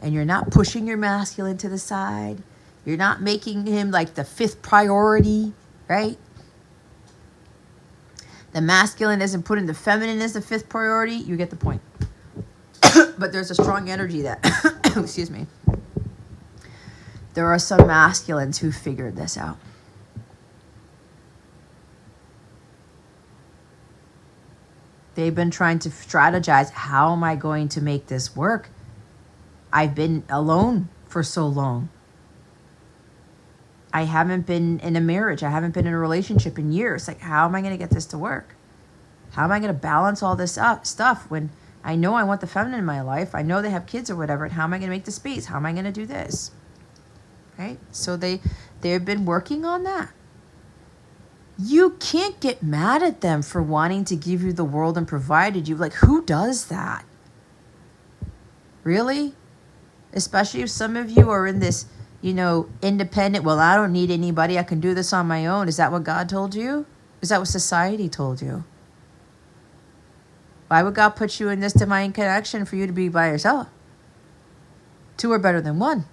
S1: And you're not pushing your masculine to the side. You're not making him like the fifth priority, right? The masculine isn't putting the feminine as the fifth priority. You get the point. But there's a strong energy that, excuse me. There are some masculines who figured this out. They've been trying to strategize, how am I going to make this work? I've been alone for so long. I haven't been in a marriage. I haven't been in a relationship in years. Like, how am I going to get this to work? How am I going to balance all this stuff when I know I want the feminine in my life? I know they have kids or whatever. And how am I going to make the space? How am I going to do this? Right? So they've been working on that. You can't get mad at them for wanting to give you the world and provided you. Like, who does that? Really? Especially if some of you are in this independent. Well, I don't need anybody. I can do this on my own. Is that what God told you? Is that what society told you? Why would God put you in this divine connection for you to be by yourself? Two are better than one.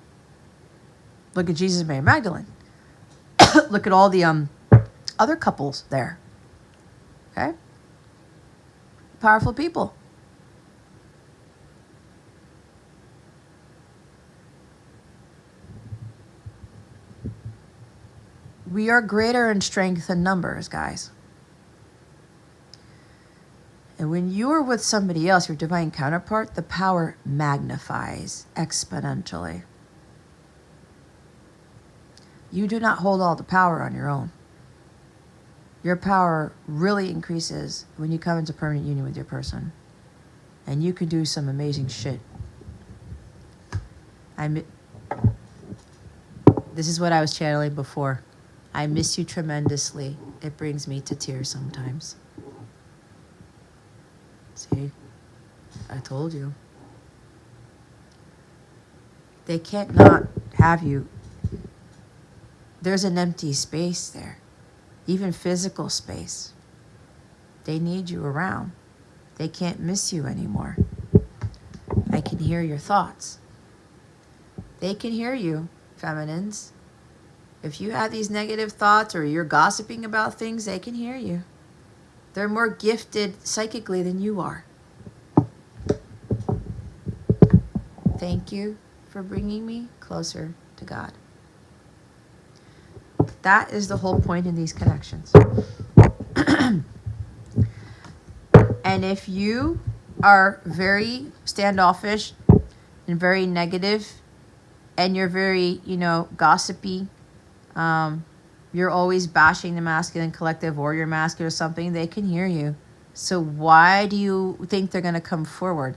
S1: Look at Jesus and Mary Magdalene. Look at all the other couples there. Okay? Powerful people. We are greater in strength and numbers, guys. And when you are with somebody else, your divine counterpart, the power magnifies exponentially. You do not hold all the power on your own. Your power really increases when you come into permanent union with your person. And you can do some amazing shit. This is what I was channeling before. I miss you tremendously. It brings me to tears sometimes. See? I told you. They can't not have you. There's an empty space there. Even physical space. They need you around. They can't miss you anymore. I can hear your thoughts. They can hear you, feminines. If you have these negative thoughts or you're gossiping about things, they can hear you. They're more gifted psychically than you are. Thank you for bringing me closer to God. That is the whole point in these connections. And if you are very standoffish and very negative and you're very, gossipy, you're always bashing the masculine collective or your masculine or something, they can hear you. So why do you think they're going to come forward?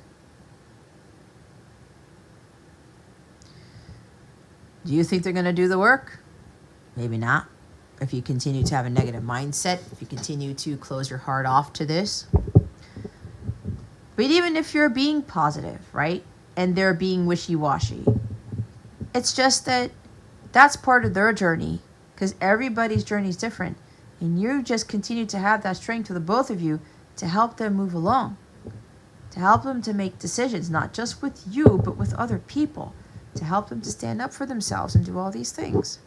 S1: Do you think they're going to do the work? Maybe not. If you continue to have a negative mindset, if you continue to close your heart off to this. But even if you're being positive, right? And they're being wishy-washy. It's just that that's part of their journey. Because everybody's journey is different. And you just continue to have that strength to the both of you to help them move along. To help them to make decisions, not just with you, but with other people. To help them to stand up for themselves and do all these things.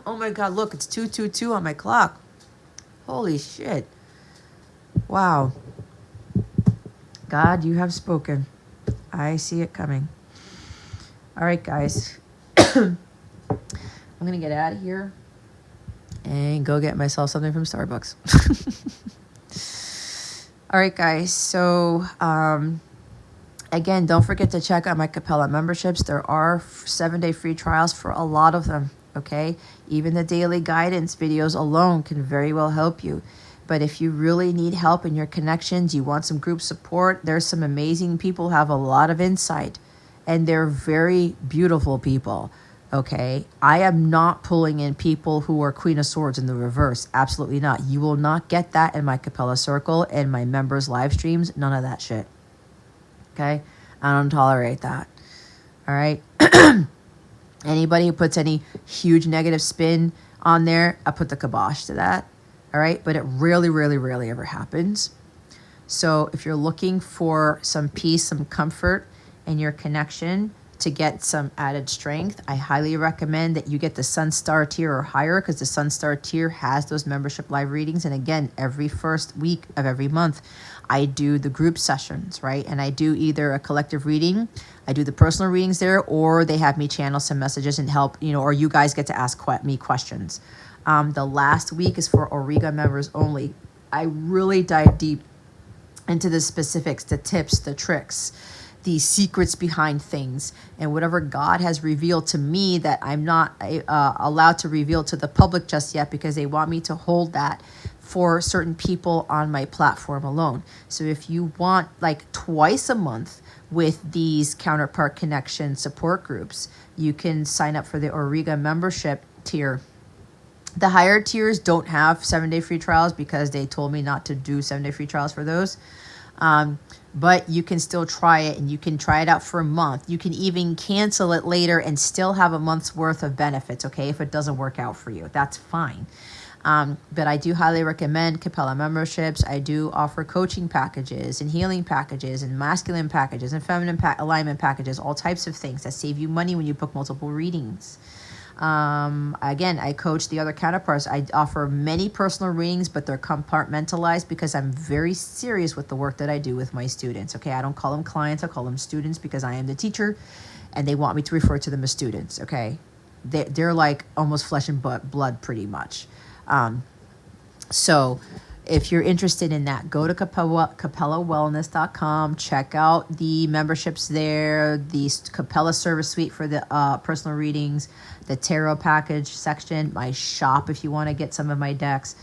S1: Oh my God, look, it's 2:22 on my clock. Holy shit. Wow. God, you have spoken. I see it coming. All right, guys. I'm going to get out of here and go get myself something from Starbucks. All right, guys. So, again, don't forget to check out my Capella memberships. There are 7-day free trials for a lot of them, okay? Even the daily guidance videos alone can very well help you. But if you really need help in your connections, you want some group support, there's some amazing people who have a lot of insight. And they're very beautiful people, okay? I am not pulling in people who are Queen of Swords in the reverse. Absolutely not. You will not get that in my Capella circle and my members' live streams. None of that shit. Okay? I don't tolerate that. All right? Anybody who puts any huge negative spin on there, I put the kibosh to that. All right? But it really, really, rarely ever happens. So if you're looking for some peace, some comfort in your connection to get some added strength, I highly recommend that you get the Sun Star tier or higher, because the Sun Star tier has those membership live readings. And again, every first week of every month, I do the group sessions, right? And I do either a collective reading, I do the personal readings there, or they have me channel some messages and help, or you guys get to ask me questions. The last week is for Auriga members only. I really dive deep into the specifics, the tips, the tricks, the secrets behind things, and whatever God has revealed to me that I'm not allowed to reveal to the public just yet, because they want me to hold that for certain people on my platform alone. So if you want like twice a month with these Counterpart Connection support groups, you can sign up for the Auriga membership tier. The higher tiers don't have 7-day free trials because they told me not to do 7-day free trials for those. but you can still try it, and you can try it out for a month. You can even cancel it later and still have a month's worth of benefits, okay? If it doesn't work out for you, that's fine. But I do highly recommend Capella memberships. I do offer coaching packages and healing packages and masculine packages and feminine alignment packages, all types of things that save you money when you book multiple readings. Again, I coach the other counterparts. I offer many personal readings, but they're compartmentalized because I'm very serious with the work that I do with my students. Okay, I don't call them clients, I call them students because I am the teacher and they want me to refer to them as students. Okay, they're like almost flesh and blood pretty much. So if you're interested in that, go to CapellaWellness.com. Check out the memberships there, the Capella service suite for the personal readings, the tarot package section, my shop if you want to get some of my decks.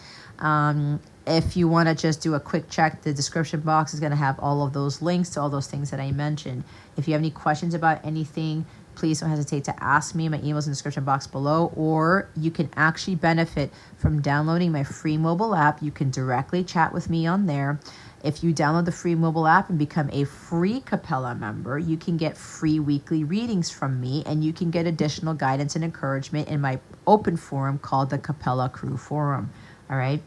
S1: If you want to just do a quick check, the description box is going to have all of those links to all those things that I mentioned. If you have any questions about anything, please don't hesitate to ask me. My email's in the description box below, or you can actually benefit from downloading my free mobile app. You can directly chat with me on there. If you download the free mobile app and become a free Capella member, you can get free weekly readings from me, and you can get additional guidance and encouragement in my open forum called the Capella Crew Forum. All right.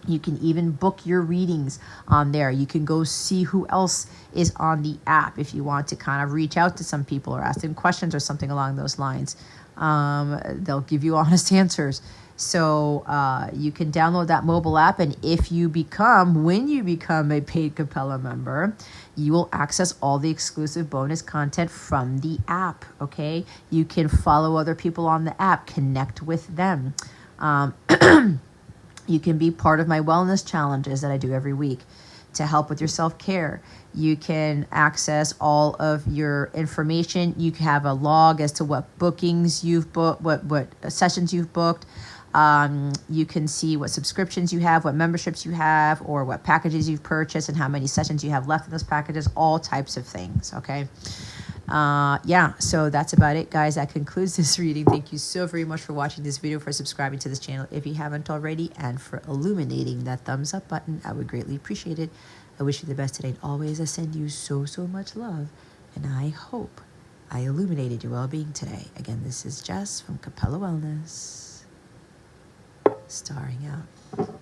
S1: You can even book your readings on there. You can go see who else is on the app if you want to kind of reach out to some people or ask them questions or something along those lines. They'll give you honest answers. So you can download that mobile app, and when you become a paid Capella member, you will access all the exclusive bonus content from the app, okay? You can follow other people on the app, connect with them. You can be part of my wellness challenges that I do every week to help with your self-care. You can access all of your information. You can have a log as to what bookings you've booked, what sessions you've booked. You can see what subscriptions you have, what memberships you have, or what packages you've purchased and how many sessions you have left in those packages, all types of things, okay? Yeah, so that's about it, guys. That concludes this reading. Thank you so very much for watching this video, for subscribing to this channel if you haven't already, and for illuminating that thumbs up button. I would greatly appreciate it. I wish you the best today, and always I send you so much love, and I hope I illuminated your well-being today. Again, this is Jess from Capella Wellness, starring out.